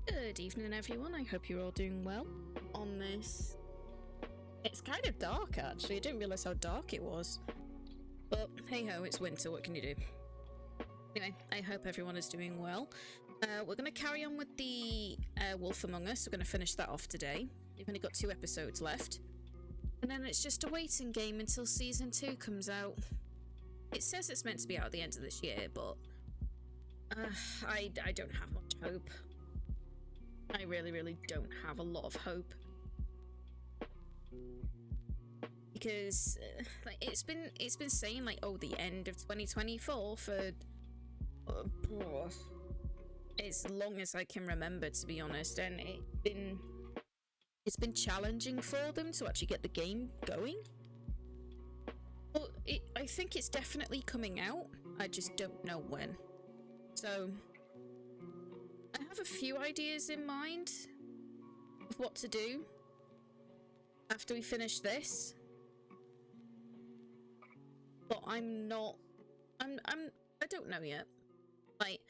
Good evening, everyone. I hope you're all doing well on this. It's kind of dark, actually. I didn't realize how dark it was. But hey ho, it's winter. What can you do? Anyway, I hope everyone is doing well. We're going to carry on with the Wolf Among Us. We're going to finish that off today. We've only got 2 episodes left. And then it's just a waiting game until Season 2 comes out. It says it's meant to be out at the end of this year, but I don't have much hope. I really don't have a lot of hope. Because like it's been saying like, oh, the end of 2024 for as long as I can remember, to be honest, and it's been challenging for them to actually get the game going. Well, I think it's definitely coming out. I just don't know when. So I have a few ideas in mind of what to do after we finish this. But I don't know yet. Like,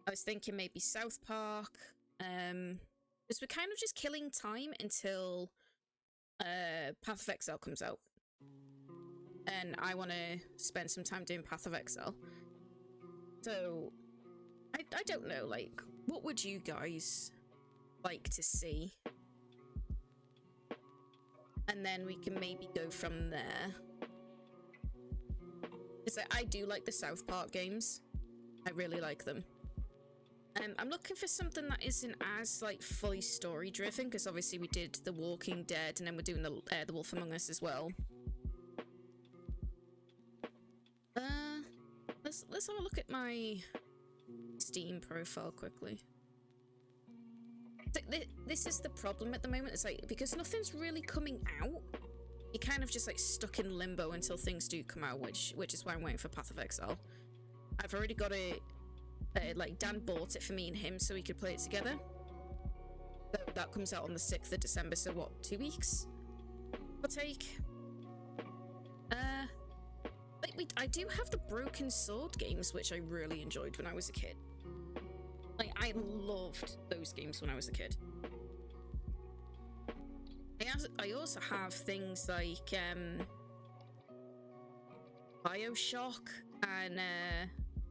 I was thinking maybe South Park, because we're kind of just killing time until Path of Exile comes out. And I want to spend some time doing Path of Exile. So I don't know, like, what would you guys like to see? And then we can maybe go from there. Because I do like the South Park games. I really like them. I'm looking for something that isn't as, like, fully story-driven, because obviously we did The Walking Dead, and then we're doing the Wolf Among Us as well. Let's have a look at my Steam profile quickly. This is the problem at the moment. It's like, because nothing's really coming out, you're kind of just like stuck in limbo until things do come out, which is why I'm waiting for Path of Exile. I've already got it, like Dan bought it for me and him so we could play it together. That comes out on the 6th of December, so what, 2 weeks? I'll take. I do have the Broken Sword games, which I really enjoyed when I was a kid. Like, I loved those games when I was a kid. I also have things like Bioshock and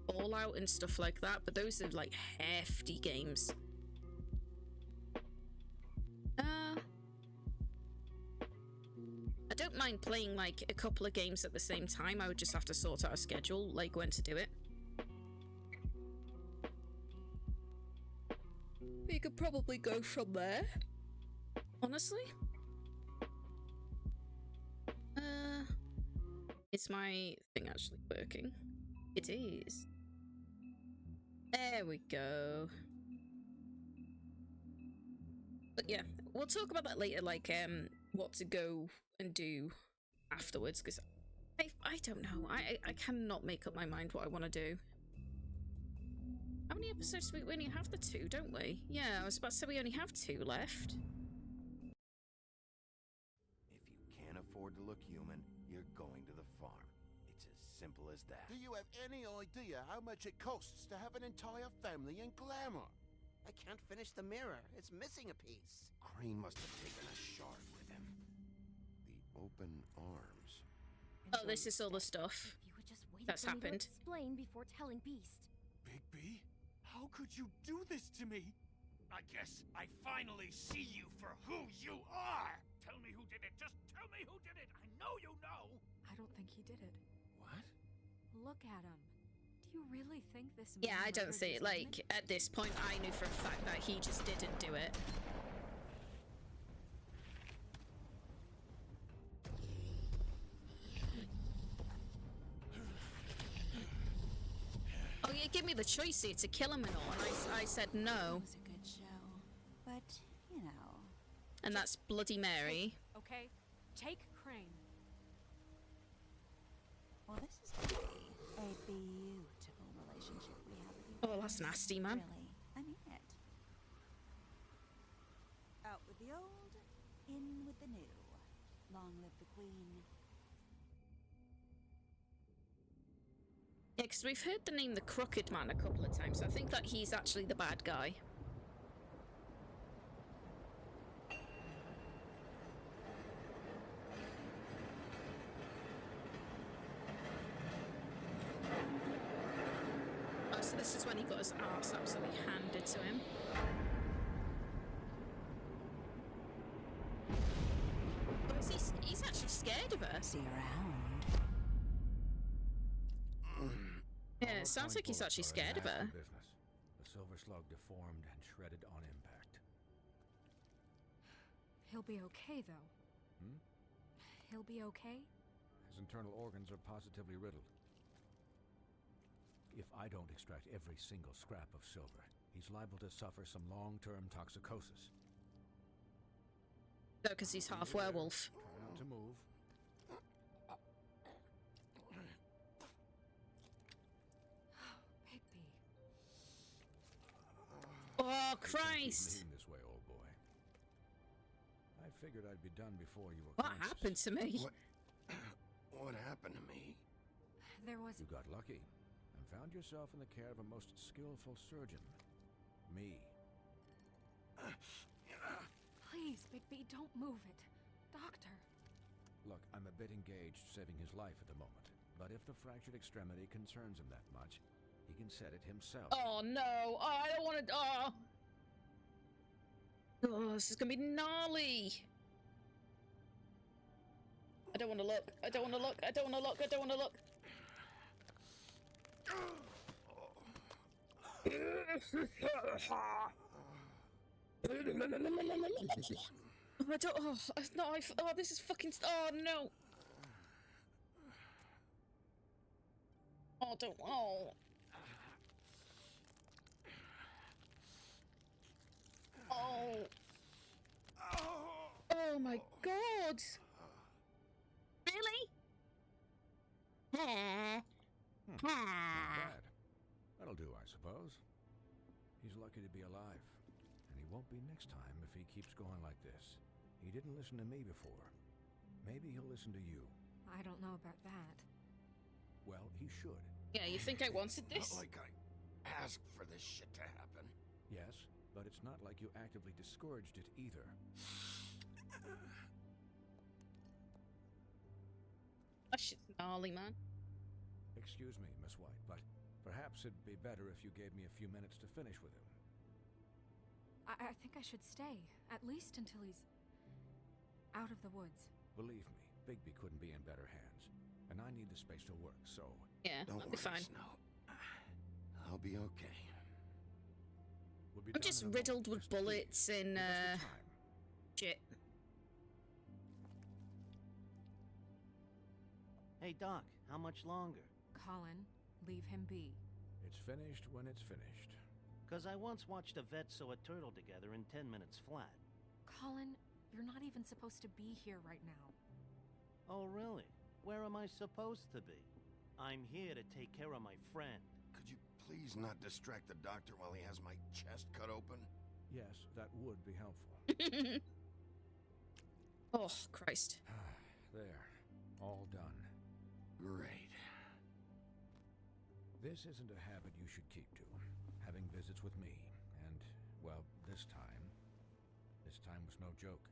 Fallout and stuff like that, but those are like hefty games. I don't mind playing like a couple of games at the same time. I would just have to sort out a schedule, like when to do it. We could probably go from there, honestly. Is my thing actually working? It is. There we go. But yeah, we'll talk about that later, like what to go and do afterwards, because I don't know. I cannot make up my mind what I want to do. How many episodes do we only have? The 2, don't we? Yeah, I was about to say we only have 2 left. If you can't afford to look human, you're going to the farm. It's as simple as that. Do you have any idea how much it costs to have an entire family in Glamour? I can't finish the mirror. It's missing a piece. Crane must have taken a shard with him. The open arms. Oh, this is all the stuff If you would just wait that's for me to happened. explain before telling Beast. Big B, how could you do this to me? I guess I finally see you for who you are! Tell me who did it! Just tell me who did it! I know you know! I don't think he did it. What? Look at him. Do you really think this Yeah, man I don't murdered see his it. Like, woman? at this point, I knew for a fact that he just didn't do it. Oh yeah, give me the choice here to kill him and all, and I said no. It was a good show, but you know. And that's Bloody Mary. Okay, take Crane. Well, this is going to be a beautiful relationship we have with you. Oh, that's nasty, man. Really, I mean it. Out with the old, in with the new. Long live the queen. Yeah, because we've heard the name the Crooked Man a couple of times. So I think that he's actually the bad guy. to him. Oh, he's actually scared of her. See around. Yeah, it sounds like he's actually scared of her. Business. The silver slug deformed and shredded on impact. He'll be okay, though. Hmm? He'll be okay? His internal organs are positively riddled. If I don't extract every single scrap of silver, he's liable to suffer some long-term toxicosis. No, because he's half werewolf. Try not to move. Bigby. Oh, You can't keep Christ! moving this way, old boy. I figured I'd be done before you were What conscious. happened to me? What happened to me? There was... You got lucky and found yourself in the care of a most skillful surgeon. Me. Please, Bigby, don't move it. Doctor. Look, I'm a bit engaged saving his life at the moment. But if the fractured extremity concerns him that much, he can set it himself. Oh no! Oh, I don't want to. Oh. Oh, this is gonna be gnarly. I don't want to look. I don't want to look. I don't want to look. I don't want to look. I don't. Oh, no. Oh, this is fucking. Oh no. Oh, don't. Oh. Oh. Oh my god. Really? Not bad. That'll do, I suppose. He's lucky to be alive. And he won't be next time if he keeps going like this. He didn't listen to me before. Maybe he'll listen to you. I don't know about that. Well, he should. Yeah, you think I wanted this? Not like I asked for this shit to happen. Yes, but it's not like you actively discouraged it either. That shit's gnarly, man. Excuse me, Miss White, but perhaps it'd be better if you gave me a few minutes to finish with him. I think I should stay, at least until he's out of the woods. Believe me, Bigby couldn't be in better hands. And I need the space to work, so... Yeah, Don't I'll worry, be fine. Snow. I'll be okay. We'll be I'm done just in a riddled moment. with Just bullets please, and, give us the time. shit. Hey, Doc, how much longer? Colin, leave him be. It's finished when it's finished. Because I once watched a vet sew a turtle together in 10 minutes flat. Colin, you're not even supposed to be here right now. Oh, really? Where am I supposed to be? I'm here to take care of my friend. Could you please not distract the doctor while he has my chest cut open? Yes, that would be helpful. Oh, Christ. There. All done. Great. This isn't a habit you should keep to. Having visits with me. And, well, this time was no joke.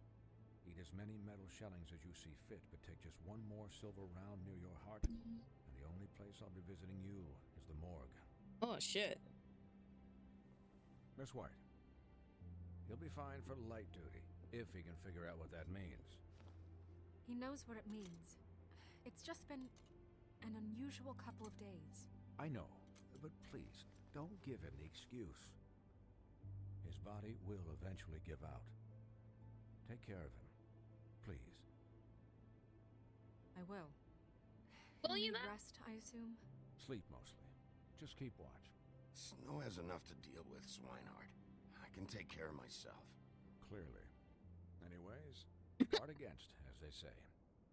Eat as many metal shellings as you see fit, but take just one more silver round near your heart, and the only place I'll be visiting you is the morgue. Oh, shit. Miss White, he'll be fine for light duty, if he can figure out what that means. He knows what it means. It's just been an unusual couple of days. I know, but please, don't give him the excuse. His body will eventually give out. Take care of him, please. I will. Will you Need then? rest, I assume? Sleep mostly. Just keep watch. Snow has enough to deal with, Swinehart. I can take care of myself. Clearly. Anyways, guard against, as they say.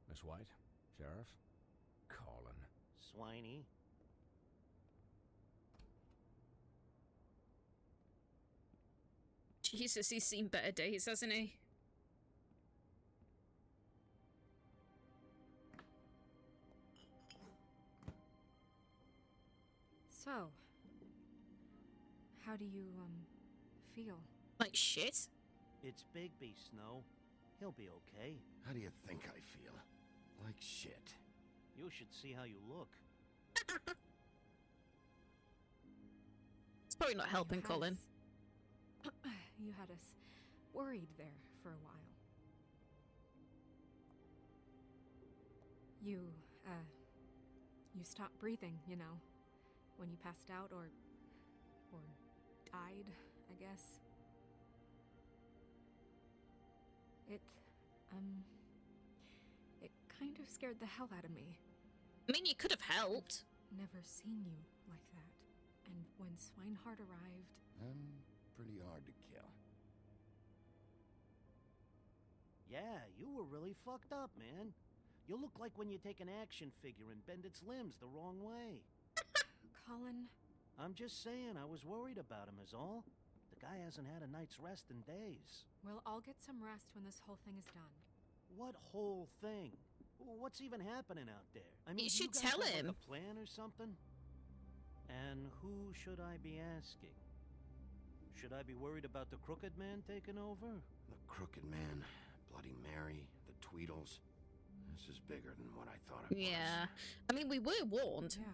Miss White, Sheriff, Colin. Swiney. Jesus, he's seen better days, hasn't he? So, how do you, feel? Like shit? It's Bigby, Snow. He'll be okay. How do you think I feel? Like shit. You should see how you look. It's probably not helping, You Colin. You had us worried there for a while. You stopped breathing, you know, when you passed out or died, I guess. It kind of scared the hell out of me. I mean, you could have helped. Never seen you like that. And when Swinehart arrived... Pretty hard to kill. Yeah, you were really fucked up, man. You look like when you take an action figure and bend its limbs the wrong way. Colin... I'm just saying, I was worried about him is all. The guy hasn't had a night's rest in days. We'll all get some rest when this whole thing is done. What whole thing? What's even happening out there? I mean, You do should guys tell have, like, him. a plan or something? And who should I be asking? Should I be worried about the Crooked Man taking over? The Crooked Man, Bloody Mary, the Tweedles. This is bigger than what I thought it was. Yeah. I mean, we were warned. Yeah.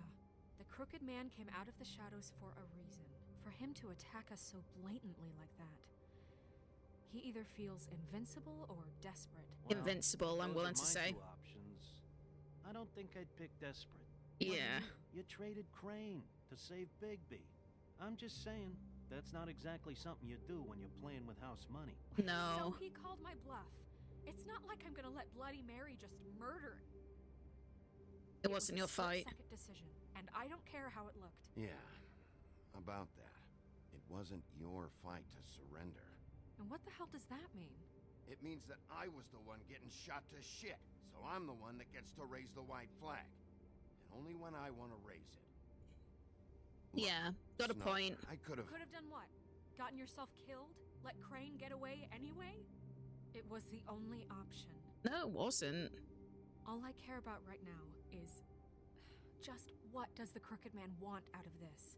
The Crooked Man came out of the shadows for a reason. For him to attack us so blatantly like that. He either feels invincible or desperate. Well, Invincible, I'm those willing are to my say. two options. I don't think I'd pick desperate. Yeah. You traded Crane to save Bigby. I'm just saying, that's not exactly something you do when you're playing with house money. No. So he called my bluff. It's not like I'm gonna let Bloody Mary just murder. It wasn't your a fight. split-second decision, and I don't care how it looked. Yeah, about that. It wasn't your fight to surrender. And what the hell does that mean? It means that I was the one getting shot to shit, so I'm the one that gets to raise the white flag. And only when I want to raise it. Yeah, got a Snow, point. I could have... Could have done what? Gotten yourself killed? Let Crane get away anyway? It was the only option. No, it wasn't. All I care about right now is just what does the Crooked Man want out of this?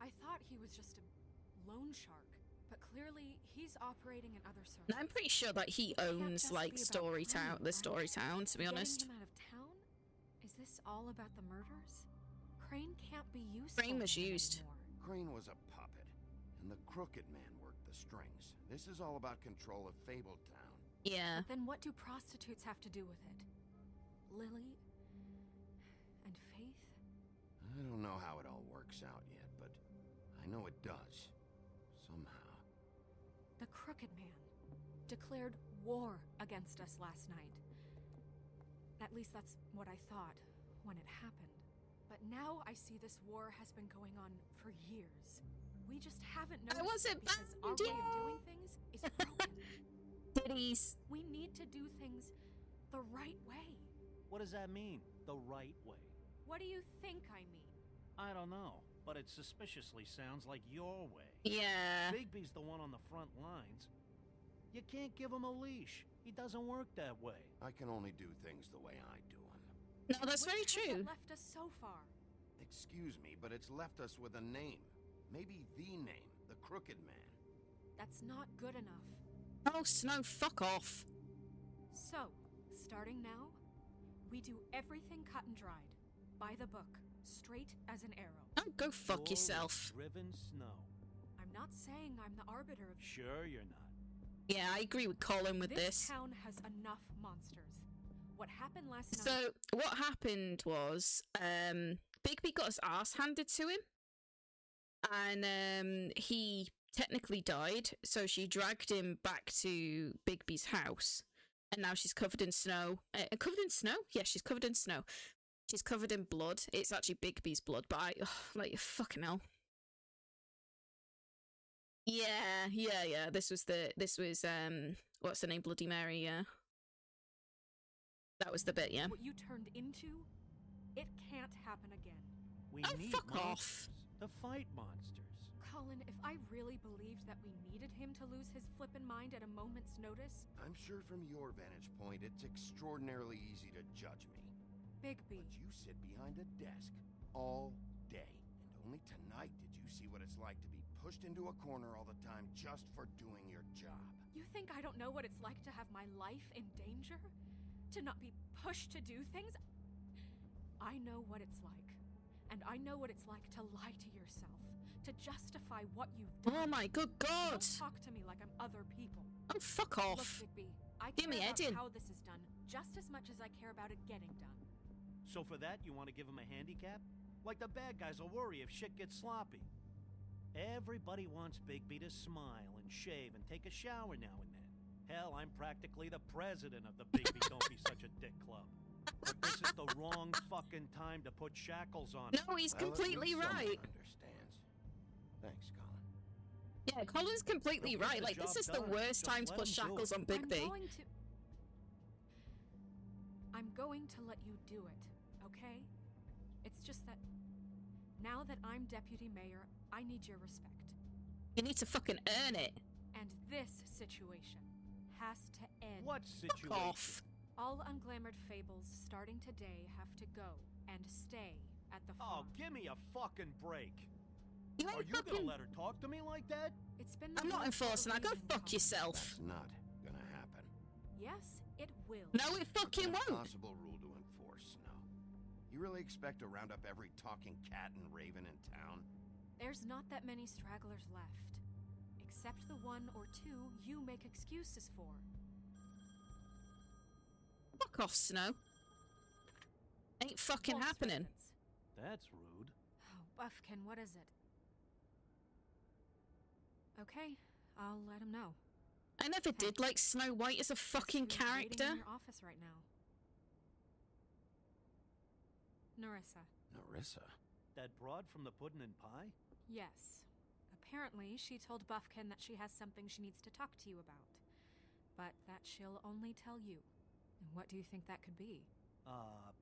I thought he was just a loan shark, but clearly he's operating in other circles. And I'm pretty sure that he It can't owns just like be about Storytown, Crane, the right? Storytown, to be honest. Getting him out of town? Is this all about the murders? Crane can't be useful. Crane was to him used. anymore. Crane was a puppet, and the Crooked Man worked the strings. This is all about control of Fabletown. Yeah. Then what do prostitutes have to do with it? Lily? And Faith? I don't know how it all works out yet, but I know it does. Somehow. The Crooked Man declared war against us last night. At least that's what I thought when it happened. But now I see this war has been going on for years. We just haven't noticed wasn't it because our banned, way of doing things is broken. Titties. We need to do things the right way. What does that mean, the right way? What do you think I mean? I don't know, but it suspiciously sounds like your way. Yeah. Bigby's the one on the front lines. You can't give him a leash. He doesn't work that way. I can only do things the way I do them. No, that's very Which has true. left us so far. Excuse me, but it's left us with a name. Maybe the name, the Crooked Man. That's not good enough. Oh, Snow, fuck off. So, starting now, we do everything cut and dried. By the book. Straight as an arrow. Oh, go fuck You're yourself. Driven snow. I'm not saying I'm the arbiter of... Sure you're not. Yeah, I agree with Colin with This this. town has enough monsters. What happened last night... So, what happened was, Bigby got his ass handed to him. And, he technically died, so she dragged him back to Bigby's house. And now she's covered in snow. Covered in snow? Yeah, she's covered in snow. She's covered in blood. It's actually Bigby's blood, but like, fucking hell. Yeah. This was, what's the name? Bloody Mary, yeah. That was the bit, yeah. What you turned into, it can't happen again. We Oh, need fuck off. monsters to fight monsters. Colin, if I really believed that we needed him to lose his flippin' mind at a moment's notice, I'm sure from your vantage point, it's extraordinarily easy to judge me. Bigby... But you sit behind a desk all day. And only tonight did you see what it's like to be pushed into a corner all the time just for doing your job. You think I don't know what it's like to have my life in danger? To not be pushed to do things? I know what it's like. And I know what it's like to lie to yourself. to justify what you've done. Oh my good God! Don't talk to me like I'm other people. Oh, fuck Look, off. Bigby, I Get care me about head in. how this is done just as much as I care about it getting done. So for that, you want to give him a handicap? Like the bad guys will worry if shit gets sloppy. Everybody wants Bigby to smile and shave and take a shower now and then. Hell, I'm practically the president of the Bigby Don't Be Such a Dick Club. But this is the wrong fucking time to put shackles on him. No, he's Well, at completely least someone right. Understands. Thanks, Colin. Yeah, Colin's completely They'll get right. the Like, this job is the done. worst Just time to let put 'em do shackles it. on Bigby. I'm going to let you do it, okay? It's just that now that I'm deputy mayor, I need your respect. You need to fucking earn it. And this situation has to end. What Fuck situation? off. All unglamored fables starting today have to go and stay at the Oh, farm. give me a fucking break. You Are ain't you gonna fucking... let her talk to me like that? It's been the I'm not rule for a enforcing that. Go reason, fuck Colin. yourself. That's not gonna happen. Yes, it will. No, it fucking An won't. impossible rule to enforce, Snow. You really expect to round up every talking cat and raven in town? There's not that many stragglers left. Except the one or two you make excuses for. Fuck off, Snow. Ain't fucking False happening. statements. That's rude. Oh, Buffkin, what is it? Okay, I'll let him know. I never did like Snow White as a fucking Guess who's waiting character. in your office right now? Narissa. Narissa? That broad from the puddin' and pie? Yes. Apparently, she told Buffkin that she has something she needs to talk to you about. But that she'll only tell you. And what do you think that could be?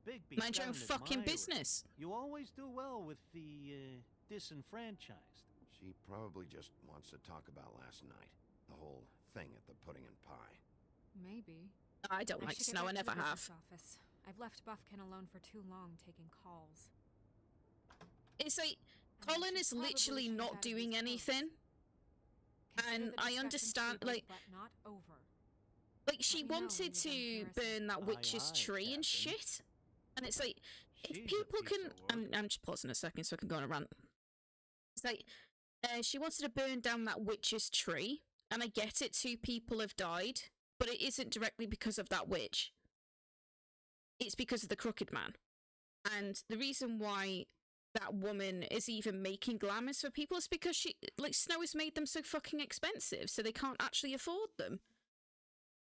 Bigby. Mind your own fucking business. You always do well with the, disenfranchised. She probably just wants to talk about last night. The whole thing at the pudding and pie. Maybe. I don't like should get Snow, I back to never the have. business office. I've left Buffkin alone for too long taking calls. It's like, And I Colin should is probably literally change not out of doing these anything. Consider And the I discussion understand, tabled, like- but not over. Like, she Let me know when wanted you're done, to Marissa. burn that Aye, witch's aye, tree and Captain. shit. And it's like, if She's a people piece can... of work. I'm just pausing a second so I can go on a rant. It's like, she wanted to burn down that witch's tree. And I get it, 2 people have died. But it isn't directly because of that witch. It's because of the Crooked Man. And the reason why that woman is even making glamours for people is because she, like, Snow has made them so fucking expensive, so they can't actually afford them.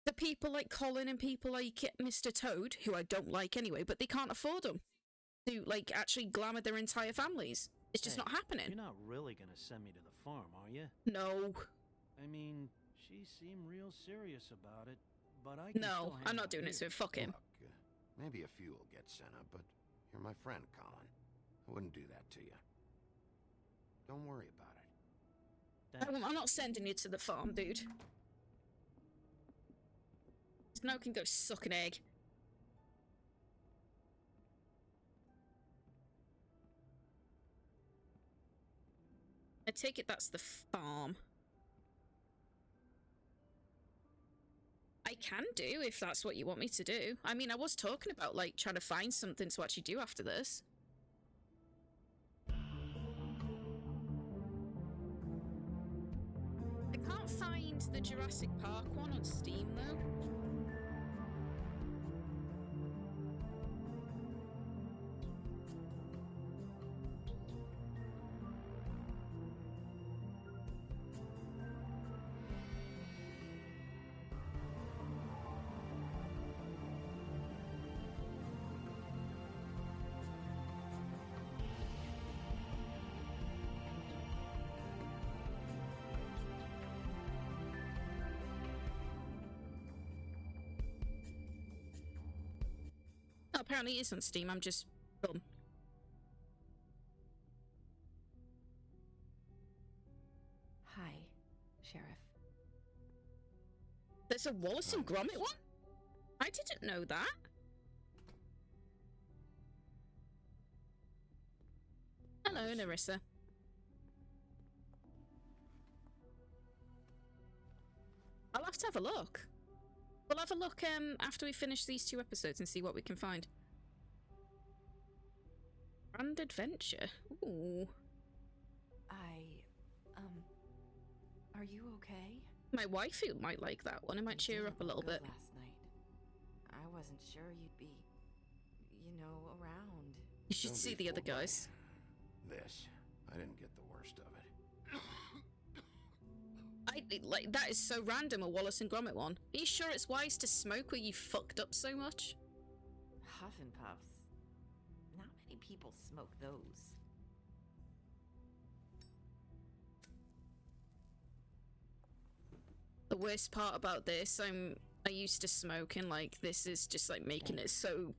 The people like Colin and people like Mr. Toad, who I don't like anyway, but they can't afford them to, like, actually glamour their entire families. It's just Hey, not happening. You're not really gonna send me to the farm, are you? No. I mean, she seemed real serious about it, but I can No, still hang I'm not out doing it, so here. fuck him. Look, maybe a few will get sent up, but you're my friend, Colin. I wouldn't do that to you. Don't worry about it. Thanks. I'm not sending you to the farm, dude. Snow can go suck an egg. I take it that's the farm. I can do if that's what you want me to do. I mean, I was talking about, like, trying to find something to actually do after this. I can't find the Jurassic Park one on Steam, though. Oh, apparently it is on Steam, I'm just dumb. Hi, Sheriff. There's a Wallace and Gromit one? I didn't know that. Hello, Narissa. I'll have to have a look. We'll have a look after we finish these 2 episodes and see what we can find. Grand Adventure. Ooh. I Are you okay? My waifu might like that one. It might cheer her up a little bit. Last night. I wasn't sure you'd be, around. You should Don't see be the other fooled by guys. This. I didn't get the worst of it. Like, that is so random, a Wallace and Gromit one. Are you sure it's wise to smoke where you fucked up so much? Huff and Puffs. Not many people smoke those. The worst part about this, I used to smoke, and like this is just like making it so.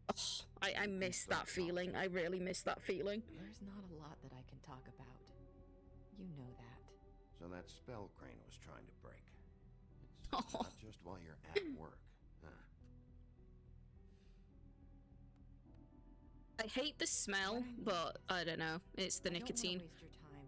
Oh, I miss that feeling. I really miss that feeling. There's not a lot that I can talk about. You know that. So that spell Crane was trying to break. It's Oh. not just while you're at work, huh? I hate the smell, but I don't know. It's the nicotine. I don't want to waste your time,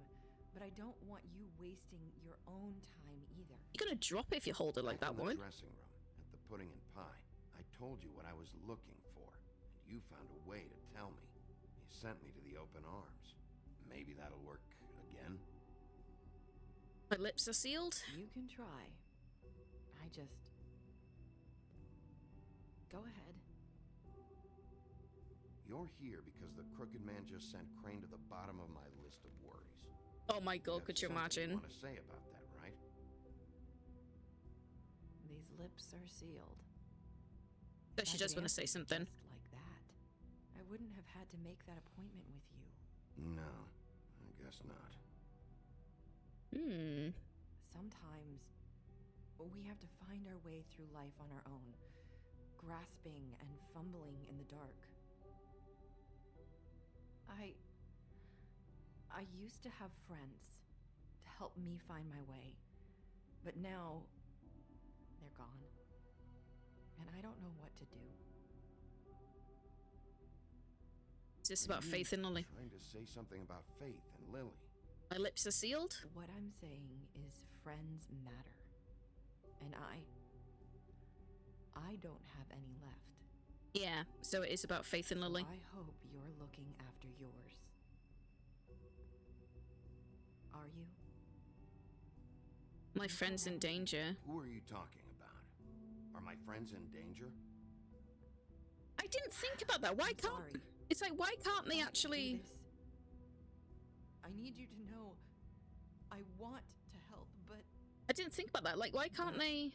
but I don't want you wasting your own time either. You're gonna drop it if you hold it like Back that, in woman. the dressing room at the Pudding and Pie, I told you what I was looking for, and you found a way to tell me. You sent me to the open arms. Maybe that'll work again. My lips are sealed. You can try. I just... Go ahead. You're here because the Crooked Man just sent Crane to the bottom of my list of worries. Oh my god, could you imagine? Want to say about that, right? These lips are sealed. But she I does could want to say answer something. Just like that. I wouldn't have had to make that appointment with you. No, I guess not. Sometimes we have to find our way through life on our own, grasping and fumbling in the dark. I used to have friends to help me find my way, but now they're gone, and I don't know what to do. Is this about Faith and Lily? Trying to say something about Faith and Lily. My lips are sealed? What I'm saying is friends matter, and I don't have any left. Yeah, so it is about Faith and Lily. I hope you're looking after yours. Are you? My friend's in danger. Who are you talking about? Are my friends in danger? I didn't think about that. Why I'm can't... sorry. It's like, why can't they I can't do actually... this. I need you to know I want to help, but I didn't think about that. Like, why can't they...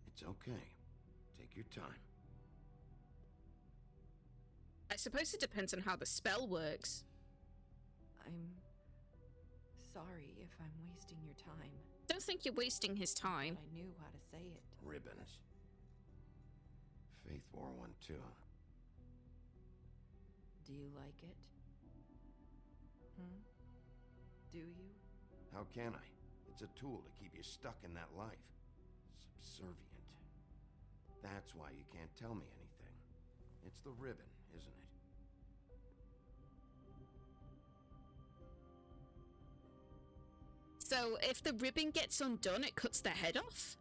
It's okay. Take your time. I suppose it depends on how the spell works. I'm sorry if I'm wasting your time. Don't think you're wasting his time. But I knew how to say it. Ribbons. Faith wore one too. Do you like it? Do you? How can I? It's a tool to keep you stuck in that life. Subservient. That's why you can't tell me anything. It's the ribbon, isn't it? So, if the ribbon gets undone, it cuts their head off?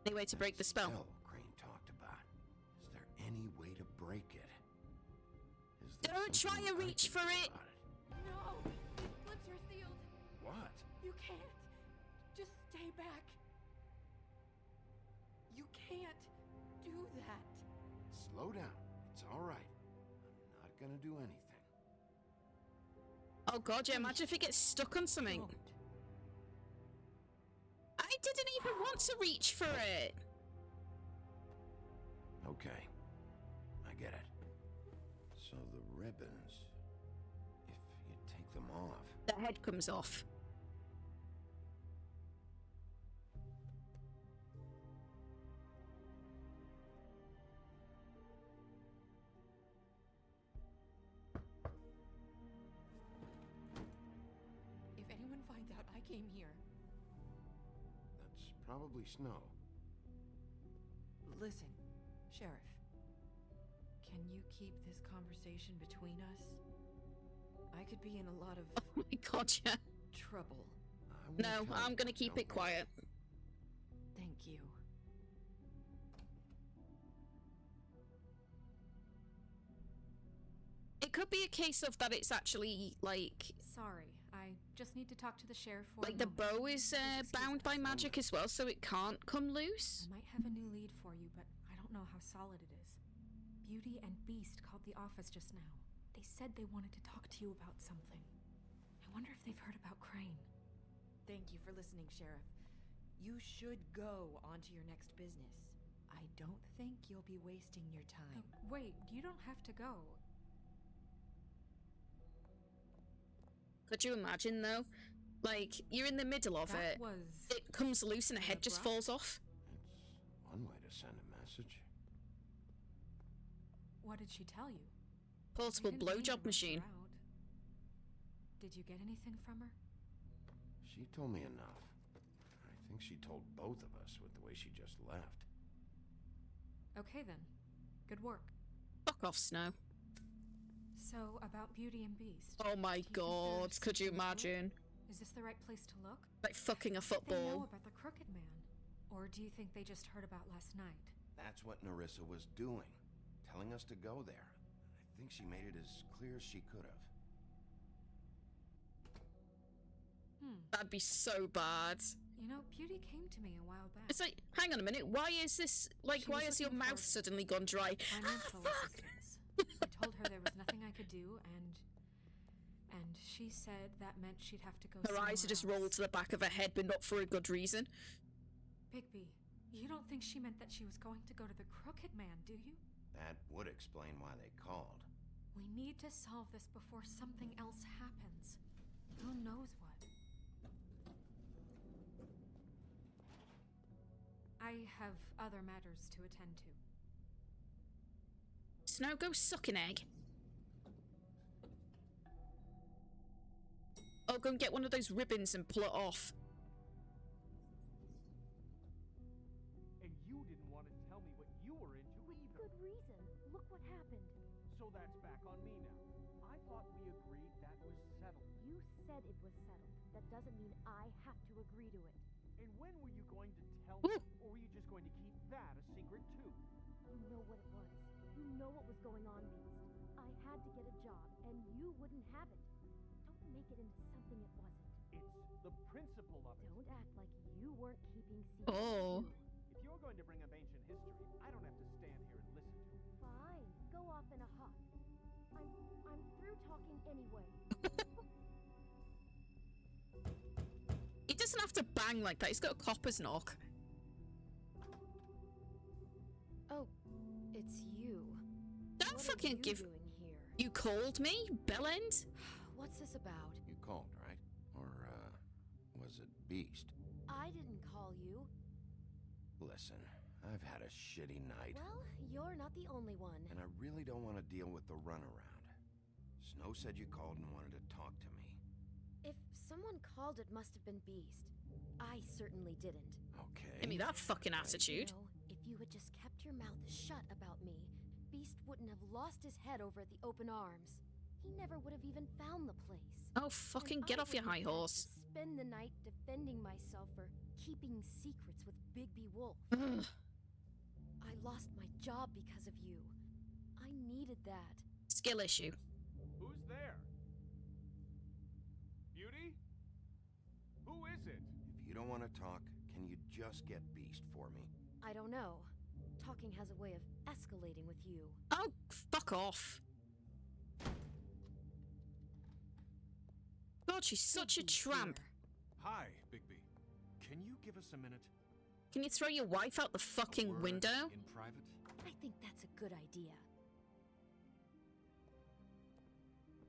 Any way to break the spell? Crane talked about. Is there any way to break it? Is there Don't try something and I reach can for do it. about No! These lips are sealed! What? You can't! Just stay back! You can't do that! Slow down. It's all right. I'm not gonna do anything. Oh god, yeah, imagine if it gets stuck on something. Don't. I didn't even want to reach for it. Okay. I get it. So the ribbons, if you take them off, The head comes off. If anyone finds out I came here, that's probably snow. listen, Sheriff. Can you keep this conversation between us? I could be in a lot of Oh my god, yeah. trouble. I won't No, tell I'm you, gonna keep don't it worry. quiet. Thank you. could be a case of that it's actually, like... Sorry, I just need to talk to the sheriff for Like, a the moment. bow is bound by magic as well, so it can't come loose? I might have a new lead for you, but I don't know how solid it is. Beauty and Beast called the office just now. They said they wanted to talk to you about something. I wonder if they've heard about Crane. Thank you for listening, Sheriff. You should go on to your next business. I don't think you'll be wasting your time. Wait, you don't have to go. Could you imagine, though? Like, you're in the middle of That it. was... It comes loose and a head just abrupt. falls off. It's one way to send a message. What did she tell you? Portable We didn't mean to blowjob rush machine. her out. Did you get anything from her? She told me enough. I think she told both of us with the way she just left. Okay then. Good work. Fuck off, Snow. So, about Beauty and Beast. Oh my Do you think god, there's could you something to it? imagine? Is this the right place to look? Like fucking a What did they know football. about the Crooked Man? Or do you think they just heard about last night? That's what Narissa was doing, telling us to go there. I think she made it as clear as she could have. That'd be so bad. You know, Beauty came to me a while back. It's like, hang on a minute, why is this, like, She why was has your looking for mouth suddenly gone dry? Financial Ah, fuck! assistance. I told her there was nothing I could do, and she said that meant she'd have to go Her eyes are just somewhere rolled to the back of her head, but not for a good reason. Bigby, you don't think she meant that she was going to go to the Crooked Man, do you? That would explain why they called. We need to solve this before something else happens. Who knows what? I have other matters to attend to. Snow, go suck an egg. Oh, go and get one of those ribbons and pull it off. And you didn't want to tell me what you were into either. Good reason. Look what happened. So that's back on me now. I thought we agreed that was settled. You said it was settled. That doesn't mean I have to agree to it. And when were you going to tell Ooh. me? Or were you just going to keep that a secret too? You know what it was. You know what was going on, Beast. I had to get a job, and you wouldn't have it. Don't make it into something it wasn't. It's the principle of it. Don't act like you weren't keeping secrets. Oh. If you're going to bring up ancient history, I don't have to stand here and listen to it. Fine. Go off in a huff. I'm through talking anyway. He doesn't have to bang like that, he's got a copper's knock. Oh, it's you. Don't What fucking are you give... doing here? You called me? Bellend? What's this about? You called, right? Or, was it Beast? I didn't call you. Listen, I've had a shitty night. Well, you're not the only one. And I really don't want to deal with the runaround. Snow said you called and wanted to talk to me. If someone called, it must have been Beast. I certainly didn't. Okay. Give me that fucking attitude. You know, if you had just kept your mouth shut about me, Beast wouldn't have lost his head over at the open arms. He never would have even found the place. Oh, fucking And get I off your wouldn't high have had horse. to spend the night defending myself for keeping secrets with Bigby Wolf. Ugh. I lost my job because of you. I needed that. Skill issue. Who's there? Beauty? Who is it? If you don't want to talk, can you just get Beast for me? I don't know. Talking has a way of escalating with you. Oh, fuck off. God, she's such a Bigby's tramp. here. Hi, Bigby. Can you give us a minute? Can you throw your wife out the fucking Word window? In private? I think that's a good idea.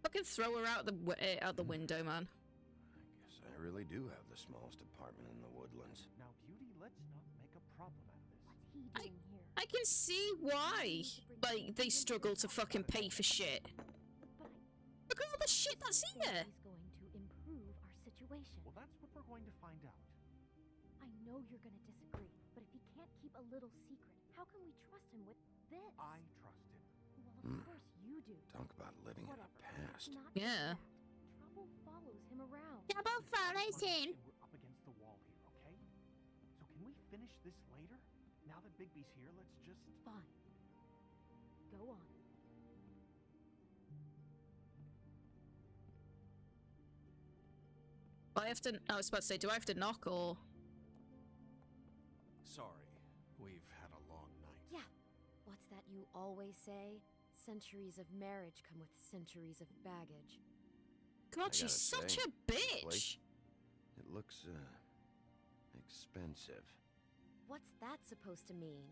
Fucking throw her out the window, man. I guess I really do have the smallest apartment in the woodlands. Now, Beauty, let's not make a problem out of this. What's he doing here? I can see why. Like, they struggle to fucking pay for shit. But Look at all the shit that's I think here. he's going to improve our situation. Well, that's what we're going to find out. I know you're going to disagree, but if he can't keep a little secret, how can we trust him with this? I trust him. Well, of course you do. Talk about living in the Whatever. past. Not Yeah. just that. Trouble follows him around. Double follows him. And we're up against the wall here, okay? So can we finish this later? Now that Bigby's here, let's just... Fine. Go on. I have to. I was about to say, do I have to knock or? Sorry, we've had a long night. Yeah. What's that you always say? Centuries of marriage come with centuries of baggage. God, she's gotta such say, a bitch. place, it looks, expensive. What's that supposed to mean?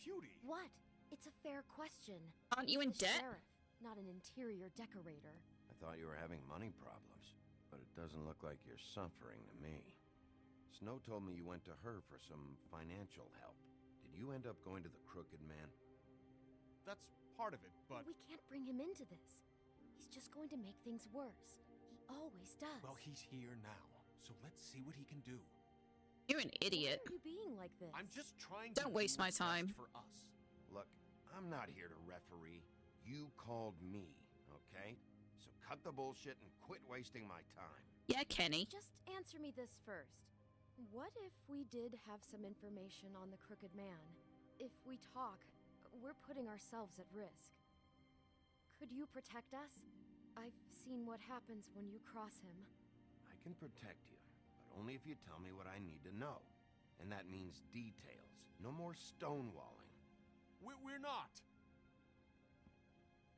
Beauty! What? It's a fair question. Aren't you in It's the debt? sheriff, not an interior decorator. I thought you were having money problems, but it doesn't look like you're suffering to me. Snow told me you went to her for some financial help. Did you end up going to the Crooked Man? That's part of it, but... We can't bring him into this. He's just going to make things worse. He always does. Well, he's here now, so let's see what he can do. You're an idiot. Why are you being like this? I'm just trying to Don't do waste my what's best time. for us. Look, I'm not here to referee. You called me, okay? So cut the bullshit and quit wasting my time. Yeah, Kenny. Just answer me this first. What if we did have some information on the Crooked Man? If we talk, we're putting ourselves at risk. Could you protect us? I've seen what happens when you cross him. I can protect you, but only if you tell me what I need to know. And that means details. No more stonewalling. We're not!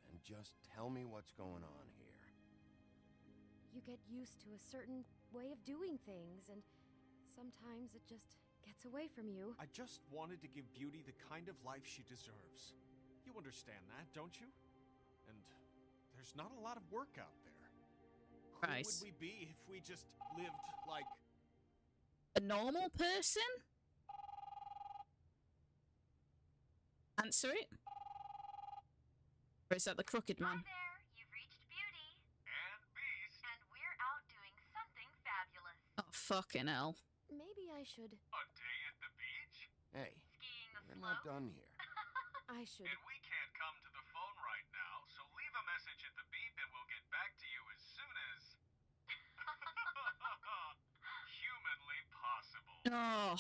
And just tell me what's going on here. You get used to a certain way of doing things, and sometimes it just gets away from you. I just wanted to give Beauty the kind of life she deserves. You understand that, don't you? And there's not a lot of work out there. Right. Who would we be if we just lived like... A normal person? Answer it. Or is that the Crooked Man? Hi there, you've reached Beauty. And Beast. And we're out doing something fabulous. Oh, fucking hell. Maybe I should. A day at the beach? Hey, Skiing the we're not slope. done here. I should. And we can't come to the phone right now, so leave a message at the beep and we'll get back to you as soon as... humanly possible. Oh.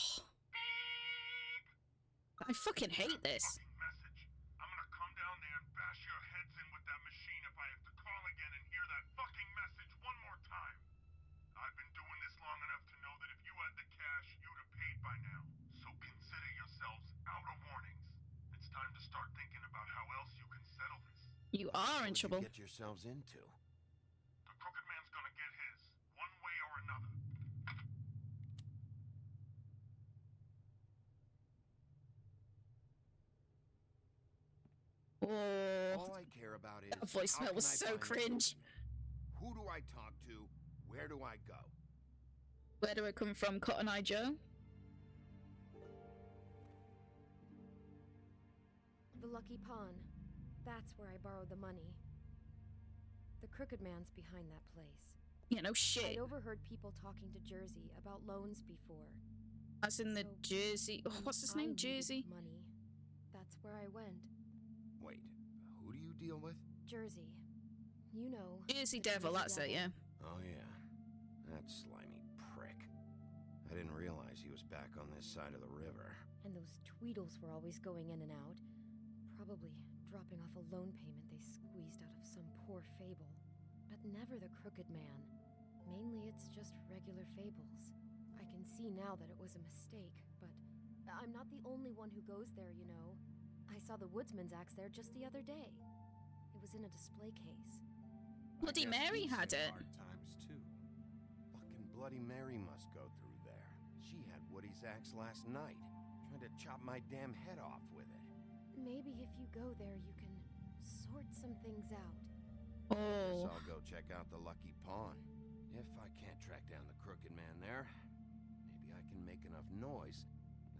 I fucking hate this. Message. I'm gonna come down there and bash your heads in with that machine if I have to call again and hear that fucking message one more time. I've been doing this long enough to know that if you had the cash, you'd have paid by now. So consider yourselves out of warnings. It's time to start thinking about how else you can settle this. You are in What'd trouble. you get yourselves into? The Crooked Man's gonna get his, one way or another. Oh. All I care about is... That voicemail how was can I so find the cringe. Crooked Man? Who do I talk to? Where do I go? Where do I come from, Cotton Eye Joe? The Lucky Pawn. That's where I borrowed the money. The Crooked Man's behind that place. Yeah, no shit. I'd overheard people talking to Jersey about loans before. As in the So, Jersey... Oh, what's his I name? needed Jersey? Money. That's where I went. Wait, who do you deal with? Jersey. You know. Jersey the Devil, Jersey that's it, yeah. Oh yeah, that slimy prick. I didn't realize he was back on this side of the river. And those Tweedles were always going in and out. Probably dropping off a loan payment they squeezed out of some poor fable. But never the Crooked Man. Mainly it's just regular fables. I can see now that it was a mistake, but I'm not the only one who goes there, you know. I saw the Woodsman's axe there just the other day. It was in a display case. Bloody Mary had it. Hard times too. Fucking Bloody Mary must go through there. She had Woody's axe last night, trying to chop my damn head off with it. Maybe if you go there, you can sort some things out. Guess Oh. I'll go check out the Lucky Pawn. If I can't track down the Crooked Man there, maybe I can make enough noise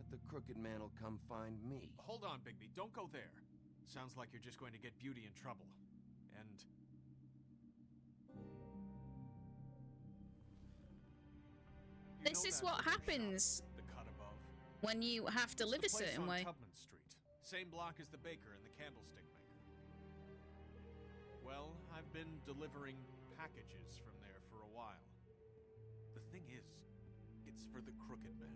that the Crooked Man will come find me. Hold on, Bigby. Don't go there. Sounds like you're just going to get Beauty in trouble. And... You This know is that what liquor shop, happens the cut above? when you have to It's live the a place certain on way. Tubman Street. Same block as the baker and the candlestick maker. Well, I've been delivering packages from there for a while. The thing is, it's for the Crooked Man.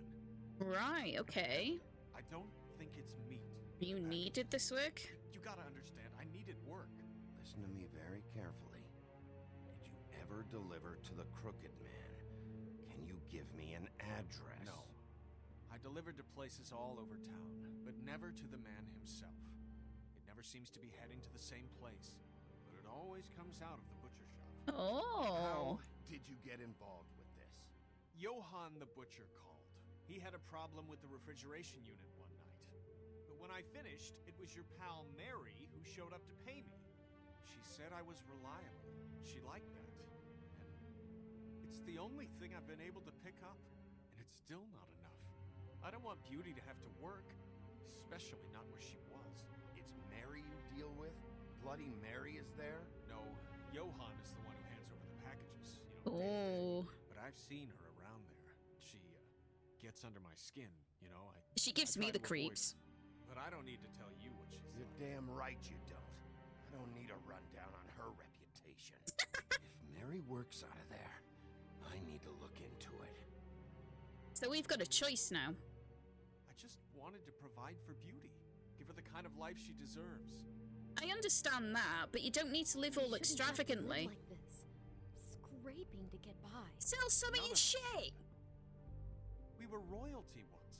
Right, okay. I don't think it's meat. You needed this work? You gotta understand, I needed work. Listen to me very carefully. Did you ever deliver to the Crooked Man? give me an address. No. I delivered to places all over town, but never to the man himself. It never seems to be heading to the same place, but it always comes out of the butcher shop. Oh. How did you get involved with this? Johann the butcher called. He had a problem with the refrigeration unit one night. But when I finished, it was your pal Mary who showed up to pay me. She said I was reliable. She liked that. And it's the only thing I've been able to pick up, and it's still not enough. I don't want Beauty to have to work, especially not where she was. It's Mary you deal with? Bloody Mary is there? No, Johann is the one who hands over the packages, Oh. But I've seen her around there. She gets under my skin, She gives me the creeps. But I don't need to tell you what she's You're like. damn right you don't. I don't need a rundown on her reputation. If Mary works out of there, I need to look into it. So we've got a choice now. I just wanted to provide for Beauty. Give her the kind of life she deserves. I understand that, but you don't need to live all extravagantly. Like this, scraping to get by. Sell some None of in us. shit! We were royalty once.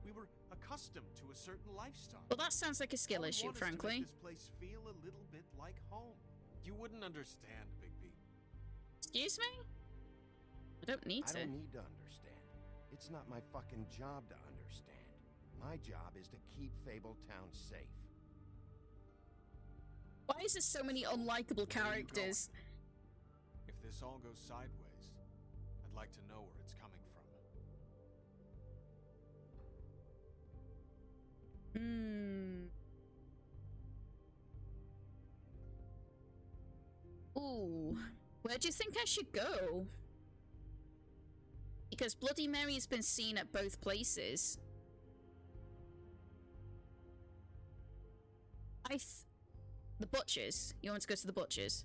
We were accustomed to a certain lifestyle. Well, that sounds like a skill All we issue, want is to make frankly. this place feel a little bit like home. You wouldn't understand, Bigby. Excuse me? I don't need I to. don't need to understand. It's not my fucking job to understand. My job is to keep Fabletown safe. Why is there so many unlikable Where are you characters? going? If this all goes sideways, I'd like to know where it's coming from. Ooh. Where do you think I should go? Because Bloody Mary has been seen at both places. The Butchers. You want to go to the Butchers?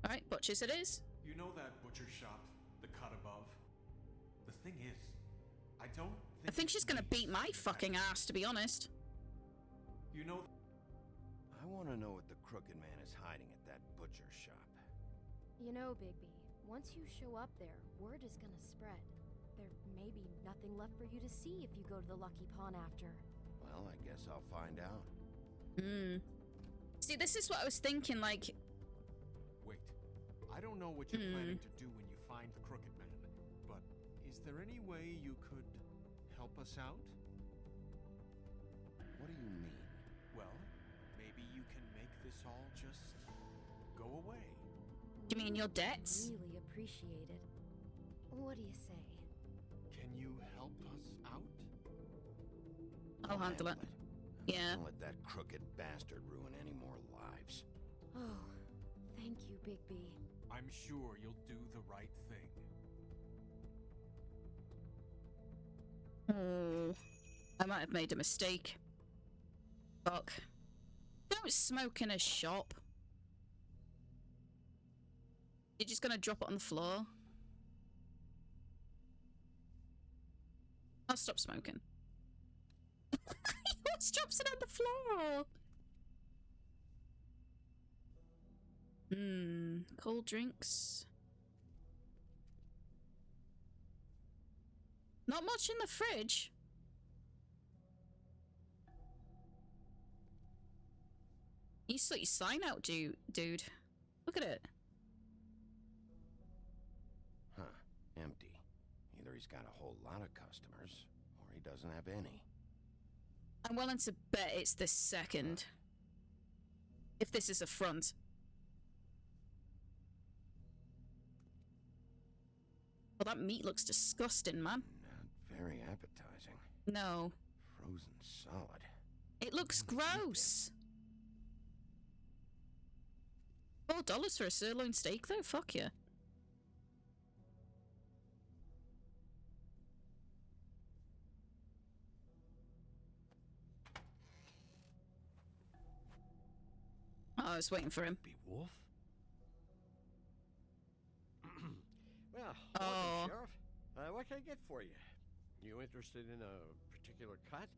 Alright, Butchers it is. You know that butcher shop, the cut above? The thing is, I don't think... I think she's gonna beat my fucking ass, to be honest. You know... I want to know what the Crooked Man is hiding at that butcher shop. You know, Bigby, once you show up there, word is gonna spread. There may be nothing left for you to see if you go to the Lucky Pawn after. Well, I guess I'll find out. See, this is what I was thinking, like... Wait, I don't know what you're planning to do when you find the Crooked Man, but is there any way you could help us out? What do you mean? Well, maybe you can make this all just go away. Do you mean your debts? Really appreciate it. What do you say? Can you help us out? I'll handle it. Yeah. Don't let that crooked bastard ruin any more lives. Oh, thank you, Bigby. I'm sure you'll do the right thing. Oh, I might have made a mistake. Fuck. Don't smoke in a shop. You're just gonna drop it on the floor? I'll stop smoking. He always drops it on the floor! Cold drinks. Not much in the fridge. You sort your sign out, dude. Look at it. Huh. Empty. Either he's got a whole lot of customers, or he doesn't have any. I'm willing to bet it's the second. If this is a front. Well, that meat looks disgusting, man. Not very appetizing. No. Frozen solid. It looks gross. $4 for a sirloin steak, though? Fuck yeah. Oh, I was waiting for him. Be Wolf? Well, Oh. welcome, Sheriff. What can I get for you? You interested in a particular cut?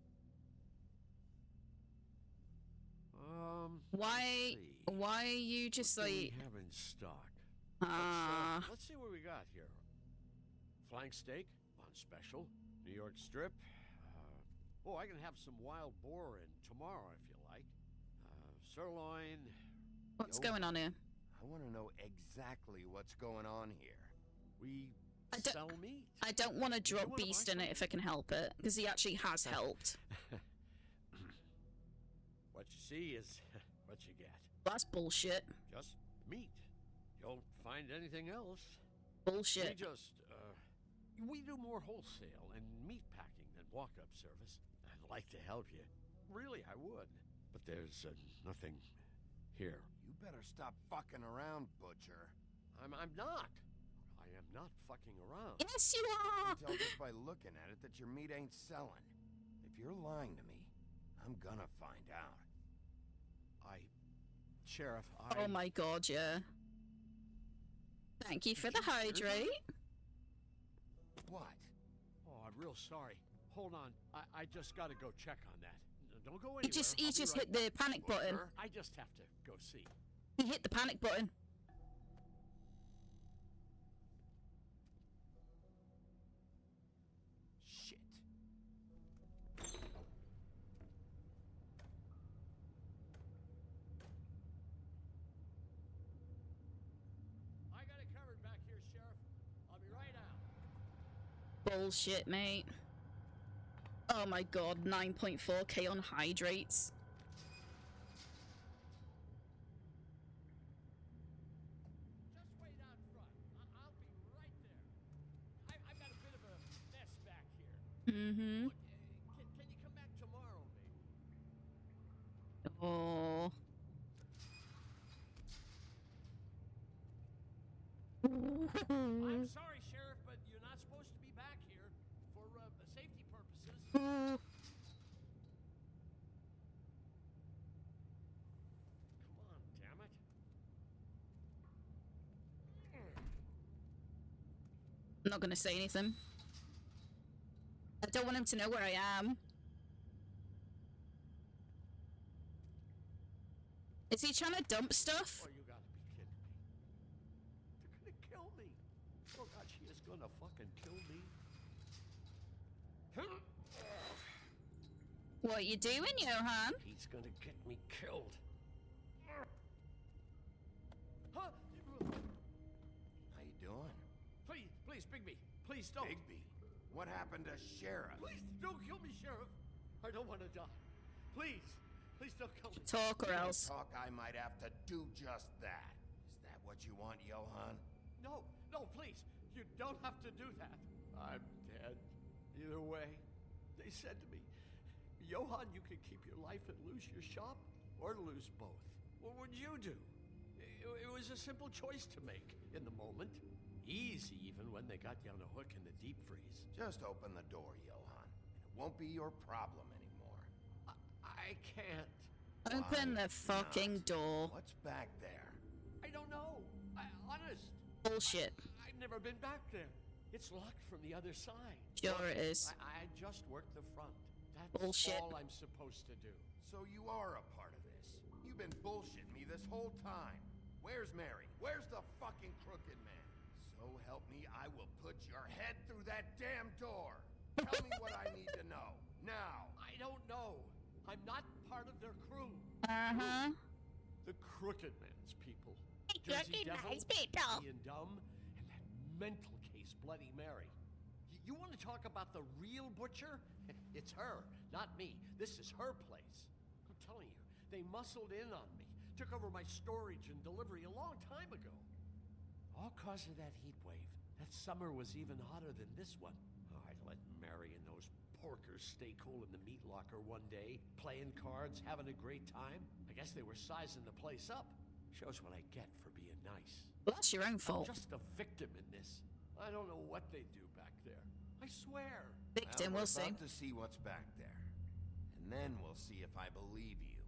Why? let's see. Why are you just What do like? we have in stock? Ah. Let's see what we got here. flank steak on special. New York strip. Oh, I can have some wild boar in tomorrow if you like. Sirloin. What's going on here? I want to know exactly what's going on here. We sell meat. I don't want to drop wanna buy Beast in it if I can help it, because he actually has helped. What you see is what you get. That's bullshit. Just meat. You don't find anything else. Bullshit. We do more wholesale and meat packing than walk-up service. I'd like to help you. Really, I would. But there's nothing here. You better stop fucking around, Butcher. I'm not. I am not fucking around. Yes, you I are! can tell just by looking at it that your meat ain't selling. If you're lying to me, I'm gonna find out. Sheriff, Oh my god, yeah. Thank you for the hydrate. What? Oh, I'm real sorry. Hold on. I just gotta go check on that. Don't go anywhere. He just hit the panic button. I just have to go see. He hit the panic button. Shit. I got it covered back here, Sheriff. I'll be right out. Bullshit, mate. Oh my god, 9.4k on hydrates. Just wait out front. I'll be right there. I've got a bit of a mess back here. Mm-hmm. Look, can you come back tomorrow, maybe? Oh. I'm sorry, Sheriff, but you're not supposed to be back here for safety purposes. Come on, damn it. I'm not gonna say anything. I don't want him to know where I am. Is he trying to dump stuff? Oh, you gotta be kidding me. They're gonna kill me. Oh, God, she is gonna fucking kill me. What you doing, Johan? He's gonna get me killed. Huh? How you doing? Please, Bigby. Please don't. Bigby? What happened to Sheriff? Please don't kill me, Sheriff. I don't want to die. Please don't kill me. Talk or else. Talk, I might have to do just that. Is that what you want, Johan? No, please. You don't have to do that. I'm dead. Either way, they said to me, Johan, you could keep your life and lose your shop, or lose both. What would you do? It was a simple choice to make in the moment. Easy, even when they got you on a hook in the deep freeze. Just open the door, Johan. It won't be your problem anymore. I can't. Open the fucking door. What's back there? I don't know. Honest. Bullshit. I've never been back there. It's locked from the other side. Sure it is. I just worked the front. That's Bullshit. all I'm supposed to do. So you are a part of this. You've been bullshitting me this whole time. Where's Mary? Where's the fucking crooked man? So help me, I will put your head through that damn door. Tell me what I need to know. Now. I don't know. I'm not part of their crew. Uh-huh. The Crooked Man's people. Crooked Man's people. Ian Dumb, and that mental case, Bloody Mary. You want to talk about the real butcher? It's her, not me. This is her place. I'm telling you, they muscled in on me. Took over my storage and delivery a long time ago. All cause of that heat wave. That summer was even hotter than this one. Oh, I let Mary and those porkers stay cool in the meat locker one day, playing cards, having a great time. I guess they were sizing the place up. Shows what I get for being nice. Well, that's your own fault. I'm just a victim in this. I don't know what they do back there. I swear. Victim, we'll see. We're about to see what's back there. And then we'll see if I believe you.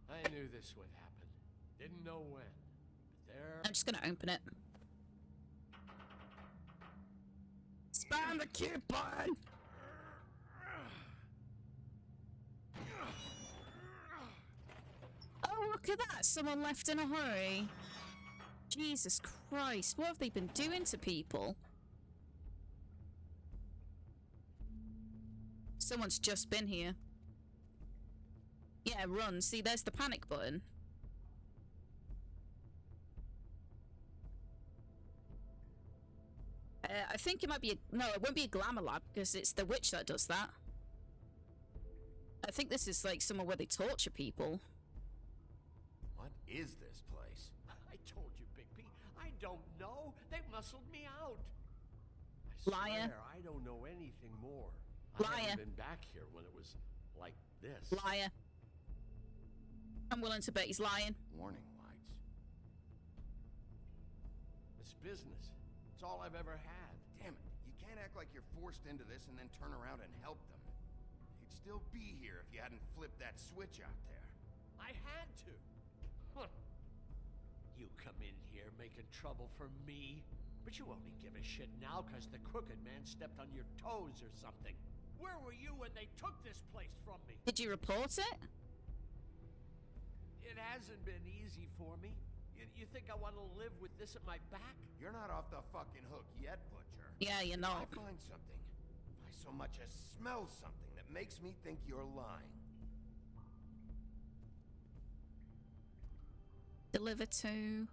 I knew this would happen. Didn't know when. But there... I'm just gonna open it. Spam the cute button! Oh, look at that! Someone left in a hurry. Jesus Christ, what have they been doing to people? someone's just been here. Yeah, run. See, there's the panic button. I think it might be a... No, it won't be a glamour lab, because it's the witch that does that. I think this is, like, somewhere where they torture people. What is this place? I told you, Bigby. I don't know. They muscled me out. Liar. I don't know anything more. Liar. I haven't been back here when it was like this. Liar. I'm willing to bet he's lying. Warning lights. It's business. It's all I've ever had. Damn it. You can't act like you're forced into this and then turn around and help them. You'd still be here if you hadn't flipped that switch out there. I had to. Huh. You come in here making trouble for me, but you only give a shit now because the Crooked Man stepped on your toes or something. Where were you when they took this place from me? Did you report it? It hasn't been easy for me. You think I want to live with this at my back? You're not off the fucking hook yet, Butcher. Yeah, you're not. If I find something, if I so much as smell something that makes me think you're lying. Deliver to...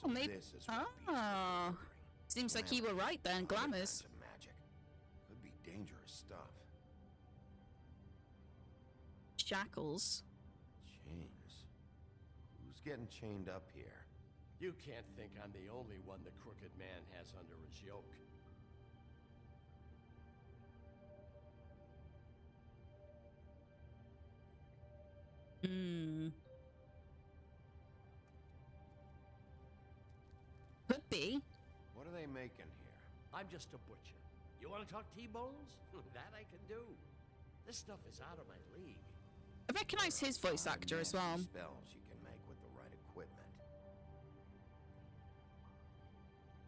Oh, maybe... This is what beats the Oh. ordering. Seems like you were right then, Glamours. Some magic. Could be dangerous stuff. Shackles. Chains. Who's getting chained up here? You can't think I'm the only one the Crooked Man has under his yoke. Could be. What are they making here? I'm just a butcher. You want to talk T-bones? That I can do. This stuff is out of my league. I recognise his voice actor as well. Spells you can make with the right equipment.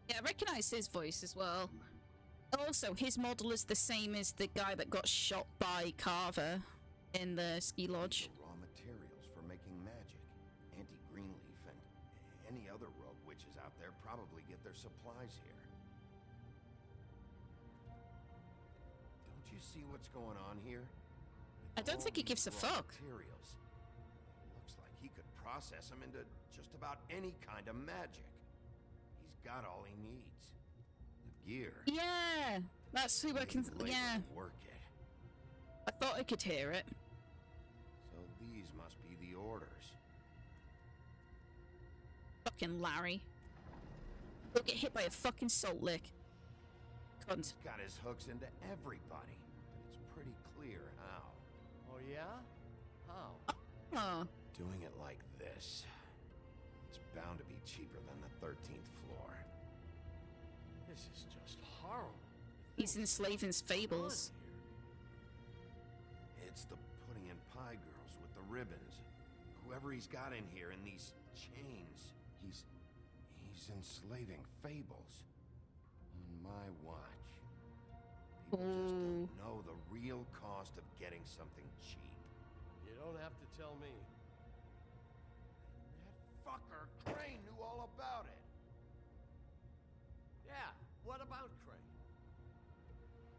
Yeah, I recognise his voice as well. Also, his model is the same as the guy that got shot by Carver in the ski lodge. The raw materials for making magic. Auntie Greenleaf and any other rogue witches out there probably get their supplies here. Don't you see what's going on here? I don't think he gives a fuck. Materials. Looks like he could process them into just about any kind of magic. He's got all he needs. The gear. Yeah, that's who I can. Yeah, Work it. I thought I could hear it. So these must be the orders. Fucking Larry. He'll get hit by a fucking salt lick. Cunt. He's got his hooks into everybody. It's pretty clear how. Oh yeah? How? Oh. Doing it like this. It's bound to be cheaper than the 13th floor. This is just horrible. He's enslaving fables. It's the putting in pie girls with the ribbons. Whoever he's got in here in these chains, he's enslaving fables. On my watch. People just don't know the real cost of getting something cheap. You don't have to tell me. That fucker Crane knew all about it. Yeah, what about Crane?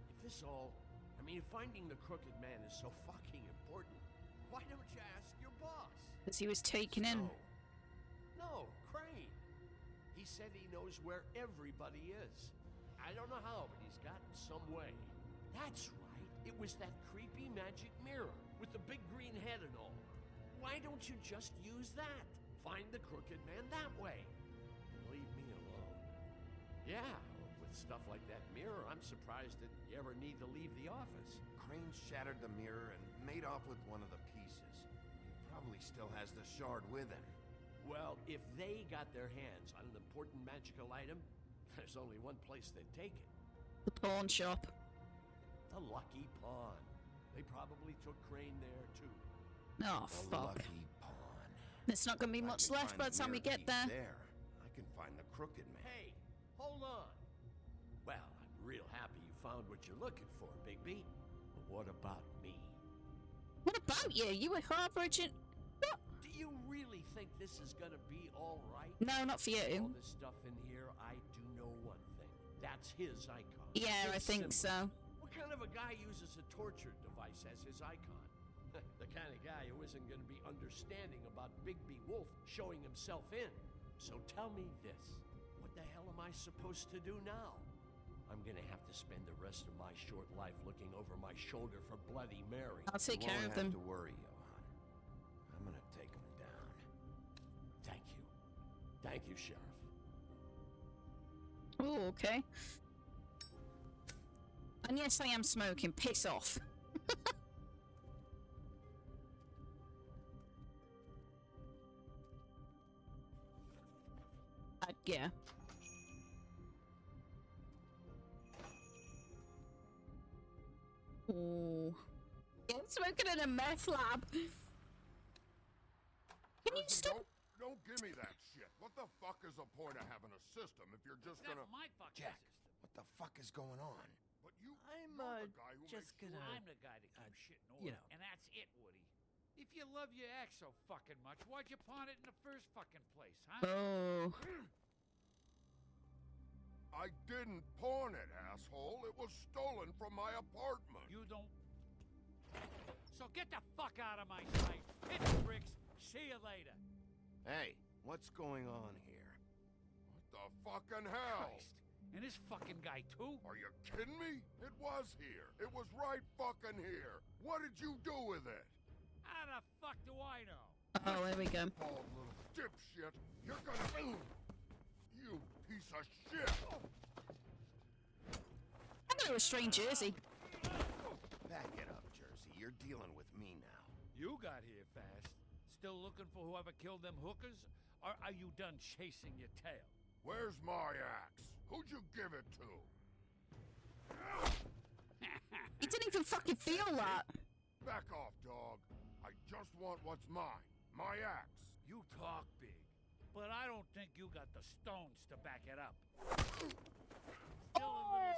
If this all... I mean, if finding the Crooked Man is so fucking important, why don't you ask your boss? Because he was taken in. No, Crane. He said he knows where everybody is. I don't know how, but he's got some way. That's right. It was that creepy magic mirror with the big green head and all. Why don't you just use that? Find the Crooked Man that way. And leave me alone. Yeah, with stuff like that mirror, I'm surprised that you ever need to leave the office. Crane shattered the mirror and made off with one of the pieces. He probably still has the shard with him. Well, if they got their hands on an important magical item, there's only one place they'd take it. The pawn shop. The Lucky Pawn. They probably took Crane there, too. Oh, The fuck. Lucky Pawn. There's not gonna be If I much can left find by the the time we mirror get there. There, I can find the Crooked Man. Hey, hold on. Well, I'm real happy you found what you're looking for, Bigby. But what about me? What about you? You were Harbouraging. What? Do you really think this is gonna be all right? No, not for you. All this stuff in here, I do know one thing. That's his icon. Yeah, I His think symbol. so. What kind of a guy uses a torture device as his icon? The kind of guy who isn't going to be understanding about Bigby Wolf showing himself in. So tell me this. What the hell am I supposed to do now? I'm going to have to spend the rest of my short life looking over my shoulder for Bloody Mary. I'll take You care won't of them. have to worry, Johan. I'm gonna take him down. Thank you. Thank you, Sheriff. Oh, okay. And yes, I am smoking. Piss off. Yeah. Oh. Yeah, I'm smoking in a meth lab. Can you stop? Don't give me that shit. What the fuck is the point of having a system if you're just gonna... my fucking Jack, system. what the fuck is going on? But you're the guy who makes sure... I'm the guy that keeps shit in order, and that's it, Woody. If you love your ex so fucking much, why'd you pawn it in the first fucking place, huh? Oh. I didn't pawn it, asshole. It was stolen from my apartment. You don't... So get the fuck out of my sight. Hit the bricks. See you later. Hey, what's going on here? What the fucking hell? Christ. And this fucking guy, too? Are you kidding me? It was here. It was right fucking here. What did you do with it? How the fuck do I know? Oh, there we go. Bald little dipshit. You're gonna... You piece of shit. I'm gonna restrain Jersey. Back it up, Jersey. You're dealing with me now. You got here fast. Still looking for whoever killed them hookers? Or are you done chasing your tail? Where's my axe? Who'd you give it to? He didn't even fucking feel that. Back off, dog. I just want what's mine. My axe. You talk big, but I don't think you got the stones to back it up. Still a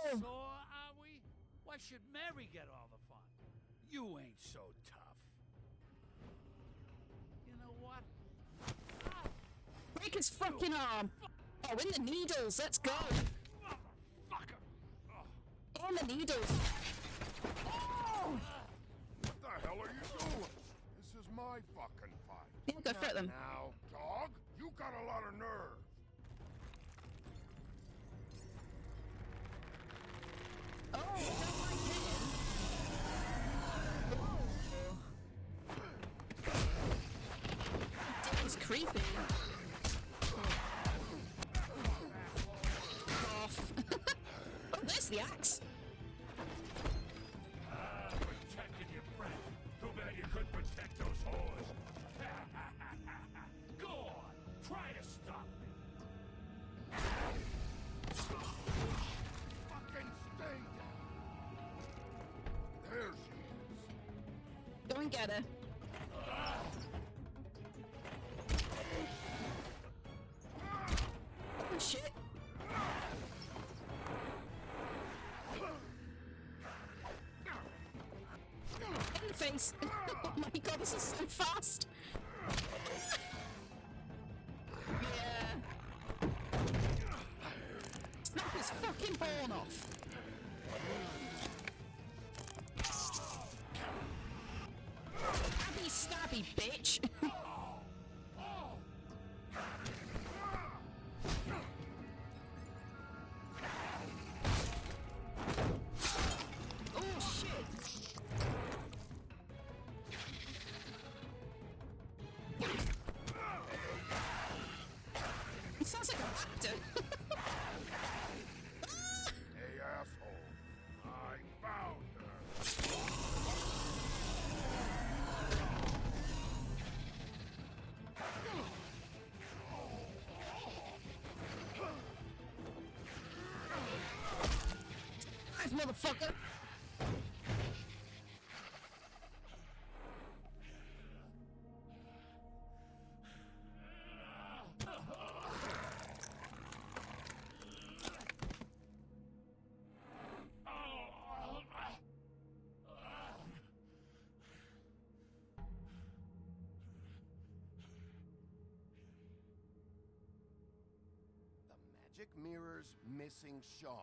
little sore, are we? Why should Mary get all the fun? You ain't so tough. You know what? Break his fucking arm. Oh, in the needles. Let's go. Motherfucker! In the needles. Oh! What the hell are you doing? This is my fucking fight. Yeah, go for them. Now, dog, you got a lot of nerve. Oh, I don't like hitting. Oh. It's creepy. Off. Oh, there's the axe. Protected your friend. Too bad you couldn't protect those whores. Go on, try to stop me. Fucking stay down. There she is. Go and get her. Oh, shit. In the face. Oh my god, this is so fast. Yeah. Snap his fucking horn off. Stabby, stabby, bitch. Oh shit. He sounds like a raptor. Hey, asshole. I found her. Nice motherfucker. magic mirror's missing shard.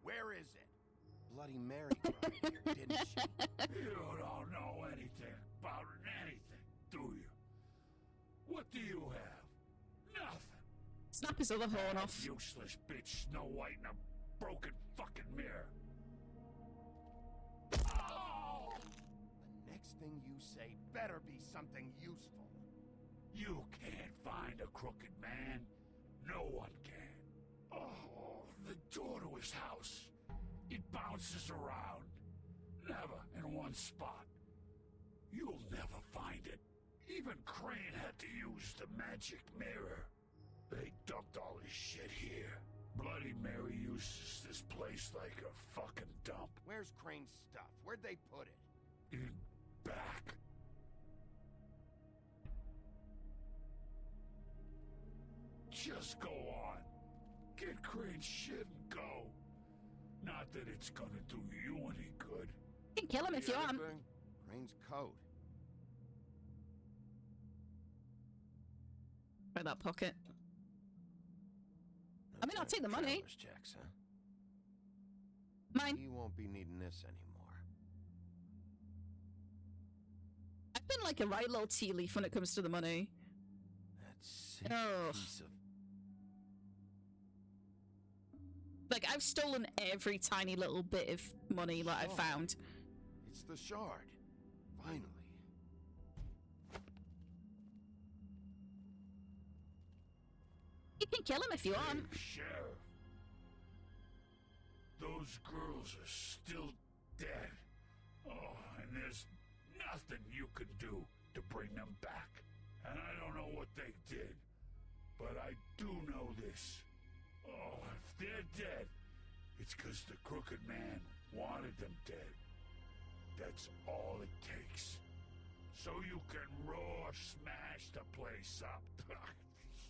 Where is it? Bloody Mary brought it here, didn't she? You don't know anything about anything, do you? What do you have? Nothing. Snap his other horn off. Useless bitch Snow White in a broken fucking mirror. Oh! The next thing you say better be something useful. You can't find a crooked man. No one can. Oh, the door to his house. It bounces around. Never in one spot. You'll never find it. Even Crane had to use the magic mirror. They dumped all his shit here. Bloody Mary uses this place like a fucking dump. Where's Crane's stuff? Where'd they put it? In back. Just go on. Get Crane's shit and go. Not that it's gonna do you any good. You can kill him if you want. Crane's coat. Right, that pocket. I mean, I'll take the money. Traveler's checks, huh? Mine. You won't be needing this anymore. I've been like a right little tea leaf when it comes to the money. That sick piece of... Like, I've stolen every tiny little bit of money that I've found. It's the shard. Finally. You can kill him if you want. Hey, Sheriff. Those girls are still dead. Oh, and there's nothing you can do to bring them back. And I don't know what they did, but I do know this. Oh, if they're dead, it's because the Crooked Man wanted them dead. That's all it takes. So you can raw smash the place up.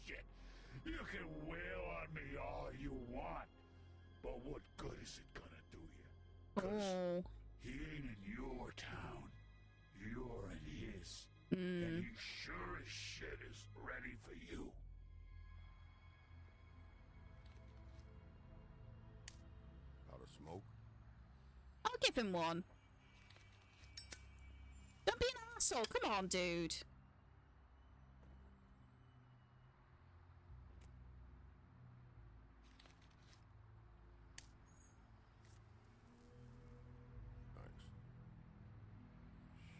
Shit. You can wail on me all you want, but what good is it gonna do you? 'Cause he ain't in your town. You're in his. And he sure as shit is ready for you. Out of smoke? I'll give him one. Don't be an asshole. Come on, dude.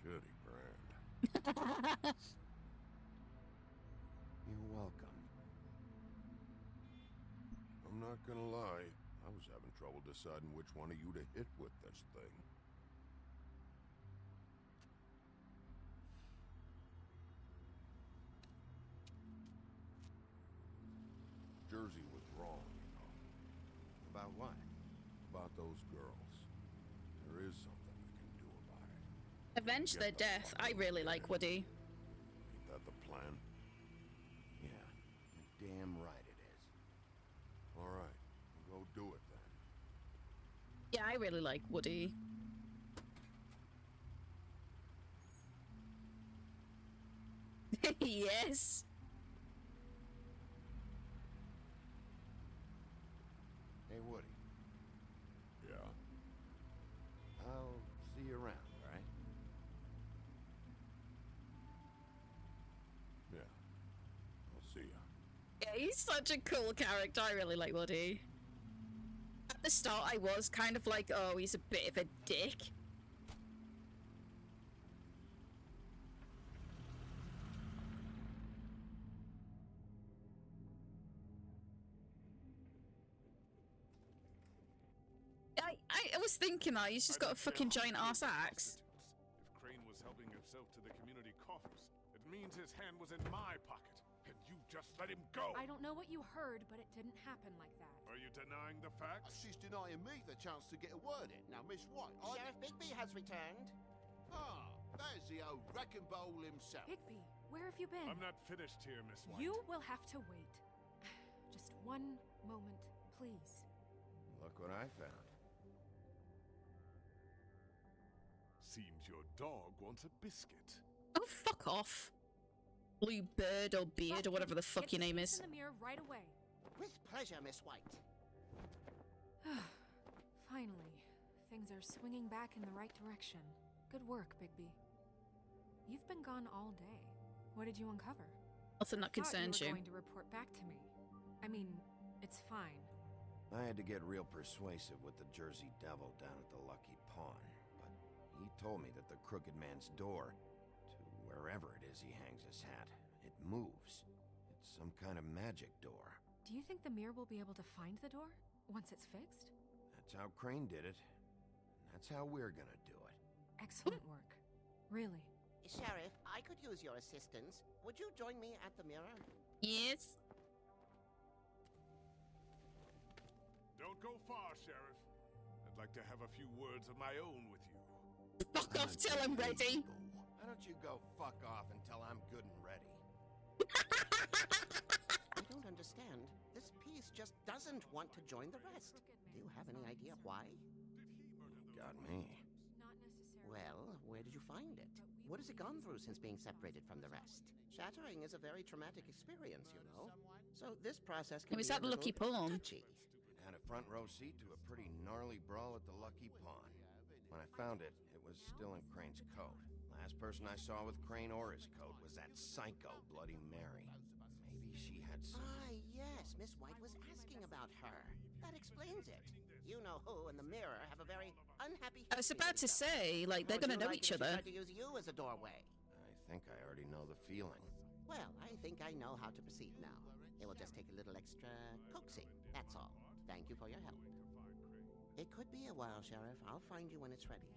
Shitty brand. You're welcome. I'm not gonna lie. I was having trouble deciding which one of you to hit with this thing. Jersey was wrong, you know. About what? About those girls. There is something we can do about it. Avenge their death. I really like Woody. Ain't that the plan? Yeah, you're damn right it is. All right, we'll go do it then. Yeah, I really like Woody. Yes. Hey, Woody. Yeah? I'll see you around, all right? Yeah. I'll see ya. Yeah, he's such a cool character. I really like Woody. At the start, I was kind of like, oh, he's a bit of a dick. I was thinking that he's just got a fucking giant ass axe. If Crane was helping himself to the community coffers, it means his hand was in my pocket, and you just let him go. I don't know what you heard, but it didn't happen like that. Are you denying the facts? She's denying me the chance to get a word in. Now, Miss White, Sheriff Bigby has returned. Ah, there's the old wrecking bowl himself. Bigby, where have you been? I'm not finished here, Miss White. You will have to wait. Just one moment, please. Look what I found. Seems your dog wants a biscuit. Oh, fuck off. Blue bird or beard or whatever the fuck your name is. In the mirror right away. With pleasure, Miss White. Finally, things are swinging back in the right direction. Good work, Bigby. You've been gone all day. What did you uncover? Nothing that concerns you you. were going to report back to me. I mean, it's fine. I had to get real persuasive with the Jersey Devil down at the Lucky Pawn, but he told me that the Crooked Man's door, to wherever it is he hangs his hat, it moves. It's some kind of magic door. Do you think the mirror will be able to find the door once it's fixed? That's how Crane did it. And that's how we're gonna do it. Excellent work. Really. Sheriff, I could use your assistance. Would you join me at the mirror? Yes. Don't go far, Sheriff. I'd like to have a few words of my own with you. Fuck off till I'm ready. Why don't you go fuck off until I'm good and ready? I don't understand. This piece just doesn't want to join the rest. Do you have any idea why? Got me. Well, where did you find it? What has it gone through since being separated from the rest? Shattering is a very traumatic experience, you know. So this process can Was be that a Lucky little Pawn? touchy. It had a front row seat to a pretty gnarly brawl at the Lucky Pawn. When I found it, it was still in Crane's coat. Last person I saw with Crane or his coat was that psycho Bloody Mary. Maybe she had some... Ah, yes, Miss White was asking about her. That explains it. You know who and the mirror have a very unhappy... I was about to say, like, they're gonna know each other. Tried to use you as a doorway. I think I already know the feeling. Well, I think I know how to proceed now. It will just take a little extra coaxing, that's all. Thank you for your help. It could be a while, Sheriff. I'll find you when it's ready.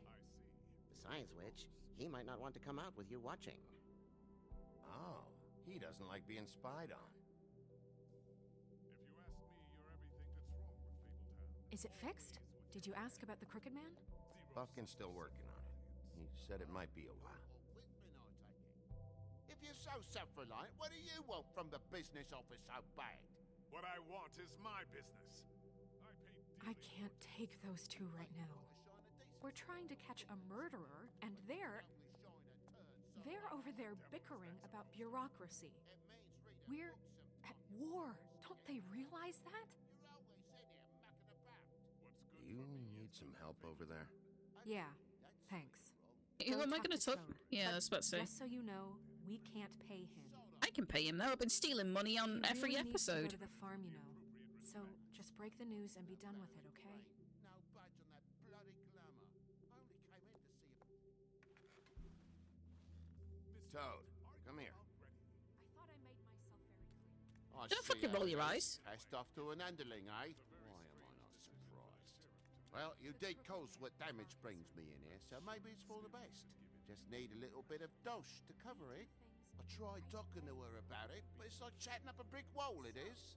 Besides which, he might not want to come out with you watching. Oh, he doesn't like being spied on. Is it fixed? Did you ask about the Crooked Man? Buffkin's still working on it. He said it might be a while. If you're so self-reliant, what do you want from the business office so bad? What I want is my business. I can't take those two right now. We're trying to catch a murderer, and they're over there bickering about bureaucracy. We're at war. Don't they realize that? Do you need some help over there? Yeah, thanks. Who am I talk gonna to talk? Toad. Yeah, I was about to say. Just so you know, we can't pay him. I can pay him though. I've been stealing money on He every really needs to go episode. to the farm, you know. So just break the news and be done with it, okay? No budge on that bloody glamour. Only came in to see if... Toad, come here. I thought I made myself very clear. I Don't see fucking how roll it your is. eyes. Passed off to an underling, eh? Why am I not surprised? Well, you did cause what damage brings me in here, so maybe it's for the best. Just need a little bit of dosh to cover it. I tried talking to her about it, but it's like chatting up a brick wall, it is.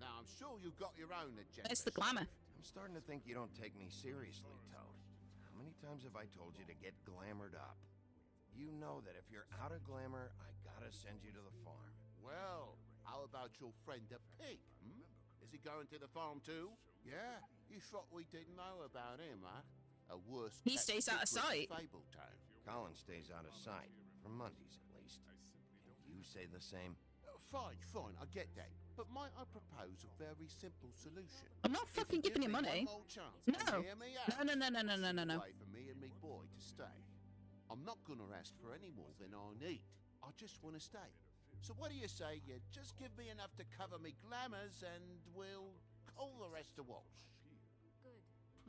Now, I'm sure you've got your own agenda. It's the glamour. I'm starting to think you don't take me seriously, Toad. How many times have I told you to get glamored up? You know that if you're out of glamour, I gotta send you to the farm. Well, how about your friend the pig, hmm? Is he going to the farm too? Yeah? You thought we didn't know about him, huh? A worse He kept stays out of secret in sight. Fabletown. Colin stays out of sight, for Mondays at least. Can you say the same? Fine, I get that. But might I propose a very simple solution? I'm not If fucking give giving you me money. One more chance No. and hear me out, No. this is the way for me and me boy to stay. I'm not gonna ask for any more than I need. I just want to stay. So what do you say you just give me enough to cover me glamours and we'll call the rest a wash? Good.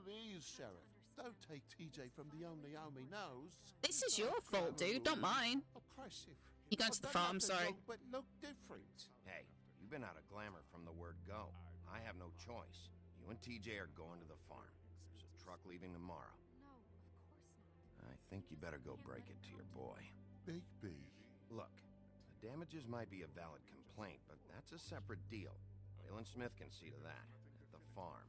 Please, Sheriff, don't take TJ from the only home he knows. This is your fault, dude. Don't mind. Oppressive. You going to the I've done farm? nothing Sorry. wrong but look different. Hey, you've been out of glamour from the word go. I have no choice. You and TJ are going to the farm. There's a truck leaving tomorrow. No, of course not. I think you better go break it to your boy. Big B. Look, the damages might be a valid complaint, but that's a separate deal. Waylon Smith can see to that, at the farm.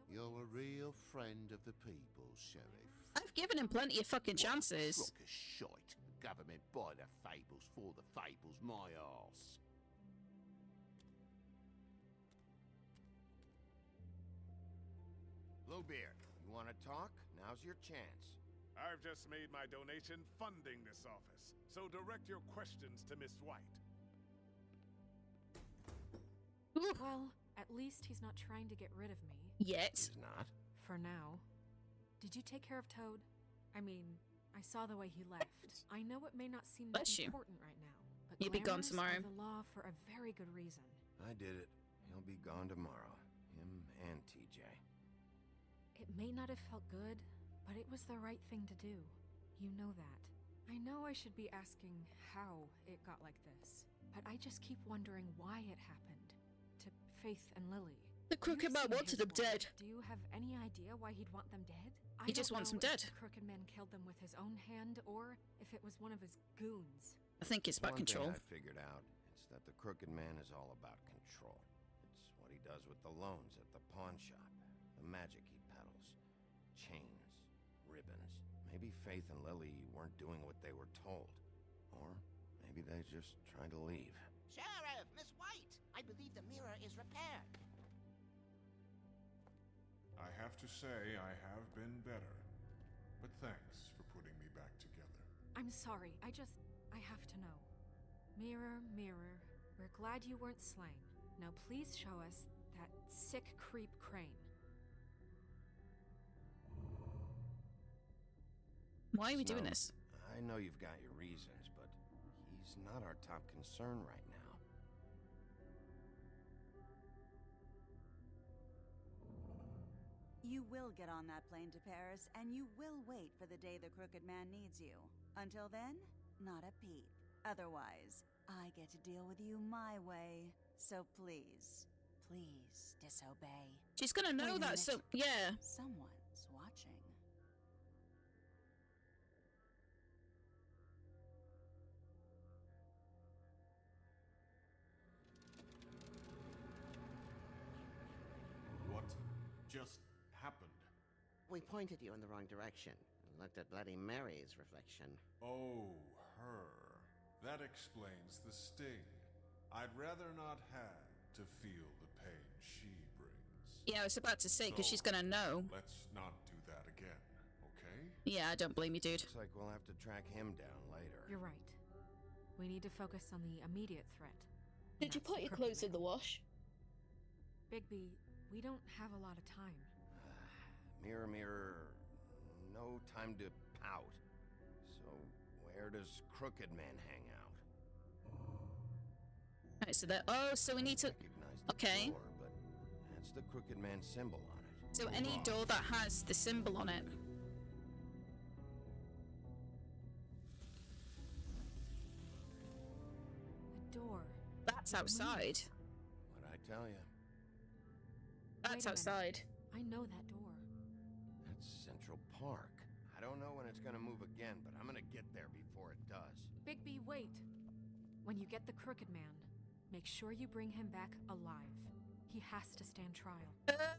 You're a real friend of the people, Sheriff. I've given him plenty of fucking chances. Crook of shite. Government by the fables, for the fables, my arse. Bluebeard, you want to talk? Now's your chance. I've just made my donation funding this office, so direct your questions to Miss White. Well, At least he's not trying to get rid of me. Yet. He's not. For now. Did you take care of Toad? I mean, I saw the way he left. I know it may not seem that Bless you. important right now, but You'll be gone glamours tomorrow. are the law for a very good reason. I did it. He'll be gone tomorrow. Him and TJ. It may not have felt good, but it was the right thing to do. You know that. I know I should be asking how it got like this, but I just keep wondering why it happened. To Faith and Lily. The Crooked Man wanted them dead. Do you have any idea why he'd want them dead? He just wants them dead. If the Crooked Man killed them with his own hand, or if it was one of his goons. I think it's about One control. thing I figured out is that the Crooked Man is all about control. It's what he does with the loans at the pawn shop, the magic he peddles, chains, ribbons. Maybe Faith and Lily weren't doing what they were told. Or maybe they just tried to leave. Sheriff, Miss White! I believe the mirror is repaired. I have to say I have been better. But thanks for putting me back together. I'm sorry, I have to know. Mirror, mirror, we're glad you weren't slain. Now please show us that sick creep Crane. Why are we doing Snow, this? I know you've got your reasons, but he's not our top concern right now. You will get on that plane to Paris, and you will wait for the day the Crooked Man needs you. Until then, not a peep. Otherwise, I get to deal with you my way. So please, please disobey. She's gonna know Wait a that, minute. so yeah. Someone's watching. What just happened? We pointed you in the wrong direction and looked at Bloody Mary's reflection. Oh, her. That explains the sting. I'd rather not have to feel the pain she brings. Yeah, I was about to say, because she's gonna know. Let's not do that again, okay? Yeah, I don't blame you, dude. Looks like we'll have to track him down later. You're right. We need to focus on the immediate threat. Did you put your clothes in the wash? Bigby, we don't have a lot of time. Mirror, mirror, no time to pout. So, where does Crooked Man hang out? Right, so that. Oh, so we need to. Recognize the Okay. door, but that's the Crooked Man symbol on it. So any door that has the symbol on it. The door. That's outside. What'd I tell you? That's Wait a minute. outside. I know that door. That's Central Park. I don't know when it's gonna move again, but I'm gonna get there before it does. Bigby, wait. When you get the Crooked Man, make sure you bring him back alive. He has to stand trial.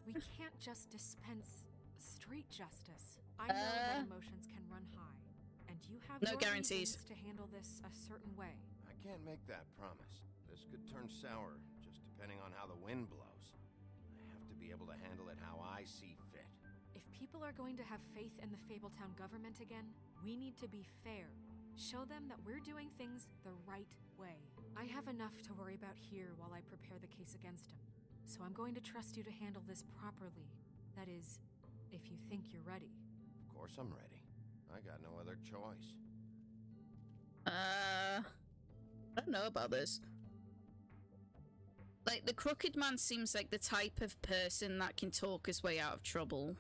We can't just dispense street justice. I know that emotions can run high, and you have No your guarantees. reasons to handle this a certain way. I can't make that promise. This could turn sour, just depending on how the wind blows. I have to be able to handle it how I see fit. If people are going to have faith in the Fabletown government again, we need to be fair. Show them that we're doing things the right way. I have enough to worry about here while I prepare the case against him. So I'm going to trust you to handle this properly. That is, if you think you're ready. Of course I'm ready. I got no other choice. I don't know about this. Like, the Crooked Man seems like the type of person that can talk his way out of trouble.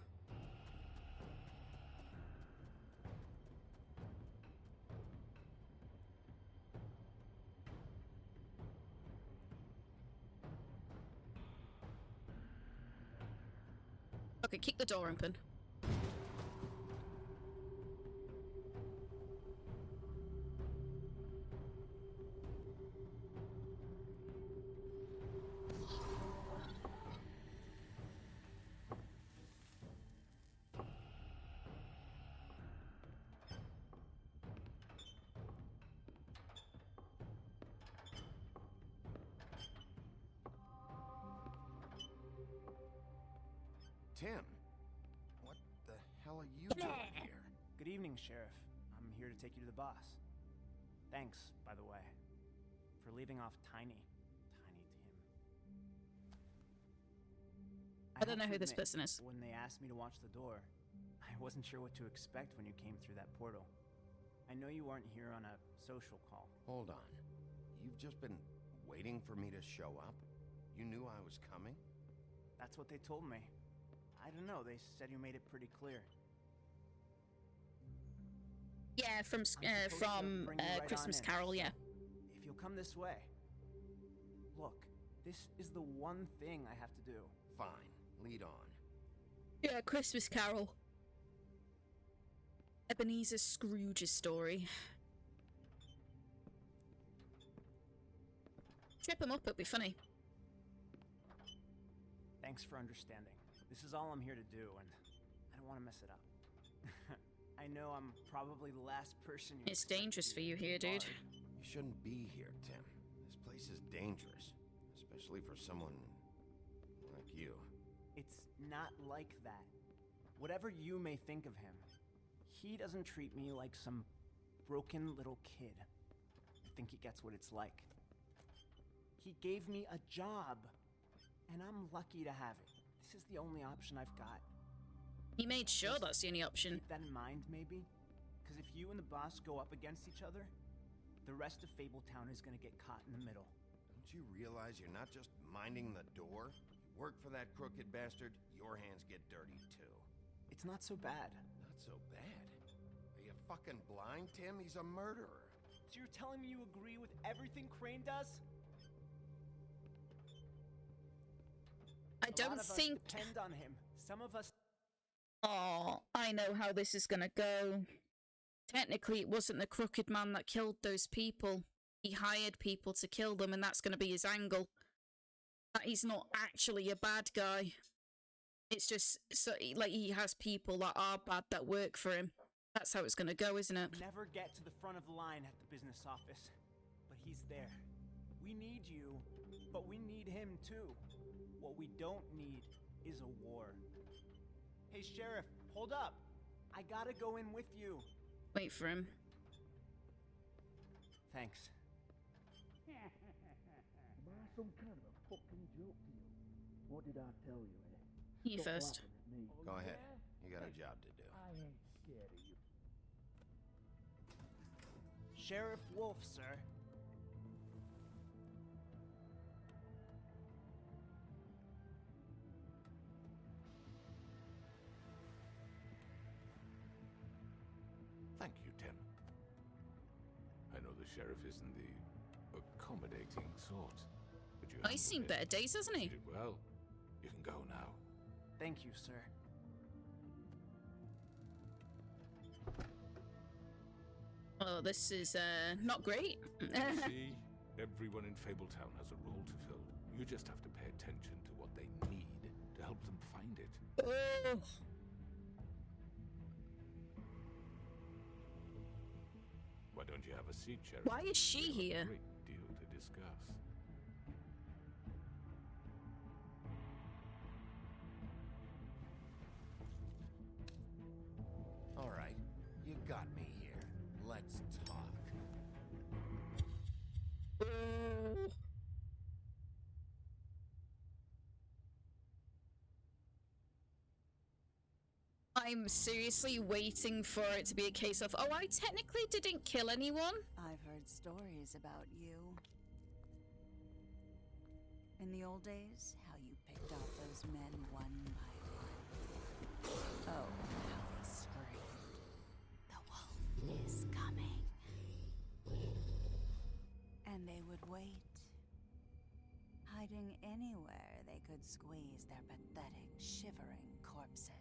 Okay, kick the door open. Tim, what the hell are you doing here? Good evening, Sheriff. I'm here to take you to the boss. Thanks, by the way, for leaving off Tiny. Tiny Tim. I don't know have who to this admit, person is. When they asked me to watch the door, I wasn't sure what to expect when you came through that portal. I know you aren't here on a social call. Hold on. You've just been waiting for me to show up? You knew I was coming? That's what they told me. I don't know, they said you made it pretty clear. Yeah, from Christmas Carol, yeah. If you'll come this way. Look, this is the one thing I have to do. Fine, lead on. Yeah, Christmas Carol. Ebenezer Scrooge's story. Trip him up, it'll be funny. Thanks for understanding. This is all I'm here to do, and I don't want to mess it up. I know I'm probably the last person you It's dangerous for you here, dude. You shouldn't be here, Tim. This place is dangerous. Especially for someone like you. It's not like that. Whatever you may think of him, he doesn't treat me like some broken little kid. I think he gets what it's like. He gave me a job, and I'm lucky to have it. This is the only option I've got. He made sure that's the only option. Keep that in mind, maybe? Because if you and the boss go up against each other, the rest of Fabletown is gonna get caught in the middle. Don't you realize you're not just minding the door? You work for that crooked bastard, your hands get dirty too. It's not so bad. Not so bad? Are you fucking blind, Tim? He's a murderer. So you're telling me you agree with everything Crane does? I don't think... depend on him. Some of us... Oh, I know how this is gonna go. Technically, it wasn't the crooked man that killed those people. He hired people to kill them, and that's gonna be his angle. That he's not actually a bad guy. It's just, so, like, he has people that are bad that work for him. That's how it's gonna go, isn't it? Never get to the front of the line at the business office. But he's there. We need you, but we need him too. What we don't need is a war. Hey, Sheriff, hold up. I gotta go in with you. Wait for him. Thanks. Am I some kind of a fucking joke to you? What did I tell you, eh? You Stop first. laughing at me. Go ahead. You got a job to do. I ain't scared of you. Sheriff Wolf, sir. Thank you, Tim. I know the sheriff isn't the accommodating sort, but you He's seen better days, hasn't he? did well. You can go now. Thank you, sir. Oh, this is, not great. You see, everyone in Fabletown has a role to fill. You just have to pay attention to what they need to help them find it. Oh. Why don't you have a seat, Sheriff? Why is she We have here? a great deal to discuss. All right. You got me here. Let's talk. I'm seriously waiting for it to be a case of, oh, I technically didn't kill anyone. I've heard stories about you. In the old days, how you picked off those men one by one. Oh, how they screamed. The wolf is coming. And they would wait, hiding anywhere they could squeeze their pathetic, shivering corpses.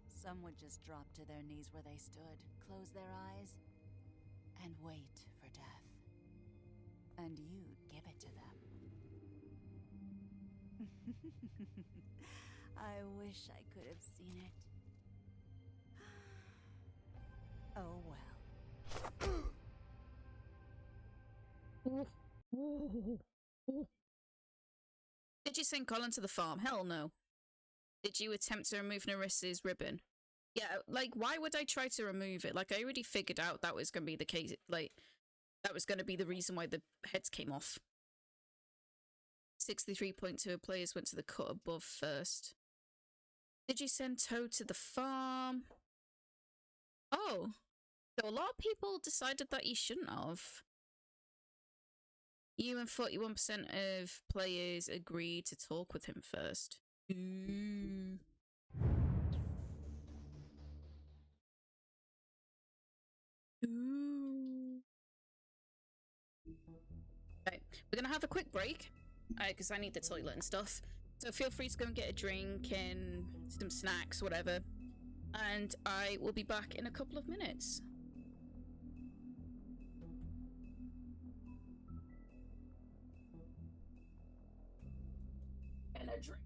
Some would just drop to their knees where they stood, close their eyes, and wait for death. And you'd give it to them. I wish I could have seen it. Oh well. Did you send Colin to the farm? Hell no. Did you attempt to remove Nerissa's ribbon? Yeah, like, why would I try to remove it? Like, I already figured out that was going to be the case. Like, that was going to be the reason why the heads came off. 63.2 players went to the cut above first. Did you send Toad to the farm? Oh, so a lot of people decided that you shouldn't have. You and 41% of players agreed to talk with him first. Ooh. Ooh. Okay, we're gonna have a quick break, because I need the toilet and stuff. So feel free to go and get a drink and some snacks, whatever. And I will be back in a couple of minutes. And a drink.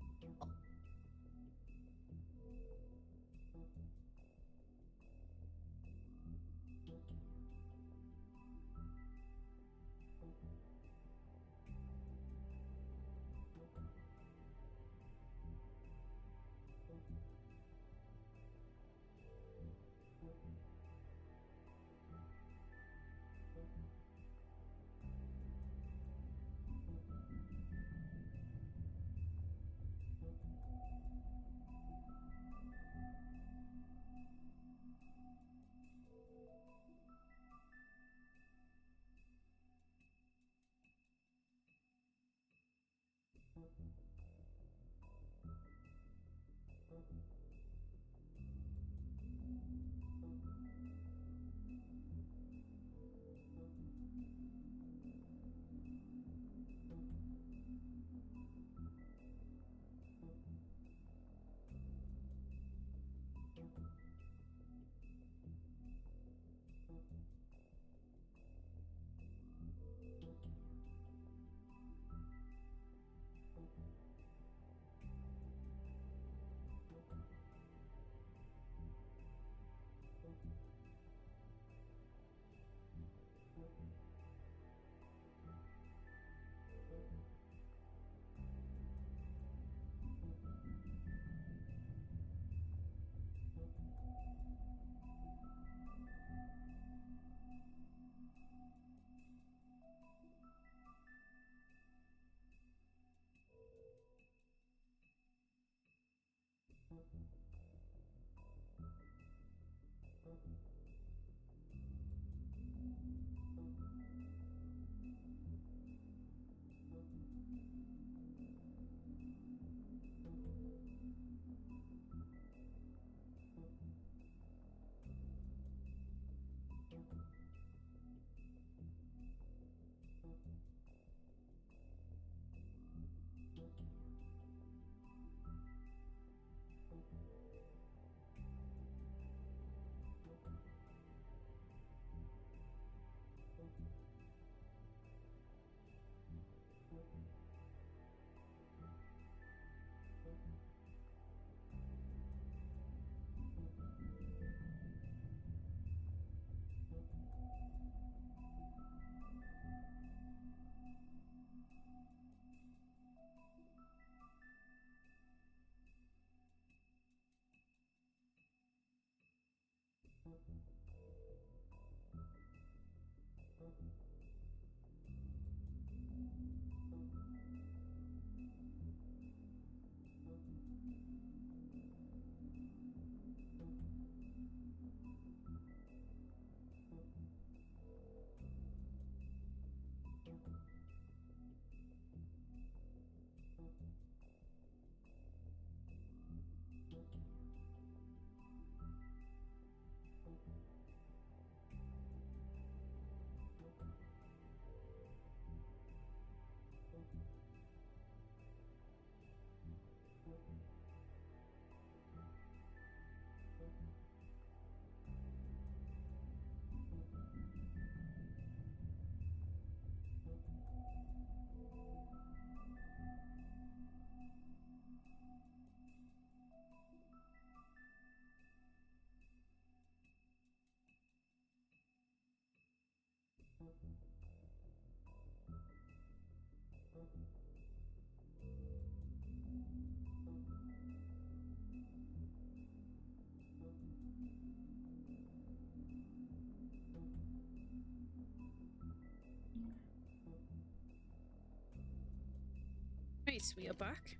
Right, we are back.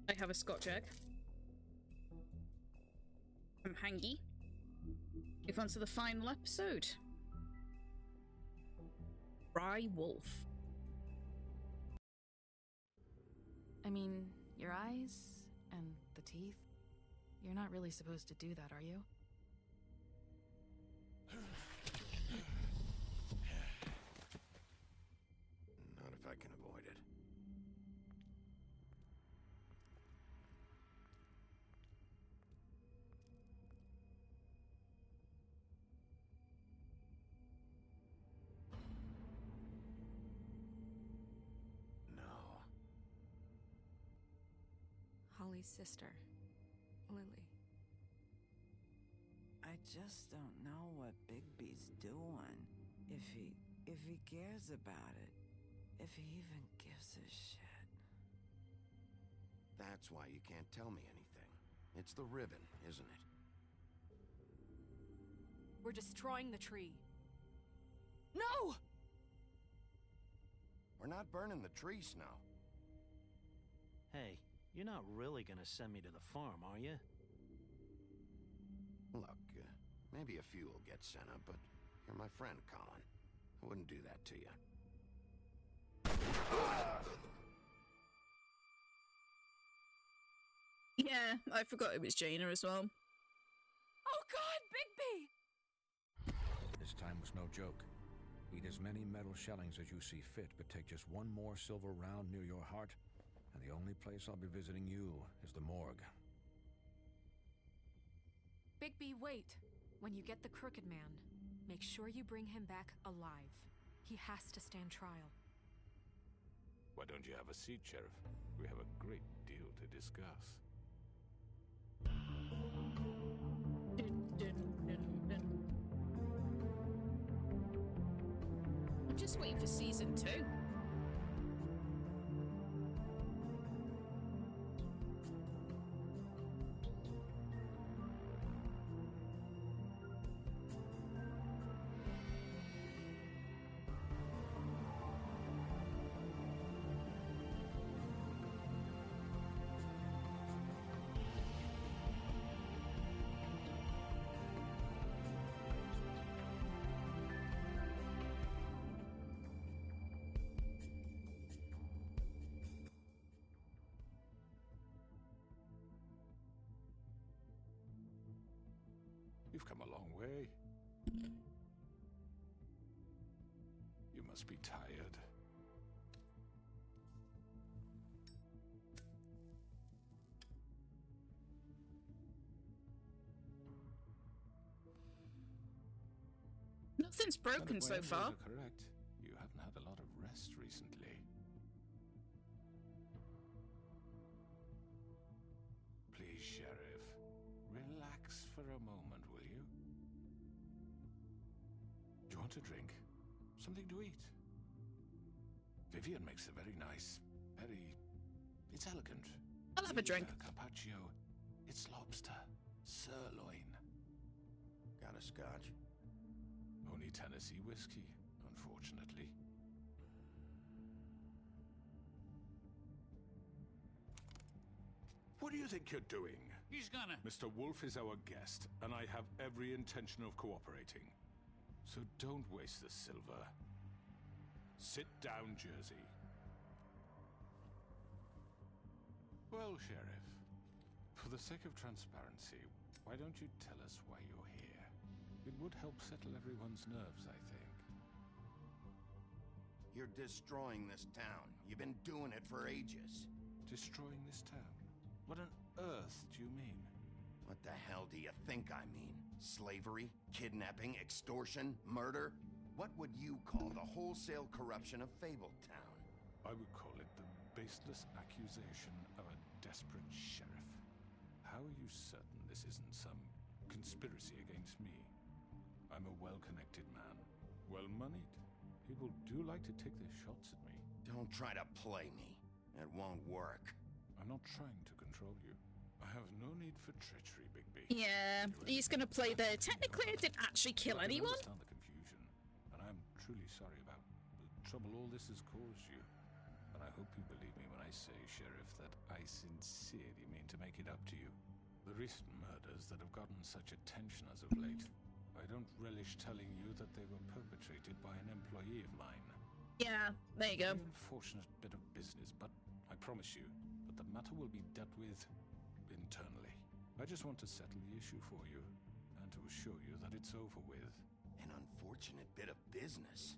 I have a Scotch egg. From Hangy. Move on to the final episode. Rye Wolf. I mean, your eyes and the teeth. You're not really supposed to do that, are you? Not if I can avoid it. Holly's sister, Lily. I just don't know what Bigby's doing. If he cares about it. If he even gives a shit. That's why you can't tell me anything. It's the ribbon, isn't it? We're destroying the tree. No! We're not burning the tree, Snow. Hey, you're not really gonna send me to the farm, are you? Look, maybe a few will get sent up, but you're my friend, Colin. I wouldn't do that to you. Yeah, I forgot it was Jaina as well. Oh god, Bigby! This time was no joke. Eat as many metal shellings as you see fit, but take just one more silver round near your heart, and the only place I'll be visiting you is the morgue. Bigby, wait. When you get the Crooked Man, make sure you bring him back alive. He has to stand trial. Why don't you have a seat, Sheriff? We have a great deal to discuss. I'm just waiting for season 2. You've come a long way. You must be tired. Nothing's broken And if my so numbers far. are correct, you haven't had a lot of rest recently. Please, Sheriff, relax for a moment, will you? Do you want a drink? Something to eat? Vivian makes a very nice, it's elegant. I'll have a drink. Carpaccio. It's lobster. Sirloin. Got a scotch? Only Tennessee whiskey, unfortunately. What do you think you're doing? He's gonna... Mr. Wolf is our guest, and I have every intention of cooperating. So don't waste the silver. Sit down, Jersey. Well, Sheriff, for the sake of transparency, why don't you tell us why you're here? It would help settle everyone's nerves, I think. You're destroying this town. You've been doing it for ages. Destroying this town? What on earth do you mean? What the hell do you think I mean? Slavery? Kidnapping? Extortion? Murder? What would you call the wholesale corruption of Fabletown? I would call it the baseless accusation of a desperate sheriff. How are you certain this isn't some conspiracy against me? I'm a well-connected man, well-moneyed. People do like to take their shots at me. Don't try to play me. It won't work. I'm not trying to control you. I have no need for treachery, Bigby. Yeah, he's gonna play there. Technically, I didn't actually kill I can anyone. understand the confusion, and I'm truly sorry about the trouble all this has caused you. But and I hope you believe me when I say, Sheriff, that I sincerely mean to make it up to you. The recent murders that have gotten such attention as of late, I don't relish telling you that they were perpetrated by an employee of mine. Yeah, there you go. An unfortunate bit of business, but I promise you that the matter will be dealt with internally. I just want to settle the issue for you, and to assure you that it's over with. An unfortunate bit of business?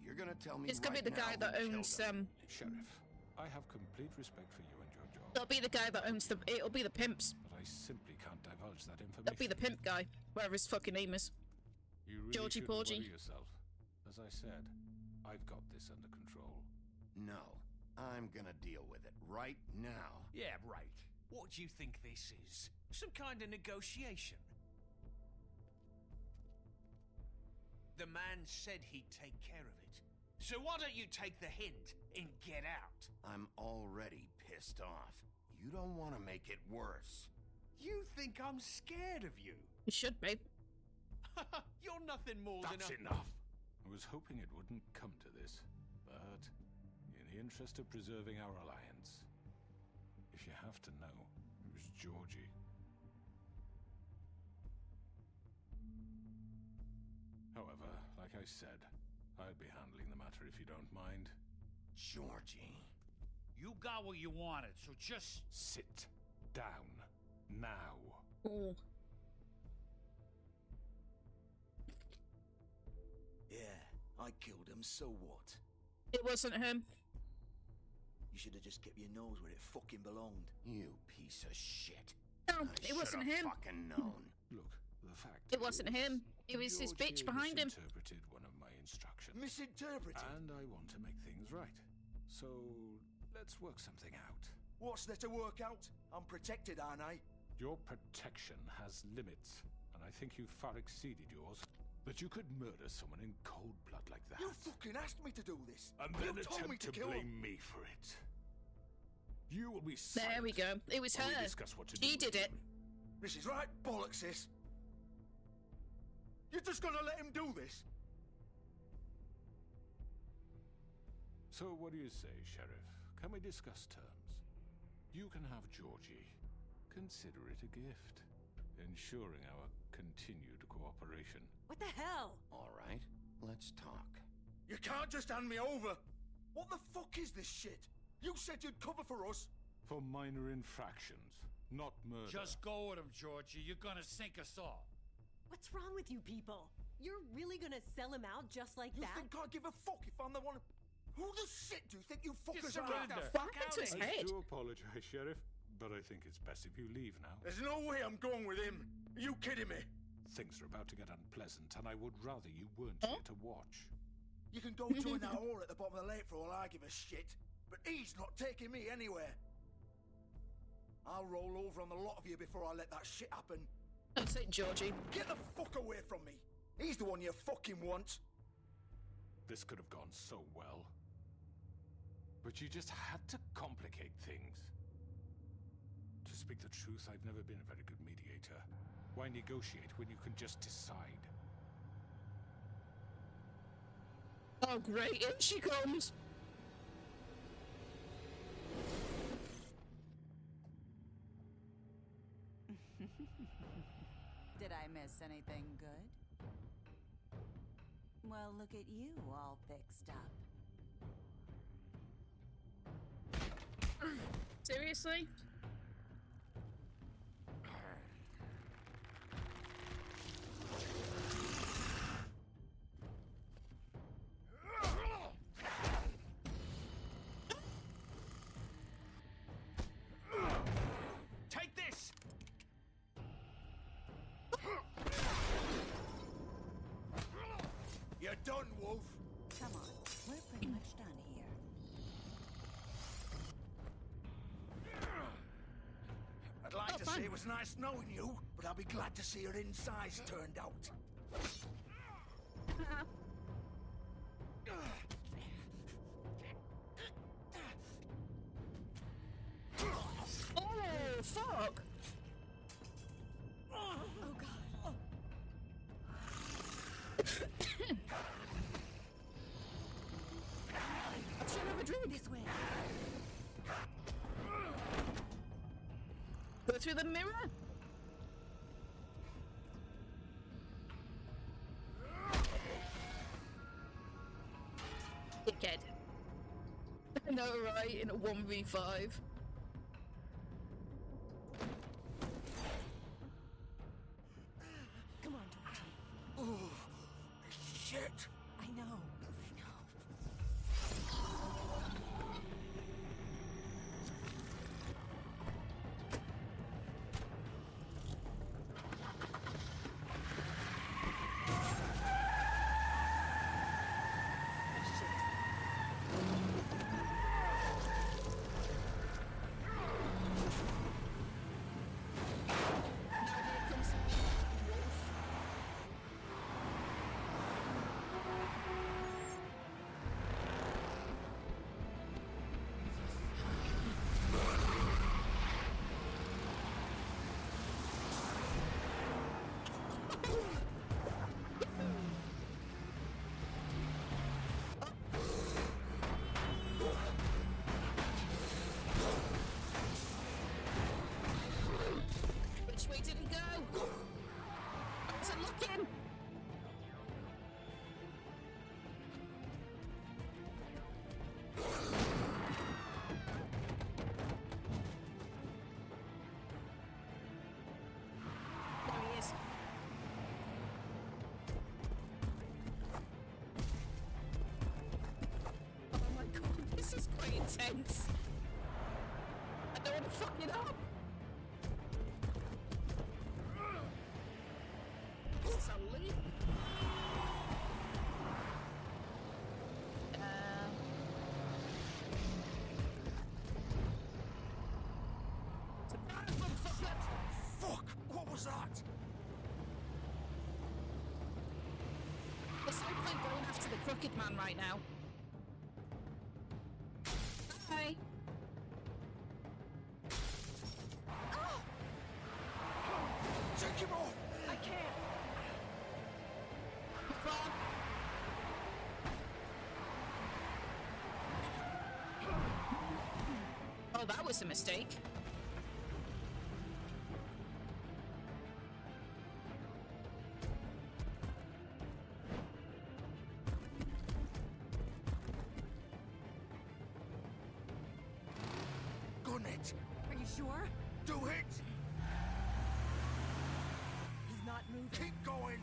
You're gonna tell me It's gonna right be the guy now that who owns killed him? Sheriff, I have complete respect for you and your job. It'll be the guy that owns the. It'll be the pimps. But I simply can't divulge that information. It'll be the pimp guy, whatever his fucking name is. You really Georgie shouldn't Porgy. worry yourself. As I said, I've got this under control. No, I'm gonna deal with it right now. Yeah, right. What do you think this is? Some kind of negotiation? The man said he'd take care of it. So why don't you take the hint and get out? I'm already pissed off. You don't want to make it worse. You think I'm scared of you? You should be. You're nothing more That's than a... enough. I was hoping it wouldn't come to this, but in the interest of preserving our alliance, if you have to know, it was Georgie. However, like I said, I'll be handling the matter if you don't mind. Georgie. You got what you wanted, so just sit down now. Oh. Yeah, I killed him, so what? It wasn't him. You should have just kept your nose where it fucking belonged. You piece of shit. No, I it wasn't should've him. fucking known. Look, the fact It wasn't him. It was his Georgie bitch behind him. misinterpreted one of my instructions. Misinterpreted? And I want to make things right. So, let's work something out. What's there to work out? I'm protected, aren't I? Your protection has limits, and I think you've far exceeded yours. That you could murder someone in cold blood like that. You fucking asked me to do this. And You then told me attempt to kill blame him. me for it. You will be There we go. It was while we her. discuss what to She do. did it. This is right bollocks, sis. You're just gonna let him do this? So what do you say, Sheriff? Can we discuss terms? You can have Georgie. Consider it a gift, ensuring our continued cooperation. What the hell? All right, let's talk. You can't just hand me over. What the fuck is this shit? You said you'd cover for us. For minor infractions, not murder. just go with him, Georgie. You're gonna sink us all. What's wrong with you people? You're really gonna sell him out just like You that? think I give a fuck if I'm the one? Who the shit do you think you fuckers are? surrender. Fuck out his I head. do apologize, Sheriff, but I think it's best if you leave now. There's no way I'm going with him. Are you kidding me? Things are about to get unpleasant, and I would rather you weren't here to watch. You can go join that whore at the bottom of the lake for all I give a shit. But he's not taking me anywhere. I'll roll over on the lot of you before I let that shit happen. That's it, Georgie. Get the fuck away from me. He's the one you fucking want. This could have gone so well. But you just had to complicate things. To speak the truth, I've never been a very good mediator. Why negotiate when you can just decide? Oh, great. In she comes. Did I miss anything good? Well, look at you all fixed up. Seriously? Take this! You're done, Wolf. Come on, we're pretty much done here. I'd like to say it was nice knowing you, but I'll be glad to see your insides turned out. Oh, fuck. Oh god. Should have a drink. This way. the mirror? Dickhead. I know, right? In a 1v5. Come on, Georgie. Oh, shit. I know. Which way did he go? I wasn't looking. There he is. Oh my god, this is quite intense. I don't want to fuck it up. Is this a leap? Surprise, motherfucker! Fuck! What was that? There's no point going after the Crooked Man right now. Hi. Take him off! I can't. Come on. Oh, that was a mistake. Gun it! Are you sure? Do it! He's not moving. Keep going!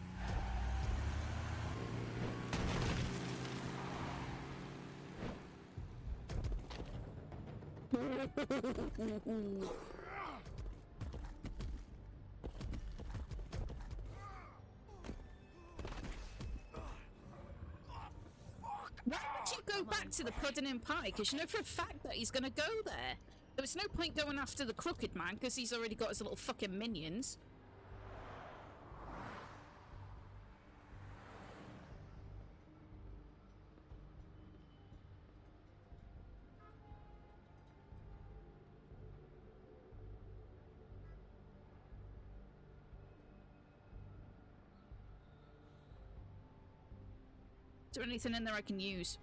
Why would you go back to the Pudding and Pie? Because you know for a fact that he's gonna go there. There was no point going after the Crooked Man because he's already got his little fucking minions. Is there anything in there I can use?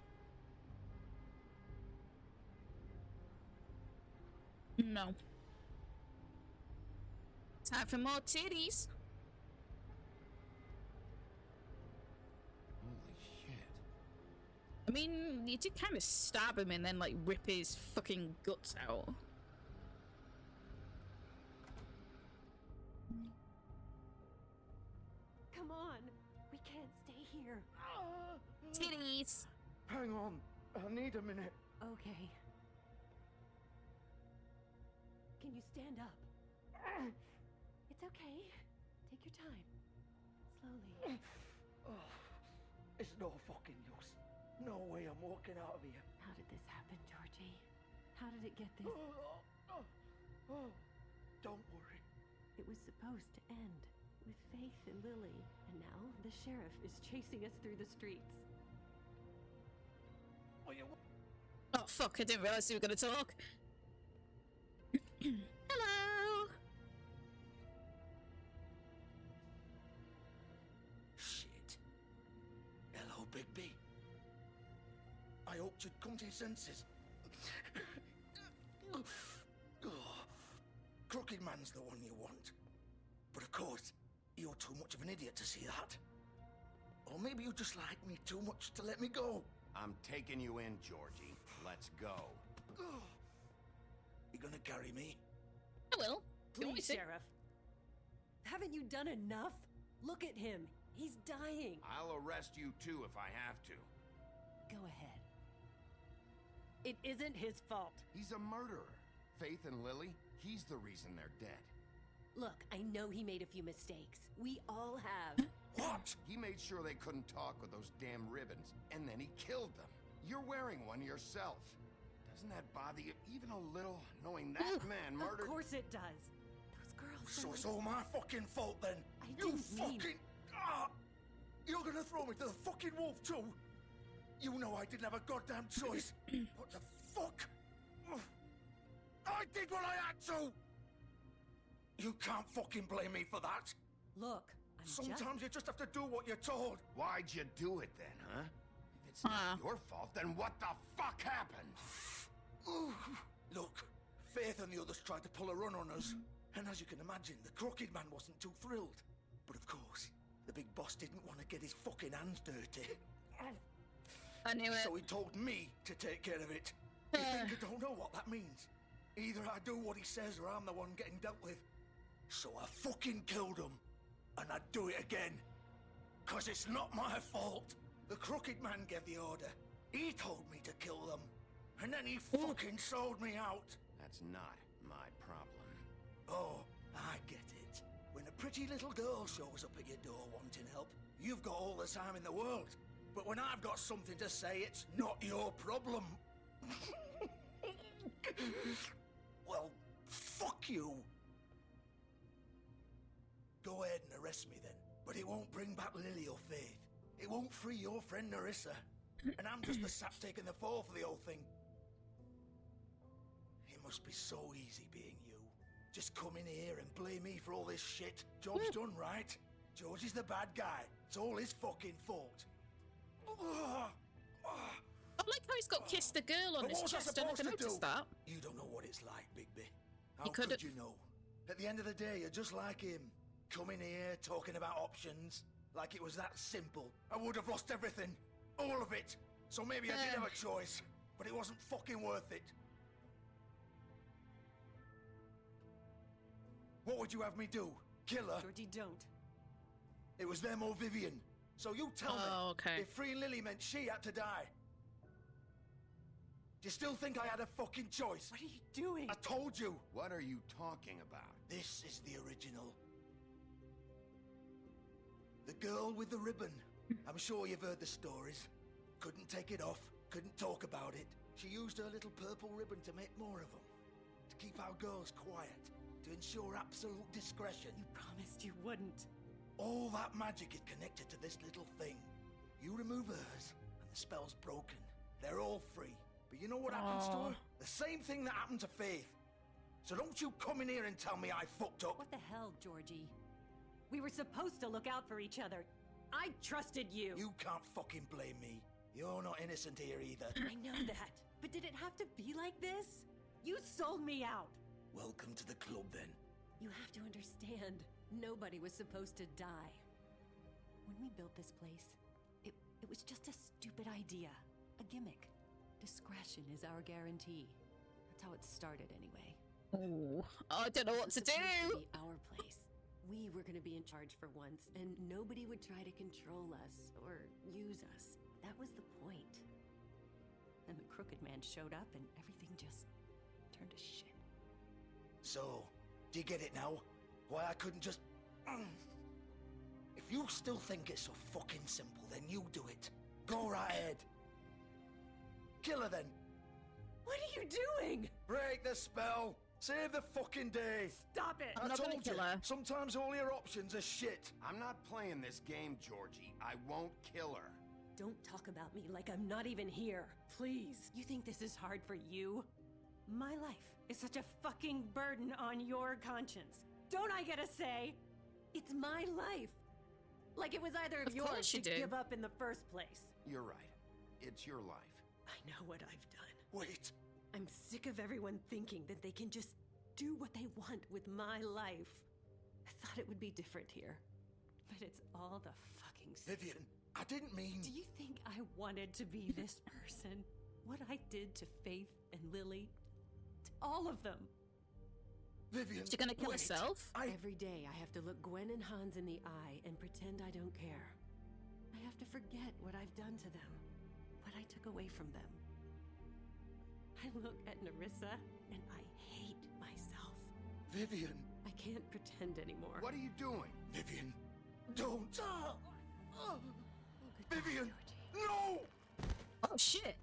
No. Time for more titties. Holy shit. I mean, you did kind of stab him and then, like, rip his fucking guts out. Come on. We can't stay here. Titties. Hang on. I need a minute. Okay. Can you stand up? It's okay. Take your time. Slowly. Oh, it's no fucking use. No way I'm walking out of here. How did this happen, Georgie? How did it get this? Don't worry. It was supposed to end with Faith and Lily, and now the sheriff is chasing us through the streets. Oh fuck, I didn't realise we were gonna talk. Hello! Shit. Hello, Bigby. I hoped you'd come to your senses. Crooked Man's the one you want. But of course, you're too much of an idiot to see that. Or maybe you just like me too much to let me go. I'm taking you in, Georgie. Let's go. You gonna carry me? I will. Please, Sheriff. Haven't you done enough? Look at him. He's dying. I'll arrest you too if I have to. Go ahead. It isn't his fault. He's a murderer. Faith and Lily, he's the reason they're dead. Look, I know he made a few mistakes. We all have. What? He made sure they couldn't talk with those damn ribbons, and then he killed them. You're wearing one yourself. Doesn't that bother you even a little, knowing that man murdered... Of course it does. Those girls... So it's all my fucking fault then? You fucking... You're gonna throw me to the fucking wolf too? You know I didn't have a goddamn choice. What the fuck? I did what I had to! You can't fucking blame me for that. Look, Sometimes you just have to do what you're told. Why'd you do it then, huh? If it's not your fault, then what the fuck happened? Look, Faith and the others tried to pull a run on us. And as you can imagine, the Crooked Man wasn't too thrilled. But of course, the big boss didn't want to get his fucking hands dirty. I knew it. So he told me to take care of it. You think I don't know what that means? Either I do what he says or I'm the one getting dealt with. So I fucking killed him. And I'd do it again. 'Cause it's not my fault. The Crooked Man gave the order. He told me to kill them. And then he fucking sold me out. That's not my problem. Oh, I get it. When a pretty little girl shows up at your door wanting help, you've got all the time in the world. But when I've got something to say, it's not your problem. Well, fuck you. Go ahead and arrest me then. But it won't bring back Lily or Faith. It won't free your friend Narissa. And I'm just the sap taking the fall for the whole thing. It must be so easy being you. Just come in here and blame me for all this shit. Job's done, right? George is the bad guy. It's all his fucking fault. I like how he's got Kiss the Girl on his chest. I never noticed that. You don't know what it's like, Bigby. How He could could've- you know? At the end of the day, you're just like him. Coming here, talking about options. Like it was that simple. I would have lost everything. All of it. So maybe I did have a choice. But it wasn't fucking worth it. What would you have me do? Kill her? Georgie, don't. It was them or Vivian. So you tell Oh, me okay. if freeing Lily meant she had to die. Do you still think I had a fucking choice? What are you doing? I told you. What are you talking about? This is the original. The girl with the ribbon. I'm sure you've heard the stories. Couldn't take it off, couldn't talk about it. She used her little purple ribbon to make more of them. To keep our girls quiet. To ensure absolute discretion. You promised you wouldn't. All that magic is connected to this little thing. You remove hers, and the spell's broken. They're all free. But you know what happens to her? The same thing that happened to Faith. So don't you come in here and tell me I fucked up. What the hell, Georgie? We were supposed to look out for each other. I trusted you. You can't fucking blame me. You're not innocent here either. I know that. But did it have to be like this? You sold me out. Welcome to the club, then. You have to understand, nobody was supposed to die. When we built this place, it was just a stupid idea. A gimmick. Discretion is our guarantee. That's how it started anyway. Oh, I don't know what to do. It was supposed to be our place. We were going to be in charge for once, and nobody would try to control us or use us. That was the point. Then the Crooked Man showed up, and everything just turned to shit. So, do you get it now? Why I couldn't just... If you still think it's so fucking simple, then you do it. Go right ahead. Kill her then. What are you doing? Break the spell. Save the fucking day. Stop it. I told you, sometimes all your options are shit. I'm not playing this game, Georgie. I won't kill her. Don't talk about me like I'm not even here. Please. You think this is hard for you? My life is such a fucking burden on your conscience. Don't I get a say? It's my life. Like it was either of yours course you to do. give up in the first place. You're right. It's your life. I know what I've done. Wait. I'm sick of everyone thinking that they can just do what they want with my life. I thought it would be different here, but it's all the fucking same. Vivian, I didn't mean... Do you think I wanted to be this person? What I did to Faith and Lily? To all of them? Vivian, She's gonna kill wait. herself? Every day I have to look Gwen and Hans in the eye and pretend I don't care. I have to forget what I've done to them, what I took away from them. I look at Nerissa and I hate myself. Vivian. I can't pretend anymore. What are you doing? Vivian, don't. Vivian, no! Oh, shit.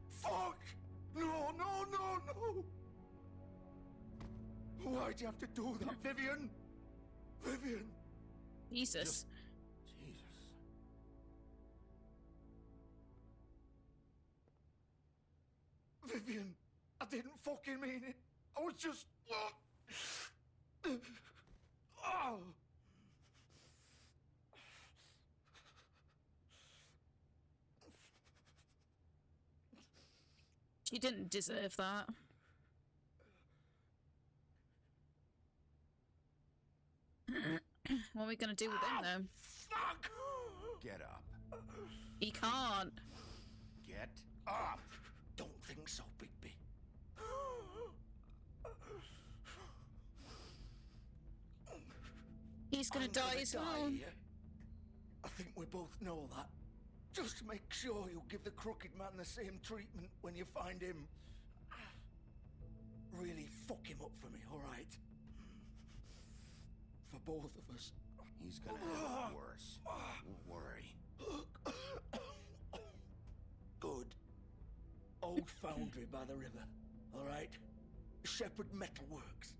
Fuck! No, no, no, no! Why'd you have to do that, Vivian? Vivian! Jesus. Jesus. Vivian, I didn't fucking mean it. I was just... Oh. She didn't deserve that. What are we gonna do with him, though? Fuck! Get up. He can't. Get up! Don't think so, Bigby. He's gonna I'm die as well. here. I think we both know that. Just make sure you give the Crooked Man the same treatment when you find him. Really fuck him up for me, alright? For both of us. He's gonna have it worse. Don't worry. Good. Old foundry by the river, alright? Shepherd Metalworks.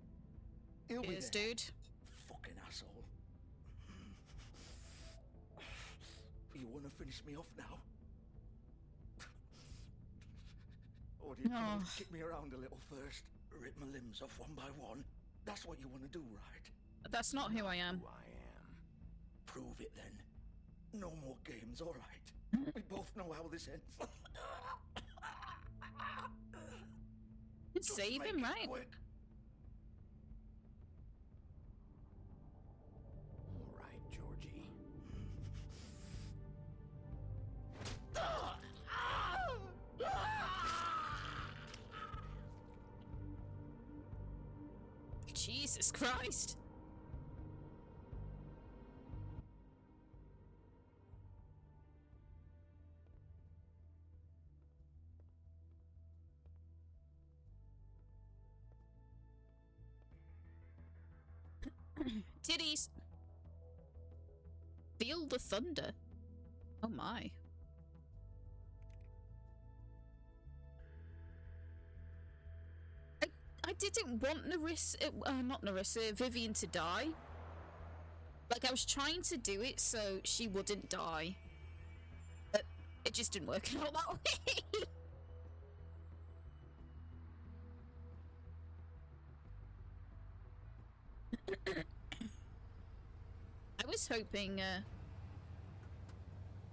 He'll be Cheers, there. dude. Fucking asshole. You want to finish me off now? Or do you come and kick me around a little first? Rip my limbs off one by one? That's what you want to do, right? That's not who I am. Who I am. Prove it then. No more games, alright? We both know how this ends. Just Save make him, it right? quick. All right, Georgie. Jesus Christ. Titties. Feel the thunder. Oh my. I didn't want Vivian to die. Like, I was trying to do it so she wouldn't die. But it just didn't work out that way. I was hoping,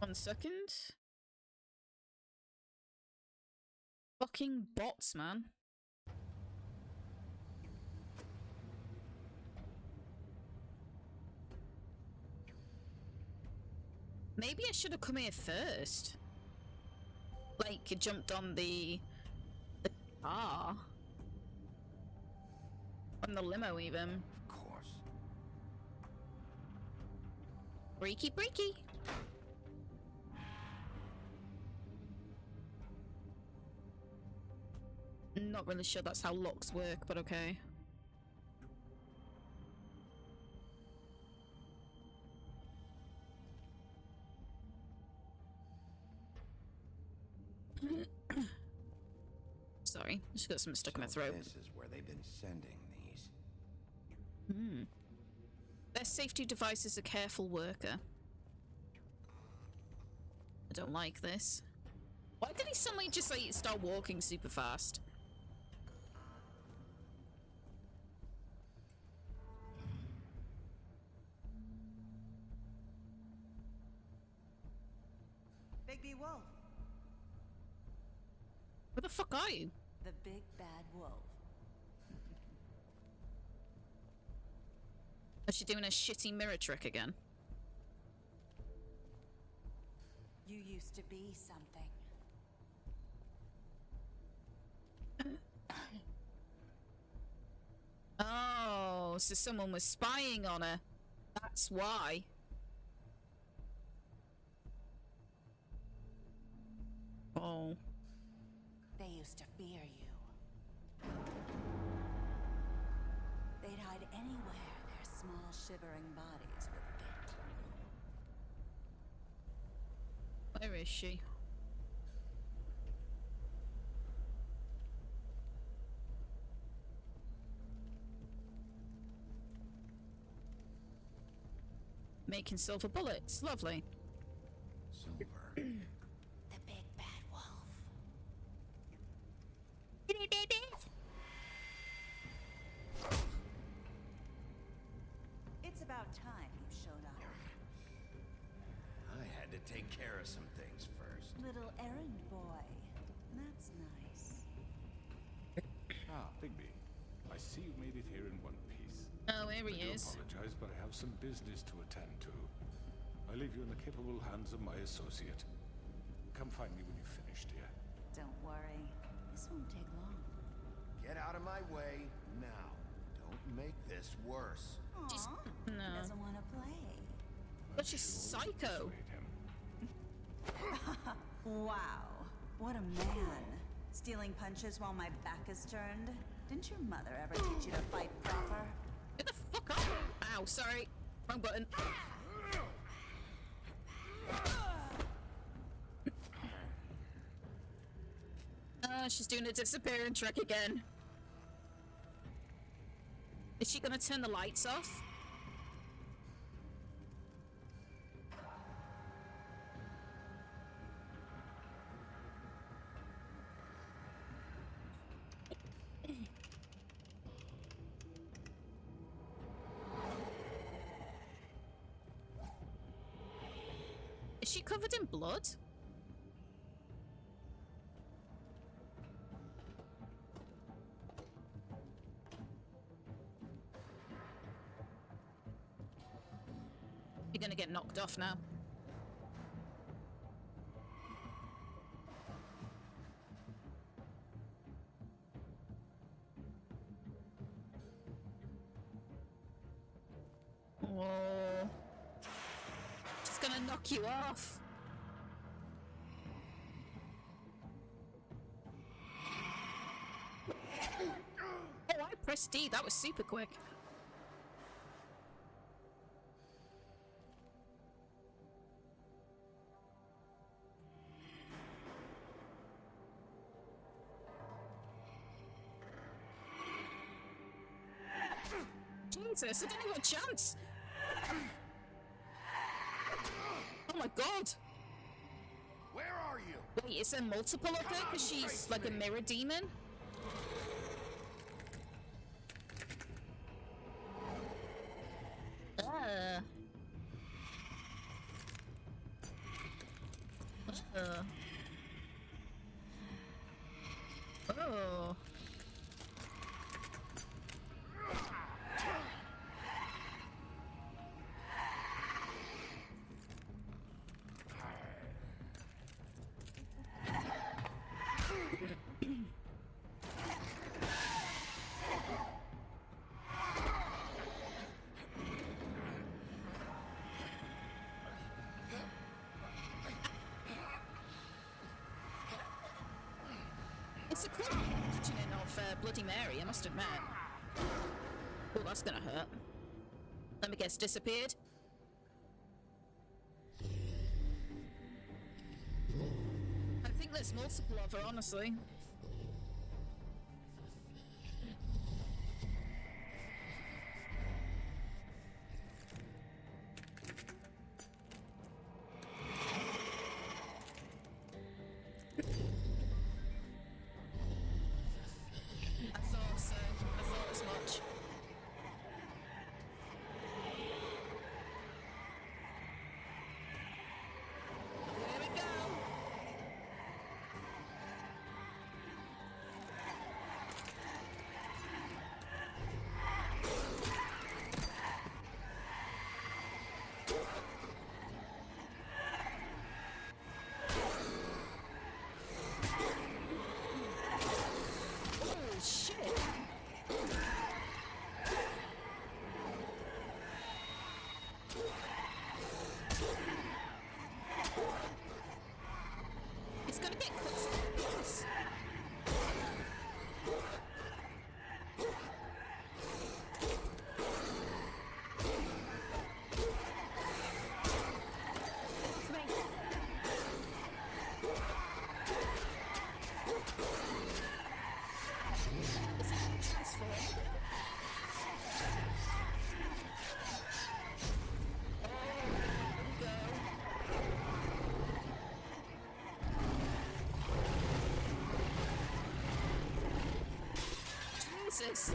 1 second. Fucking bots, man. Maybe I should have come here first. Like, jumped on the car. On the limo, even. Of course. Breaky, breaky. Not really sure that's how locks work, but okay. Sorry, just got something stuck in my throat. This is where they've been sending these. Hmm. Best safety device is a careful worker. I don't like this. Why did he suddenly just like start walking super fast? Bigby Wolf. Where the fuck are you? The big bad wolf. Is she doing a shitty mirror trick again? You used to be something. Oh, so someone was spying on her. That's why. Oh. They used to fear you. They'd hide anywhere their small, shivering bodies would fit. Where is she? Making silver bullets. Lovely. Silver. The big bad wolf. It's about time you showed up. I had to take care of some things first. Little errand boy. That's nice. Ah, Bigby. I see you made it here in one piece. Oh, here he I do is. apologize, but I have some business to attend to. I leave you in the capable hands of my associate. Come find me when you've finished, dear. Don't worry. This won't take long. Get out of my way now. Don't make this worse. She's He doesn't want to play. But she's psycho. Wow. What a man. Stealing punches while my back is turned? Didn't your mother ever teach you to fight proper? Get the fuck up! Ow, sorry. Wrong button. She's doing a disappearing trick again. Is she gonna turn the lights off? Is she covered in blood? You're gonna get knocked off now. Oh. She's gonna knock you off. Oh, I pressed D. That was super quick. Jesus, I didn't have a chance. Oh my god. Where are you? Wait, is there multiple of her? Because she's like a mirror demon? Oh. It's a cool imagining of Bloody Mary, I must admit. Oh, that's gonna hurt. Let me guess, disappeared? I think there's multiple of her, honestly. gonna get closer to this. Jesus.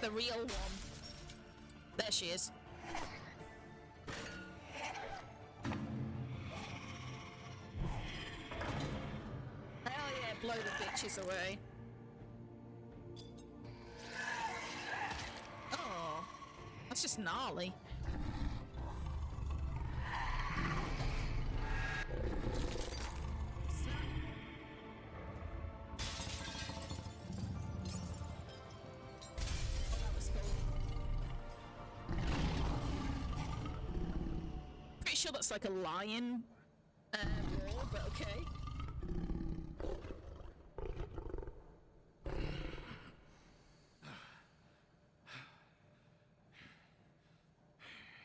The real one. There she is. Hell yeah, blow the bitches away. Oh, that's just gnarly. Sure that's like a lion roar, but okay.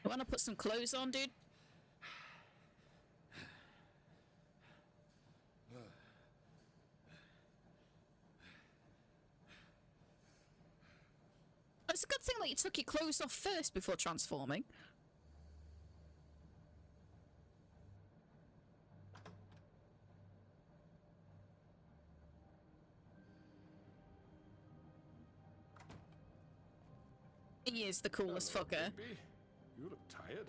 You wanna put some clothes on, dude? It's a good thing that you took your clothes off first before transforming. He is the coolest fucker. Baby. You look tired.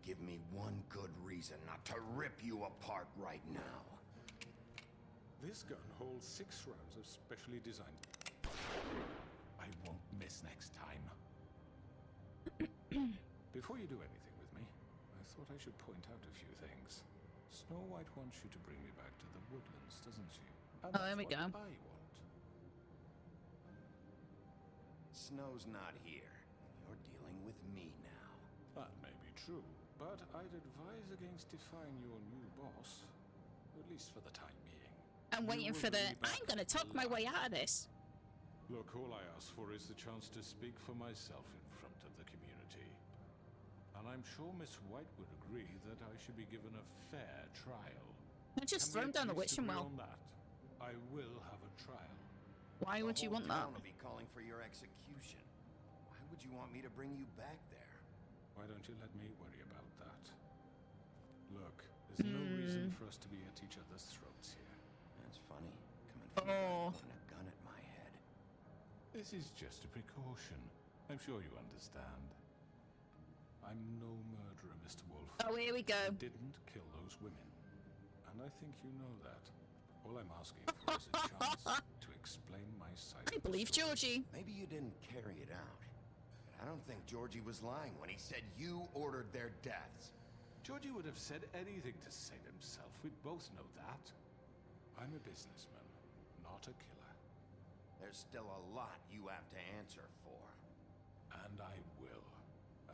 Give me one good reason not to rip you apart right now. This gun holds 6 rounds of specially designed. I won't miss next time. Before you do anything with me, I thought I should point out a few things. Snow White wants you to bring me back to the woodlands, doesn't she? And Oh, there we go. I want. Snow's not here. You're dealing with me now. That may be true, but I'd advise against defying your new boss, at least for the time being. I'm waiting for the. I'm gonna talk my way out of this. Look, all I ask for is the chance to speak for myself in front of the community. And I'm sure Miss White would agree that I should be given a fair trial. I just thrown down the witching well. On that? I will have a trial. Why would you want that? The whole town will be calling for your execution. Why would you want me to bring you back there? Why don't you let me worry about that? Look, there's no reason for us to be at each other's throats here. That's funny, coming from a guy holding a gun at my head. This is just a precaution. I'm sure you understand. I'm no murderer, Mr. Wolf. Oh, here we go. I didn't kill those women. And I think you know that. All I'm asking for is a chance to explain my side. I believe Georgie. Maybe you didn't carry it out. But I don't think Georgie was lying when he said you ordered their deaths. Georgie would have said anything to save himself. We both know that. I'm a businessman, not a killer. There's still a lot you have to answer for. And I will.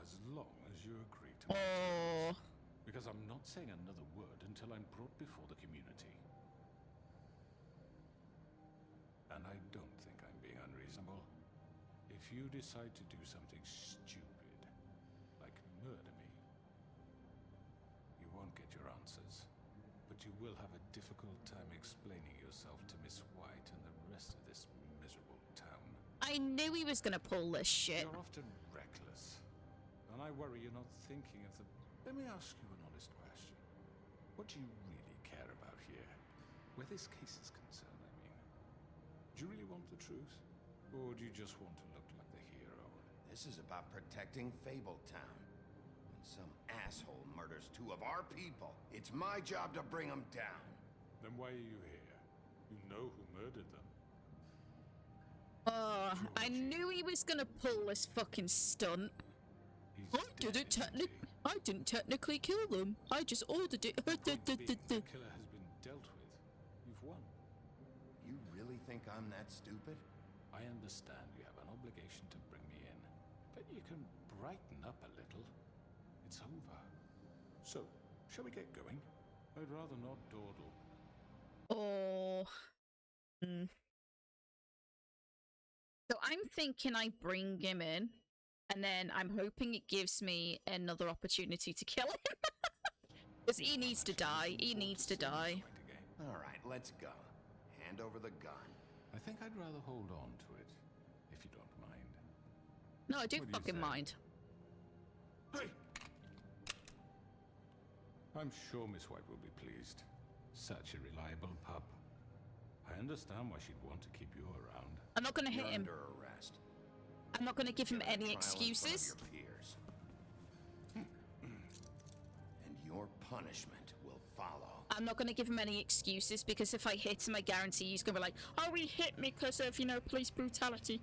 As long as you agree to my terms. Because I'm not saying another word until I'm brought before the community. And I don't think I'm being unreasonable. If you decide to do something stupid, like murder me, you won't get your answers. But you will have a difficult time explaining yourself to Miss White and the rest of this I knew he was gonna pull this shit. You're often reckless, and I worry you're not thinking of the... Let me ask you an honest question. What do you really care about here? Where this case is concerned, I mean. Do you really want the truth? Or do you just want to look like the hero? This is about protecting Fabletown. When some asshole murders 2 of our people, it's my job to bring them down. Then why are you here? You know who murdered them. Oh, I knew he was gonna pull this fucking stunt. I didn't technically kill them. I just ordered it. The killer has been dealt with. You've won. You really think I'm that stupid? I understand you have an obligation to bring me in, but you can brighten up a little. It's over. So, shall we get going? I'd rather not dawdle. Oh. So I'm thinking I bring him in, and then I'm hoping it gives me another opportunity to kill him. Because he needs to die. He needs to die. Alright, let's go. Hand over the gun. I think I'd rather hold on to it, if you don't mind. No, I do What do you fucking say? mind. Hey! I'm sure Miss White will be pleased. Such a reliable pup. I understand why she'd want to keep you around. I'm not gonna hit him. Under arrest. I'm not gonna give him any Trial in front of excuses. your peers. And your punishment will follow. I'm not gonna give him any excuses, because if I hit him, I guarantee he's gonna be like, oh, he hit me because of, you know, police brutality.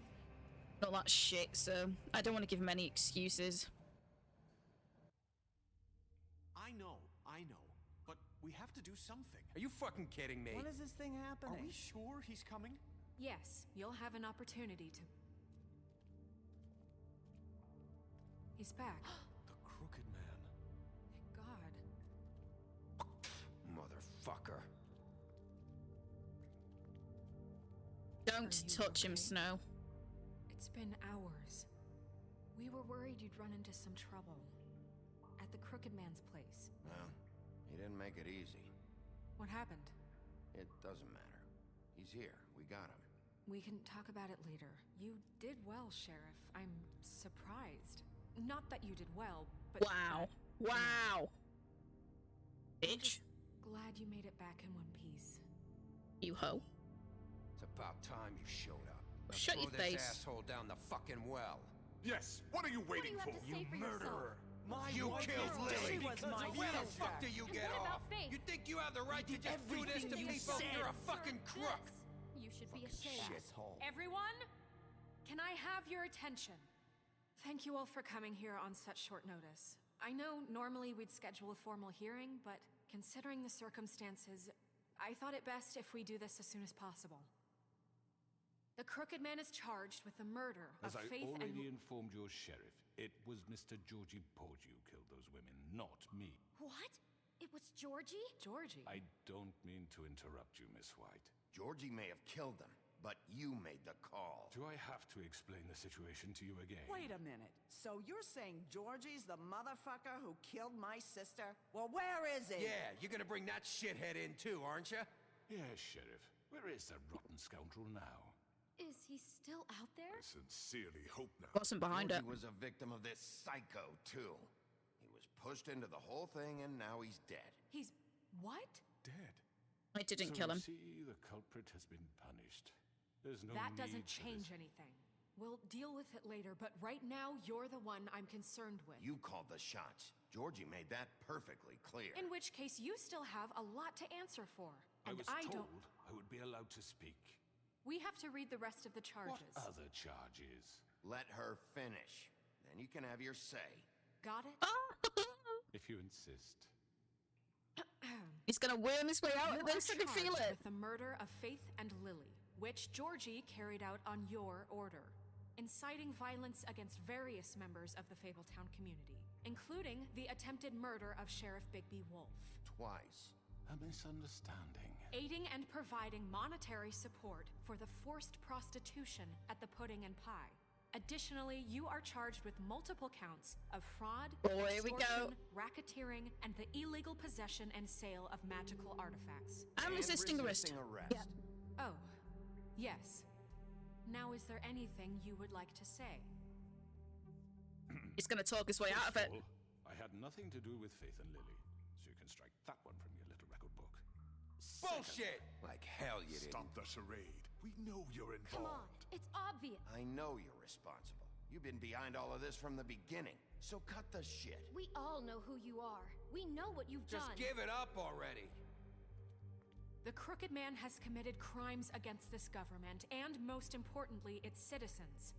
All that shit, so I don't want to give him any excuses. I know, but we have to do something. Are you fucking kidding me? When is this thing happening? Are we sure he's coming? Yes, you'll have an opportunity to. He's back. The Crooked Man. God. Motherfucker. Don't touch him, Snow. It's been hours. We were worried you'd run into some trouble. At the Crooked Man's place. Well, he didn't make it easy. What happened? It doesn't matter. He's here. We got him. We can talk about it later. You did well, Sheriff. I'm surprised. Not that you did well, but... Wow. Wow. Bitch. Glad you made it back in one piece. You hoe. It's about time you showed up. Let's Shut throw your this face. asshole down the fucking well. Yes, what are you waiting have for? to say for yourself? You killed Lily. She was my Where the sister. fuck do you get what about off? Faith? You think you have the right to just do this to everything you people? said. You're a fucking crook. You should be ashamed. Shithole. Everyone, can I have your attention? Thank you all for coming here on such short notice. I know normally we'd schedule a formal hearing, but considering the circumstances, I thought it best if we do this as soon as possible. The Crooked Man is charged with the murder As of I Faith already and... informed your sheriff, it was Mr. Georgie Porgy who killed those women, not me. What? It was Georgie? Georgie? I don't mean to interrupt you, Miss White. Georgie may have killed them, but you made the call. Do I have to explain the situation to you again? Wait a minute. So you're saying Georgie's the motherfucker who killed my sister? Well, where is he? Yeah, you're gonna bring that shithead in too, aren't you? Yes, Sheriff. Where is that rotten scoundrel now? Is he still out there? I sincerely hope not. Wasn't behind it. Georgie was a victim of this psycho, too. He was pushed into the whole thing, and now he's dead. He's... what? Dead. I didn't So kill him. you see, the culprit has been punished. There's no That need doesn't for change this. anything. We'll deal with it later, but right now, you're the one I'm concerned with. You called the shots. Georgie made that perfectly clear. In which case, you still have a lot to answer for. I And was told I would be allowed to speak. We have to read the rest of the charges. What other charges? Let her finish. Then you can have your say. Got it? If you insist. He's gonna worm his way out You of this. are I can feel charged it. with the murder of Faith and Lily, which Georgie carried out on your order, inciting violence against various members of the Fabletown community, including the attempted murder of Sheriff Bigby Wolf. Twice. A misunderstanding. Aiding and providing monetary support for the forced prostitution at the Pudding and Pie. Additionally, you are charged with multiple counts of fraud, Oh, here we go. extortion, racketeering, and the illegal possession and sale of magical artifacts. I'm And resisting arrest. resisting arrest. Yeah. Oh, yes. Now, is there anything you would like to say? He's gonna talk his way out of it. First all, I had nothing to do with Faith and Lily, so you can strike that one from your little record book. Bullshit! Like hell you didn't. Stop the charade. We know you're involved. Come on, it's obvious. I know you're responsible. You've been behind all of this from the beginning. So cut the shit. We all know who you are. We know what you've done. Just give it up already. The Crooked Man has committed crimes against this government and, most importantly, its citizens.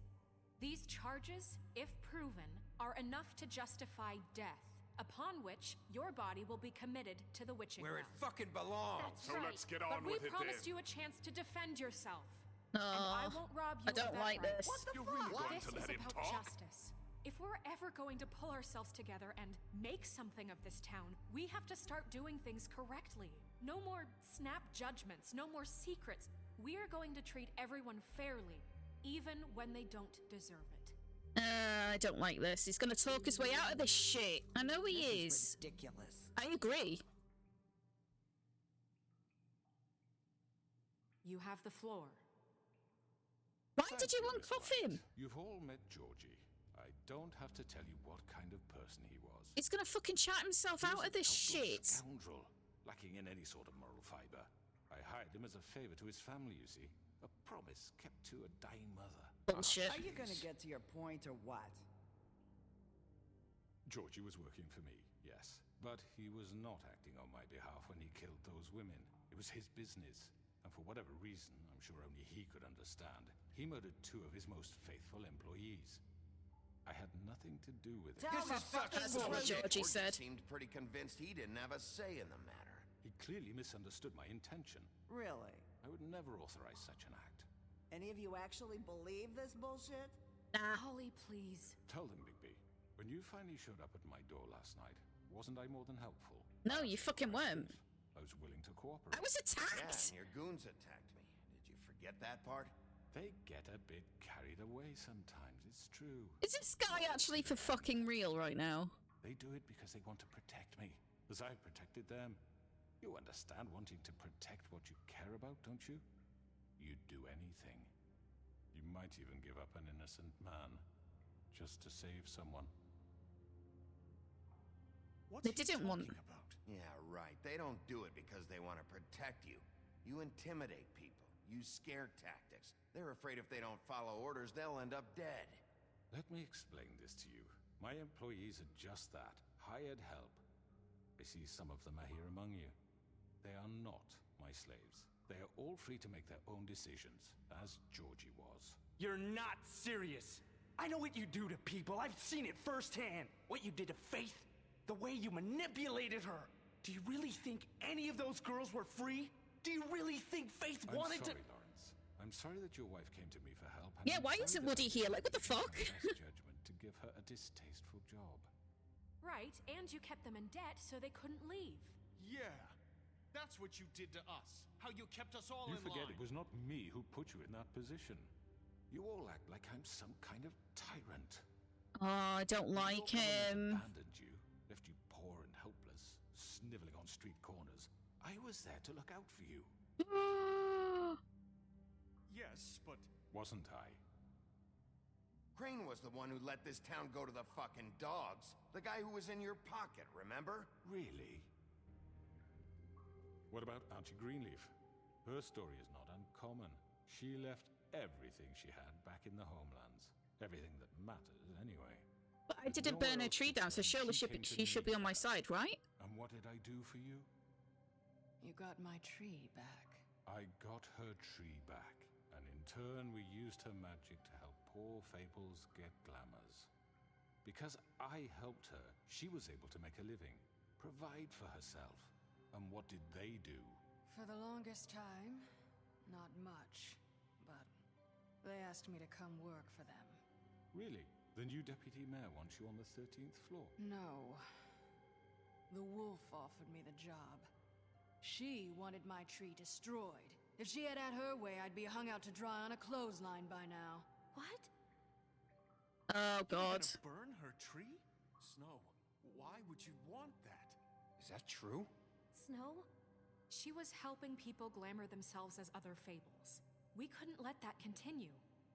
These charges, if proven, are enough to justify death, upon which your body will be committed to the witching Where it realm. fucking belongs. That's So right. let's get on but with we it promised then. you a chance to defend yourself. And I won't rob you I don't of that like right. this. What the You're fuck? really going This to let is him about talk? justice. If we're ever going to pull ourselves together and make something of this town, we have to start doing things correctly. No more snap judgments, no more secrets. We are going to treat everyone fairly, even when they don't deserve it. I don't like this. He's gonna talk his way out of this shit. I know he is. Ridiculous. I agree. You have the floor. Why Thank did you Miss uncuff White. him? You've all met Georgie. I don't have to tell you what kind of person he was. He's gonna fucking chat himself He was out a of this total shit. Scoundrel, lacking in any sort of moral fiber. I hired him as a favor to his family, you see. A promise kept to a dying mother. Bullshit. Are you gonna get to your point or what? Georgie was working for me, yes. But he was not acting on my behalf when he killed those women. It was his business. And for whatever reason, I'm sure only he could understand, he murdered 2 of his most faithful employees. I had nothing to do with it. This is fucking That's what bullshit. Georgie said. Seemed pretty convinced he didn't have a say in the matter. He clearly misunderstood my intention. Really? I would never authorize such an act. Any of you actually believe this bullshit? Holly, please. Tell them, Bigby. When you finally showed up at my door last night, wasn't I more than helpful? No, you fucking weren't. I was willing to cooperate. I was Yeah, attacked. and your goons attacked me. Did you forget that part? They get a bit carried away sometimes, it's true. Is this guy actually for fucking real right now? They do it because they want to protect me, as I've protected them. You understand wanting to protect what you care about, don't you? You'd do anything. You might even give up an innocent man, just to save someone. What's They he didn't want- talking about? Yeah, right. They don't do it because they want to protect you. You intimidate people. Use scare tactics. They're afraid if they don't follow orders, they'll end up dead. Let me explain this to you. My employees are just that, hired help. I see some of them are here among you. They are not my slaves. They are all free to make their own decisions, as Georgie was. You're not serious. I know what you do to people. I've seen it firsthand. What you did to Faith, the way you manipulated her. Do you really think any of those girls were free? Do you really think Faith I'm wanted sorry, to? Lawrence. I'm sorry that your wife came to me for help. and Yeah, I'm why sorry isn't that Woody I here? Like, what the made fuck? best judgment to give her a distasteful job. Right, and you kept them in debt so they couldn't leave. Yeah. That's what you did to us. How you kept us all You in forget line. it was not me who put you in that position. You all act like I'm some kind of tyrant. Oh, I don't like Your government him. abandoned you, left you poor and helpless, sniveling on street corners. I was there to look out for you. Yes, but Wasn't I? Crane was the one who let this town go to the fucking dogs. The guy who was in your pocket, remember? Really? What about Auntie Greenleaf? Her story is not uncommon. She left everything she had back in the homelands. Everything that matters, anyway. But I didn't burn her tree down, so surely she should be on my side, right? And what did I do for you? You got my tree back. I got her tree back, and in turn we used her magic to help poor Fables get glamours. Because I helped her, she was able to make a living, provide for herself. And what did they do? For the longest time, not much. But they asked me to come work for them. Really? The new deputy mayor wants you on the 13th floor? No. The wolf offered me the job. She wanted my tree destroyed. If she had her way, I'd be hung out to dry on a clothesline by now. What? Oh, God. You're gonna burn her tree? Snow, why would you want that? Is that true? Snow? She was helping people glamour themselves as other fables. We couldn't let that continue.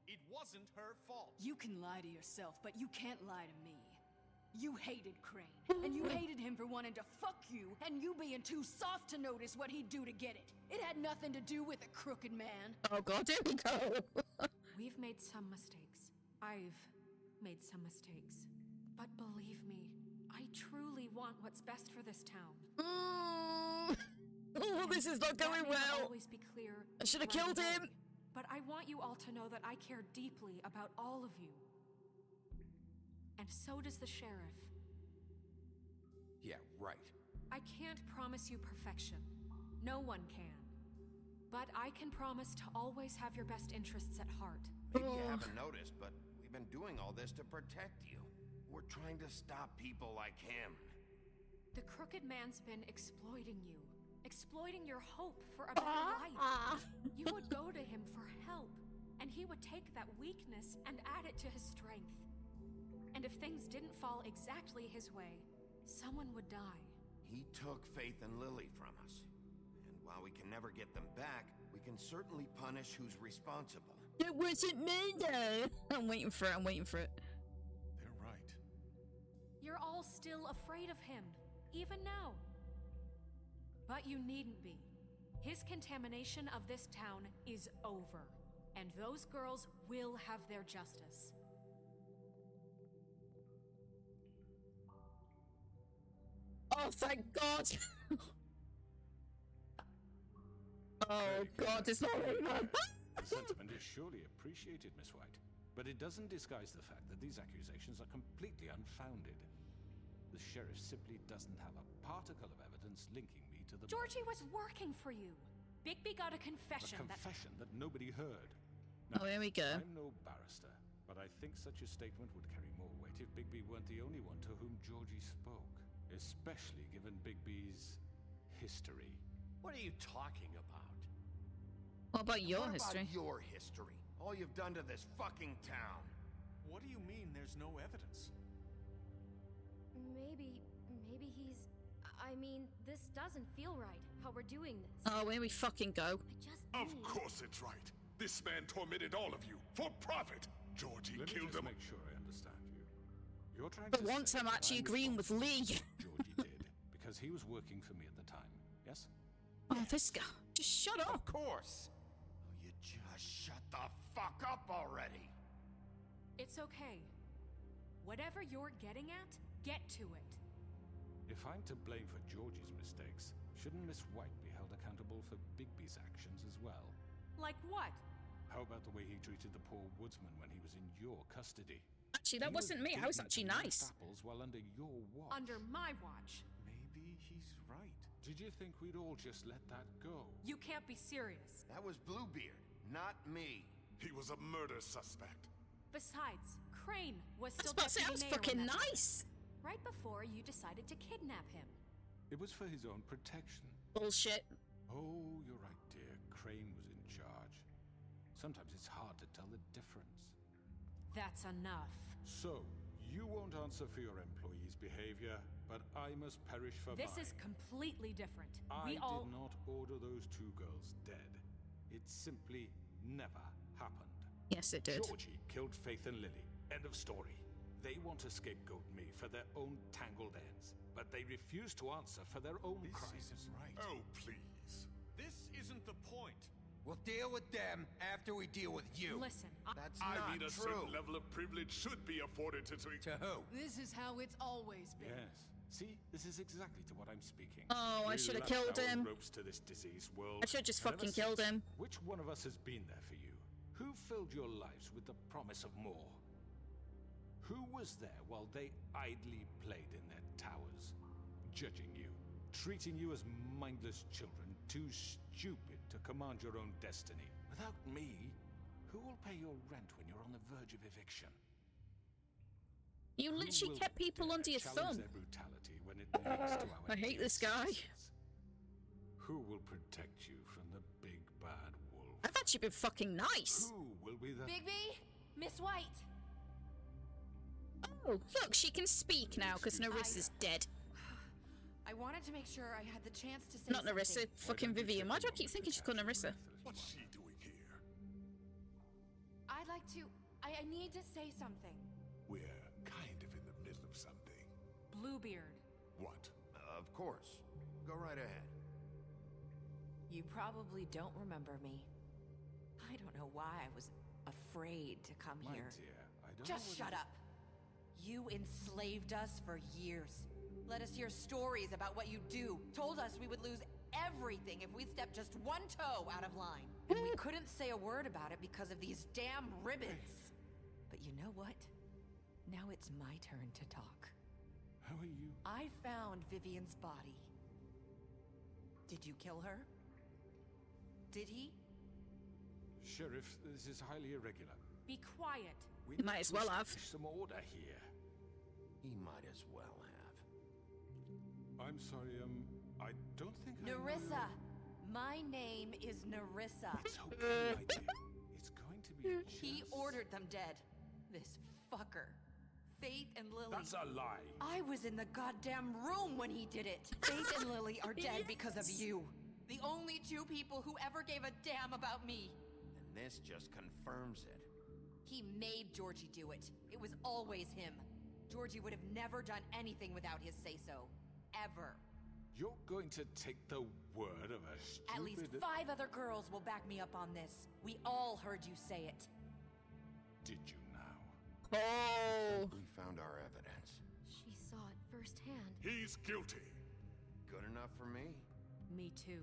It wasn't her fault. You can lie to yourself, but you can't lie to me. You hated Crane, and you hated him for wanting to fuck you, and you being too soft to notice what he'd do to get it. It had nothing to do with a crooked man. Oh god, here we go. We've made some mistakes. I've made some mistakes. But believe me, I truly want what's best for this town. Oh, this is not going That may not well. always be clear I should have right killed away, him. But I want you all to know that I care deeply about all of you. And so does the sheriff. Yeah, right. I can't promise you perfection. No one can. But I can promise to always have your best interests at heart. Maybe you haven't noticed, but we've been doing all this to protect you. We're trying to stop people like him. The Crooked Man's been exploiting you. Exploiting your hope for a better life. You would go to him for help, and he would take that weakness and add it to his strength. And if things didn't fall exactly his way, someone would die. He took Faith and Lily from us. And while we can never get them back, we can certainly punish who's responsible. It wasn't me though. I'm waiting for it, They're right. You're all still afraid of him, even now. But you needn't be. His contamination of this town is over, and those girls will have their justice. Oh, thank God. Oh god, it's not over. The sentiment is surely appreciated, Miss White. But it doesn't disguise the fact that these accusations are completely unfounded. The sheriff simply doesn't have a particle of evidence linking me to the... Georgie was working for you. Bigby got a confession A confession that nobody heard. Oh, here we go. I'm no barrister, but I think such a statement would carry more weight if Bigby weren't the only one to whom Georgie spoke. Especially given Bigby's history. What are you talking about? What about your What history? about your history? All you've done to this fucking town. What do you mean there's no evidence? Maybe he's... I mean, this doesn't feel right, how we're doing this. Oh, here we fucking go. Of course it's right. This man tormented all of you for profit. Georgie Let me killed just him. make sure I understand you. You're trying But to once say I'm that actually I'm agreeing with Lee. Georgie did because he was working for me at the time. Yes? Oh, this guy. Just shut up. Of course. Oh, you just shut the fuck up already. It's okay. Whatever you're getting at, get to it. If I'm to blame for Georgie's mistakes, shouldn't Miss White be held accountable for Bigby's actions as well? Like what? How about the way he treated the poor woodsman when he was in your custody? Actually, that wasn't me. I was actually nice. Apples while under your watch. Under my watch. Maybe he's right. Did you think we'd all just let that go? You can't be serious. That was Bluebeard, not me. He was a murder suspect. Besides, Crane was still I was about to say, I was deputy mayor when fucking that nice. happened. Right before you decided to kidnap him. It was for his own protection. Bullshit. Oh, you're right, dear. Crane was in charge. Sometimes it's hard to tell the difference. That's enough. So, you won't answer for your employees' behavior, but I must perish for This mine. is completely different. I We all... did not order those two girls dead. It simply never happened. Yes, it did. Georgie killed Faith and Lily. End of story. They want to scapegoat me for their own tangled ends, but they refuse to answer for their own crimes. Isn't right. Oh, please. This isn't the point. We'll deal with them after we deal with you. Listen, That's I not mean, a true. certain level of privilege should be afforded to... To who? This is how it's always been. Yes. See, this is exactly to what I'm speaking. Oh, I We should have left killed our him. ropes to this diseased world. I should have just and ever fucking killed since, him. Which one of us has been there for you? Who filled your lives with the promise of more? Who was there while they idly played in their towers, judging you, treating you as mindless children, too stupid to command your own destiny? Without me, who will pay your rent when you're on the verge of eviction? You Who literally will kept people dare under your challenge thumb. their brutality when it leads to our I hate this guy. deeds? Who will protect you from the big bad wolf? I've actually been fucking nice. Who will be the... Bigby, Miss White. Oh, look, she can speak now because Narissa's dead. I wanted to make sure I had the chance to say Not Narissa, something. fucking Vivian. Why do I keep thinking she's called Narissa? What's she doing here? I'd like to... I need to say something. We're kind of in the middle of something. Bluebeard. What? Of course. Go right ahead. You probably don't remember me. I don't know why I was afraid to come My here. dear, I don't Just know shut up. You enslaved us for years. Let us hear stories about what you do. Told us we would lose everything if we stepped just one toe out of line. And we couldn't say a word about it because of these damn ribbons. But you know what? Now it's my turn to talk. How are you? I found Vivian's body. Did you kill her? Did he? Sheriff, this is highly irregular. Be quiet. We Might as well have. Some order here. He might as well have. I'm sorry, I don't think Nerissa! My name is Nerissa. It's okay, my dear. It's going to be just... He ordered them dead. This fucker. Faith and Lily. That's a lie. I was in the goddamn room when he did it. Faith and Lily are dead because of you. The only two people who ever gave a damn about me. And this just confirms it. He made Georgie do it. It was always him. Georgie would have never done anything without his say-so. Ever. You're going to take the word of a stupid... At least 5 other girls will back me up on this. We all heard you say it. Did you now? Oh. We found our evidence. She saw it firsthand. He's guilty. Good enough for me. Me too.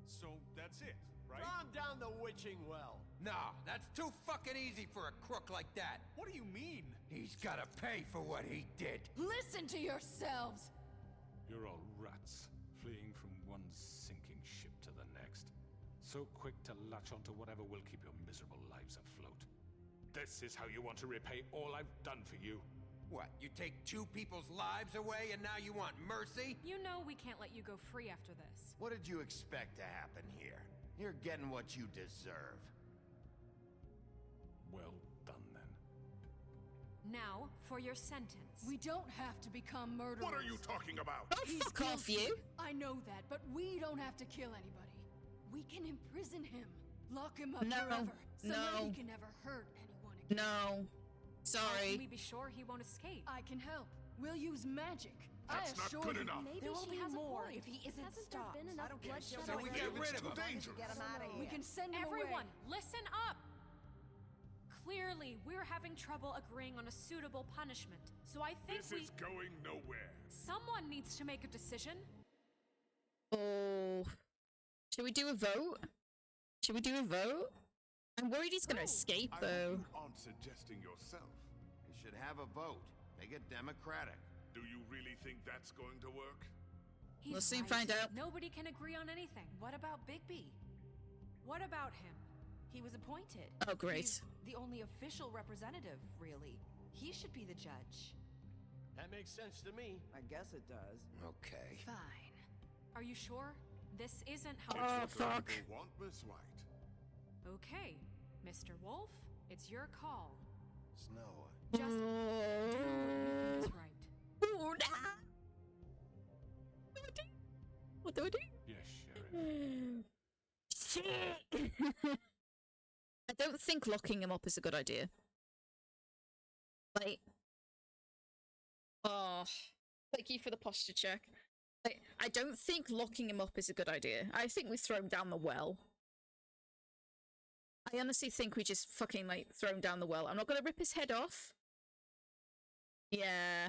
So that's it, right? Calm down the witching well. Nah, that's too fucking easy for a crook like that. What do you mean? He's gotta pay for what he did. Listen to yourselves! You're all rats, fleeing from one sinking ship to the next. So quick to latch onto whatever will keep your miserable lives afloat. This is how you want to repay all I've done for you. What, you take 2 people's lives away and now you want mercy? You know we can't let you go free after this. What did you expect to happen here? You're getting what you deserve. Well done, then. Now, for your sentence. We don't have to become murderers. What are you talking about? Oh, He's fuck off, guilty. you. I know that, but we don't have to kill anybody. We can imprison him. Lock him up No. forever. So No. he can never hurt anyone again. No. How Sorry. can we be sure he won't escape? I can help. We'll use magic. That's I not assure good you. enough. Maybe There will she be has more a point. if he isn't Hasn't stopped. there been I enough don't get it. bloodshed So we already? get rid of him. dangerous. Get him out of here. We can send him Everyone, away. listen up! Clearly, we're having trouble agreeing on a suitable punishment. So I think This is going nowhere. someone needs to make a decision. Oh. Should we do a vote? Should we do a vote? I'm worried he's gonna escape, I though. hope you aren't suggesting yourself. You should have a vote. Make it democratic. Do you really think that's going to work? He's We'll soon right. find out. Nobody can agree on anything. What about Bigby? What about him? He was appointed. Oh, great. He's the only official representative, really. He should be the judge. That makes sense to me. I guess it does. Okay. Fine. Are you sure? This isn't how Oh, It's what fuck. people want, Miss White. Okay, Mr. Wolf, it's your call. Snow. Just do what you think is right. Oh, nah. What do I do? Yes, Sheriff. Shit! I don't think locking him up is a good idea. Like, oh, thank you for the posture check. Like, I don't think locking him up is a good idea. I think we throw him down the well. I honestly think we just fucking, like, throw him down the well. I'm not gonna rip his head off. Yeah.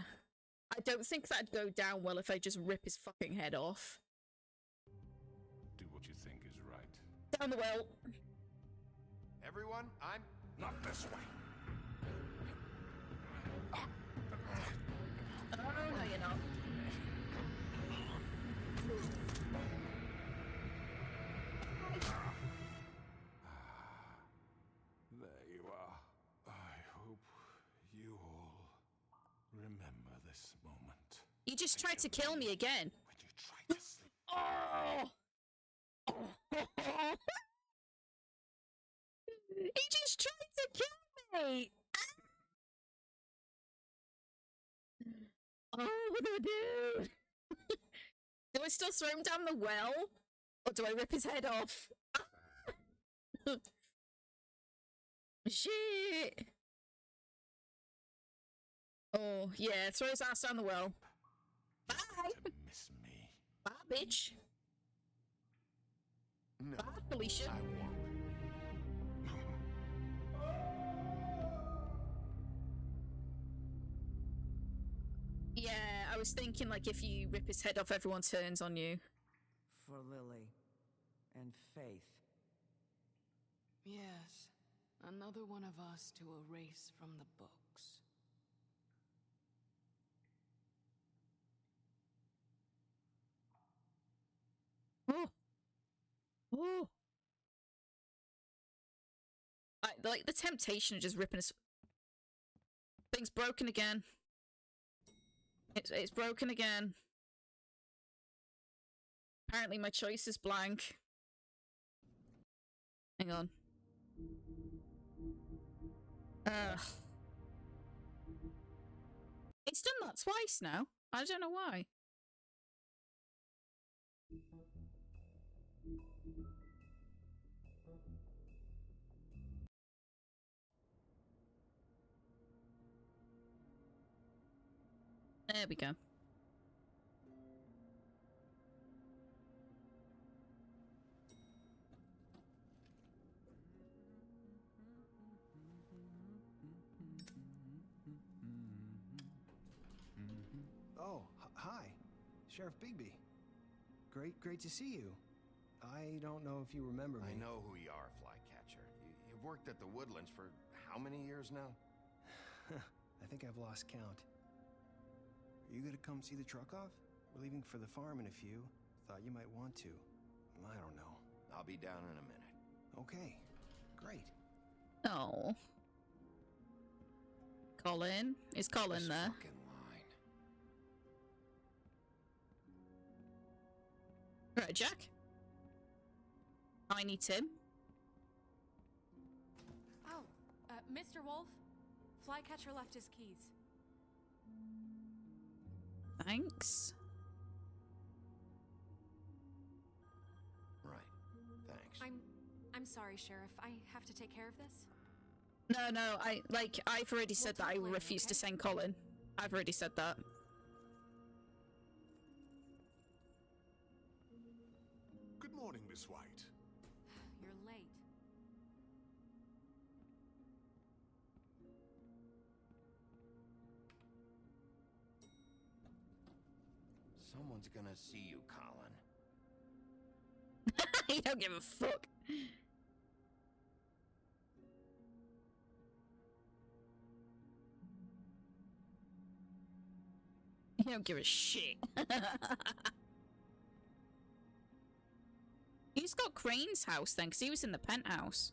I don't think that'd go down well if I just rip his fucking head off. Do what you think is right. Down the well. Everyone, I'm... Not this way. Oh, no, you're not. There you are. I hope you all remember this moment. You just tried to kill me again. When you try to sleep. Oh! He just tried to kill me! Oh, what do I do? Do I still throw him down the well? Or do I rip his head off? Shit! Oh, yeah, throw his ass down the well. Bye! Miss me. Bye, bitch. No, Bye, Felicia. I won't. Yeah, I was thinking, like, if you rip his head off, everyone turns on you. For Lily. And Faith. Yes, another one of us to erase from the books. Oh. Oh. Like, the temptation of just ripping his... Thing's broken again. It's broken again. Apparently my choice is blank. Hang on. It's done that twice now. I don't know why. There we go. Oh, hi. Sheriff Bigby. Great to see you. I don't know if you remember me. I know who you are, Flycatcher. You've worked at the Woodlands for how many years now? I think I've lost count. Are you gonna come see the truck off? We're leaving for the farm in a few. Thought you might want to. I don't know. I'll be down in a minute. Okay, great. Oh. Colin? Is Colin there? Fucking line. Right, Jack. I need Tim. Oh, Mr. Wolf, Flycatcher left his keys. Thanks. Right. Thanks. I'm sorry, Sheriff. I have to take care of this. No, I've already said that I refuse to send Colin. I've already said that. Good morning, Miss White. You're late. Someone's gonna see you, Colin. You don't give a fuck. You don't give a shit. He's got Crane's house then, because he was in the penthouse.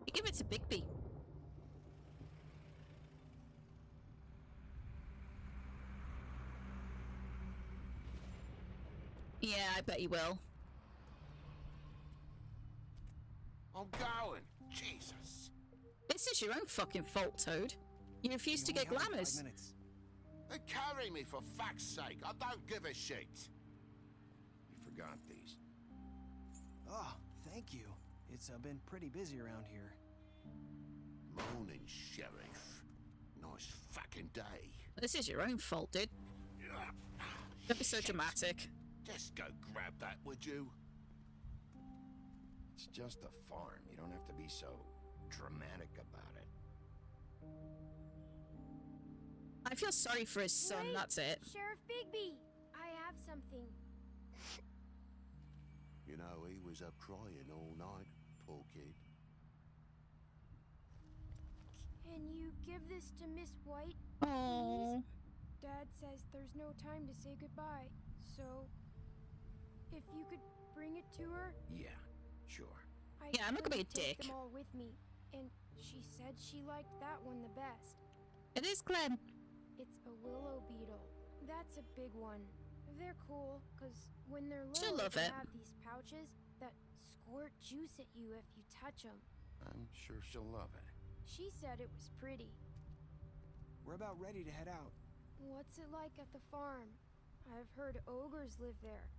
You give it to Bigby. Yeah, I bet he will. I'm going. Jesus. This is your own fucking fault, Toad. You refuse to get glamours. They carry me for fuck's sake. I don't give a shit. You forgot these. Oh, thank you. It's been pretty busy around here. Morning, Sheriff. Nice fucking day. This is your own fault, dude. Don't be so dramatic. Just go grab that, would you? It's just a farm. You don't have to be so dramatic about it. I feel sorry for his son, that's it. Sheriff Bigby, I have something. You know, he was up crying all night, poor kid. Can you give this to Miss White? Oh. Dad says there's no time to say goodbye, so if you could bring it to her. Yeah, sure. Yeah, I'm not gonna be a take dick. them all with me, and she said she liked that one the best. It is Glenn. It's a willow beetle. That's a big one. They're cool, because when they're She'll little, love they it. have these pouches that squirt juice at you if you touch them. I'm sure she'll love it. She said it was pretty. We're about ready to head out. What's it like at the farm? I've heard ogres live there,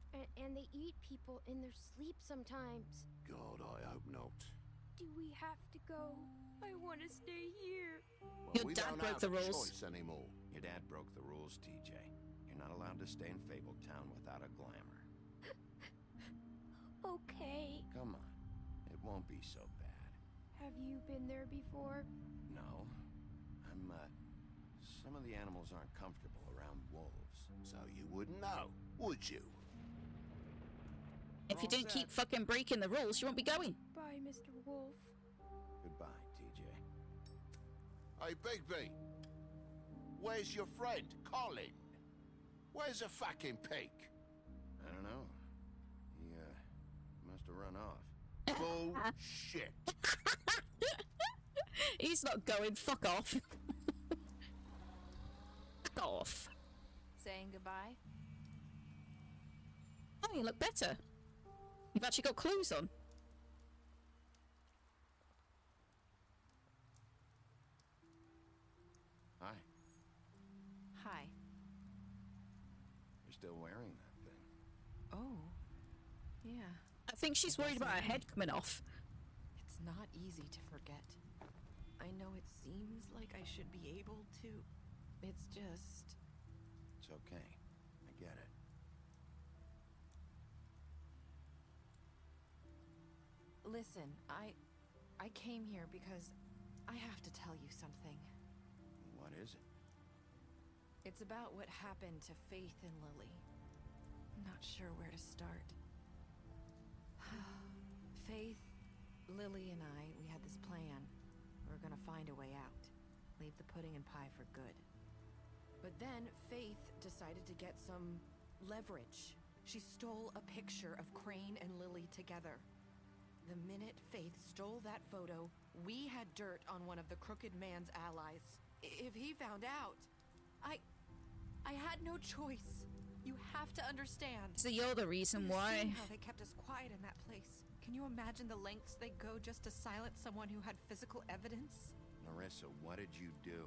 and they eat people in their sleep sometimes. God, I hope not. Do we have to go. I want to stay here. Well, Your we dad don't broke have the a rules. choice anymore. Your dad broke the rules, TJ. You're not allowed to stay in Fabletown without a glamour. Okay. Come on. It won't be so bad. Have you been there before? No. Some of the animals aren't comfortable around wolves. So you wouldn't know, would you? If you don't keep fucking breaking the rules, you won't be going. Bye, Mr. Wolf. Goodbye, TJ. Hey, Bigby. Where's your friend, Colin? Where's the fucking pig? I don't know. He, must have run off. Bullshit. He's not going. Fuck off. Fuck off. Saying goodbye? Oh, you look better. You've actually got clothes on. Hi. Hi. You're still wearing that thing. Oh. Yeah. I think she's worried about her head coming off. It's not easy to forget. I know it seems like I should be able to. It's just... It's okay. I get it. Listen, I came here because I have to tell you something. What is it? It's about what happened to Faith and Lily. I'm not sure where to start. Faith, Lily, and I, we had this plan. We were gonna find a way out. Leave the pudding and pie for good. But then Faith decided to get some leverage. She stole a picture of Crane and Lily together. The minute Faith stole that photo, we had dirt on one of the Crooked Man's allies. If he found out, I had no choice. You have to understand. So you're the reason You've why. seen how they kept us quiet in that place. Can you imagine the lengths they go just to silence someone who had physical evidence? Larissa, what did you do?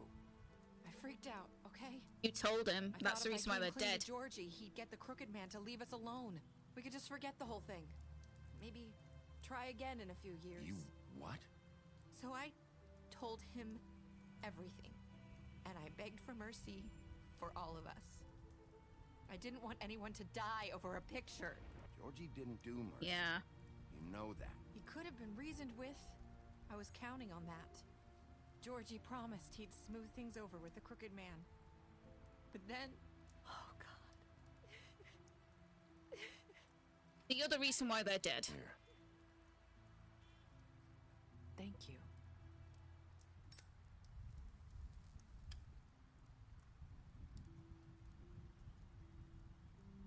I freaked out, okay? You told him. I That's thought the if I reason why came they're clean dead. to Georgie, he'd get the Crooked Man to leave us alone. We could just forget the whole thing. Maybe try again in a few years. You what? So I told him everything. And I begged for mercy for all of us. I didn't want anyone to die over a picture. Georgie didn't do mercy. Yeah. You know that. He could have been reasoned with. I was counting on that. Georgie promised he'd smooth things over with the Crooked Man. But then... Oh, God. You're the reason why they're dead. Here. Thank you.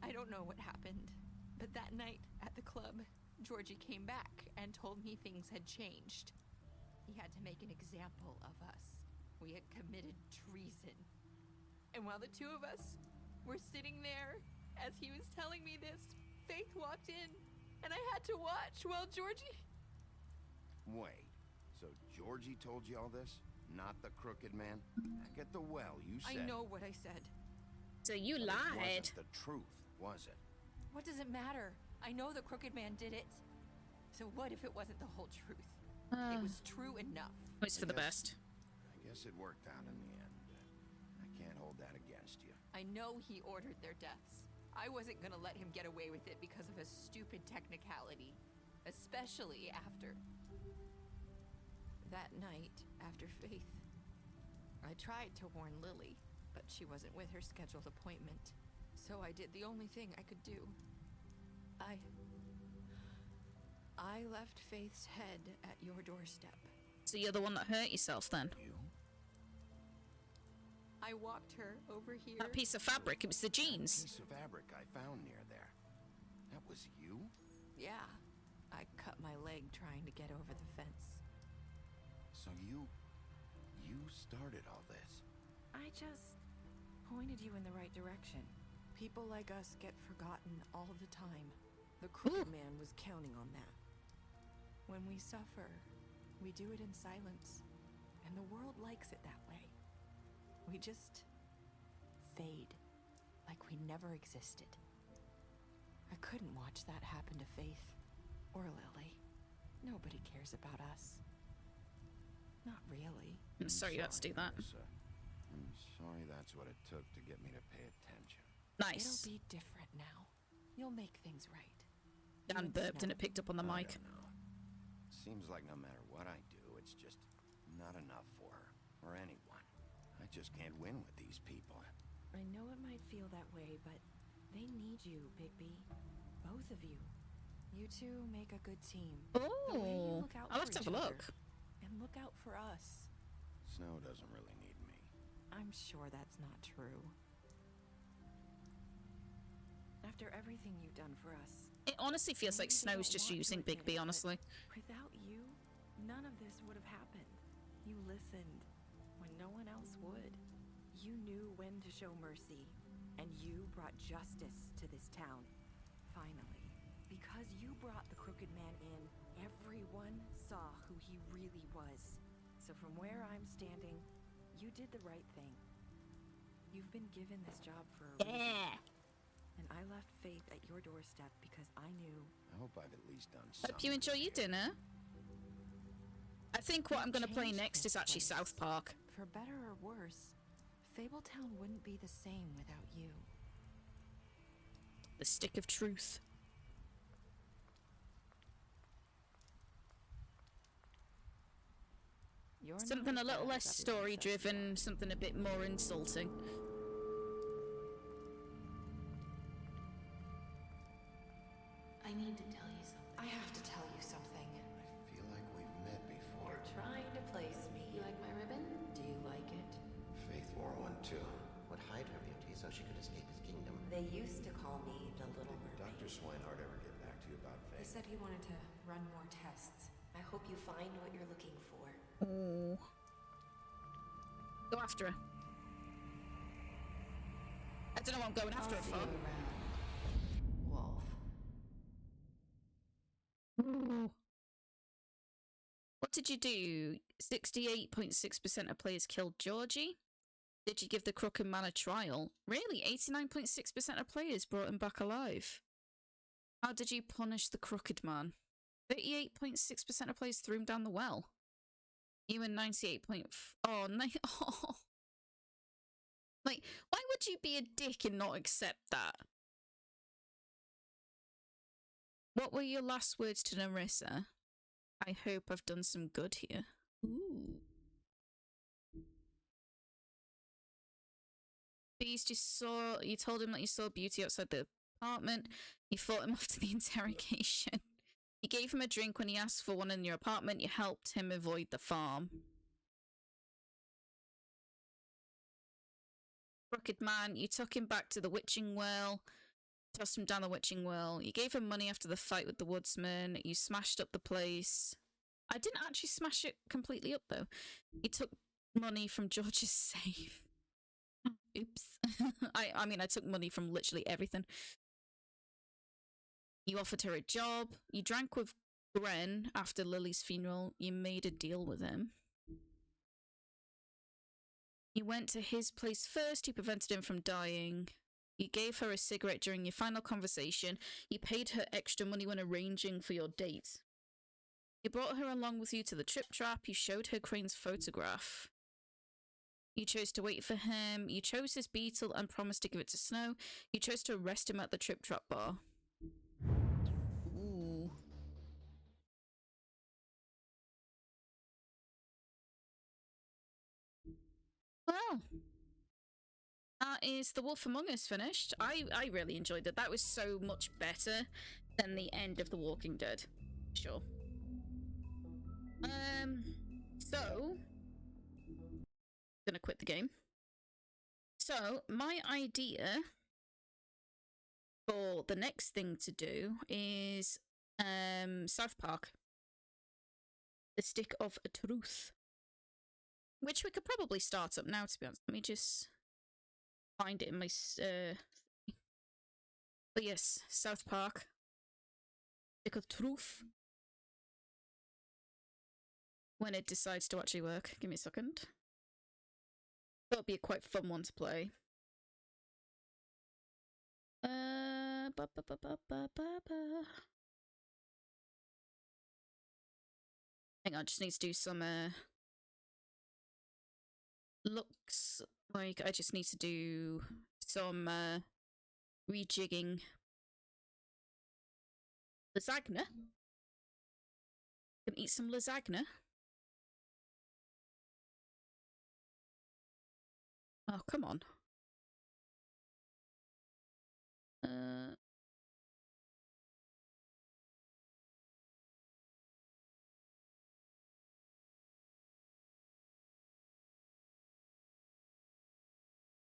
I don't know what happened, but that night at the club, Georgie came back and told me things had changed. He had to make an example of us. We had committed treason. And while the two of us were sitting there, as he was telling me this, Faith walked in, and I had to watch while Georgie... Wait. So Georgie told you all this? Not the Crooked Man? Back at the well, you said... I know what I said. So you But lied. It wasn't the truth, was it? What does it matter? I know the Crooked Man did it. So what if it wasn't the whole truth? It was true enough. It was for the best. I guess it worked out in the end. I can't hold that against you. I know he ordered their deaths. I wasn't gonna let him get away with it because of a stupid technicality. Especially after... that night, after Faith. I tried to warn Lily, but she wasn't with her scheduled appointment. So I did the only thing I could do. I left Faith's head at your doorstep. So you're the one that hurt yourself then? You? I walked her over here. That piece of fabric, it was the jeans. Piece of fabric I found near there. That was you? Yeah. I cut my leg trying to get over the fence. So you started all this? I just pointed you in the right direction. People like us get forgotten all the time. The Crooked Man was counting on that. When we suffer, we do it in silence. And the world likes it that way. We just fade, like we never existed. I couldn't watch that happen to Faith or Lily. Nobody cares about us. Not really. I'm sorry you had to do that. Marissa. I'm sorry that's what it took to get me to pay attention. Nice. It'll be different now. You'll make things right. Dan burped and it picked up on the mic. I don't know. Seems like no matter what I do, it's just not enough for her or anyone. I just can't win with these people. I know it might feel that way, but they need you, Bigby. Both of you. You two make a good team. The way you Oh, look out I'll for have to have each a other, look. and look out for us. Snow doesn't really need me. I'm sure that's not true. After everything you've done for us, It honestly feels like maybe they Snow's don't just want to using admit Bigby, it, but honestly. Without you, none of this would have happened. You listened when no one else would. You knew when to show mercy, and you brought justice to this town. Finally. Because you brought the Crooked Man in, everyone saw who he really was. So from where I'm standing, you did the right thing. You've been given this job for a reason. And I left Faith at your doorstep because I knew. I hope I've at least done something. Hope you enjoy your dinner. I think what I'm going to play Changed next this is actually place. South Park. For better or worse, Fabletown wouldn't be the same without you. The Stick of Truth. You're not Something as a little bad less as everyone says you story-driven, something a bit more insulting. I need to tell you something. I have to tell you something. I feel like we've met before. You're trying to place me. You like my ribbon? Do you like it? Faith wore one too. Would hide her beauty so she could escape his kingdom. They used to call me the Little Mermaid. Dr. Swinehart ever get back to you about He Faith? said he wanted to run more tests. I hope you find what you're looking for. Oh. Go after her. I don't know what I'm going after her for. Wolf. Ooh. What did you do? 68.6% of players killed Georgie. Did you give the Crooked Man a trial? Really? 89.6% of players brought him back alive. How did you punish the Crooked Man? 38.6% of players threw him down the well. You and 98. Oh. Like, why would you be a dick and not accept that? What were your last words to Narissa? I hope I've done some good here. Ooh. Beast, you told him that you saw Beauty outside the apartment. You fought him after the interrogation. You gave him a drink when he asked for one in your apartment. You helped him avoid the farm. Crooked Man, you took him back to the witching well. Tossed him down the witching well. You gave him money after the fight with the woodsman. You smashed up the place. I didn't actually smash it completely up, though. You took money from George's safe. Oops. I mean, I took money from literally everything. You offered her a job. You drank with Gren after Lily's funeral. You made a deal with him. You went to his place first. You prevented him from dying. You gave her a cigarette during your final conversation. You paid her extra money when arranging for your date. You brought her along with you to the Trip Trap. You showed her Crane's photograph. You chose to wait for him. You chose his beetle and promised to give it to Snow. You chose to arrest him at the Trip Trap bar. Ooh. Well, that is The Wolf Among Us finished. I really enjoyed it. That was so much better than the end of The Walking Dead. Sure. So gonna quit the game. So my idea for the next thing to do is South Park, The Stick of Truth, which we could probably start up now, to be honest. Let me just find it in my but yes, South Park, Stick of Truth, when it decides to actually work. Give me a second. That'll be a quite fun one to play. Hang on, just need to do some looks like I just need to do some rejigging. Lasagna? Can eat some lasagna? Oh, come on.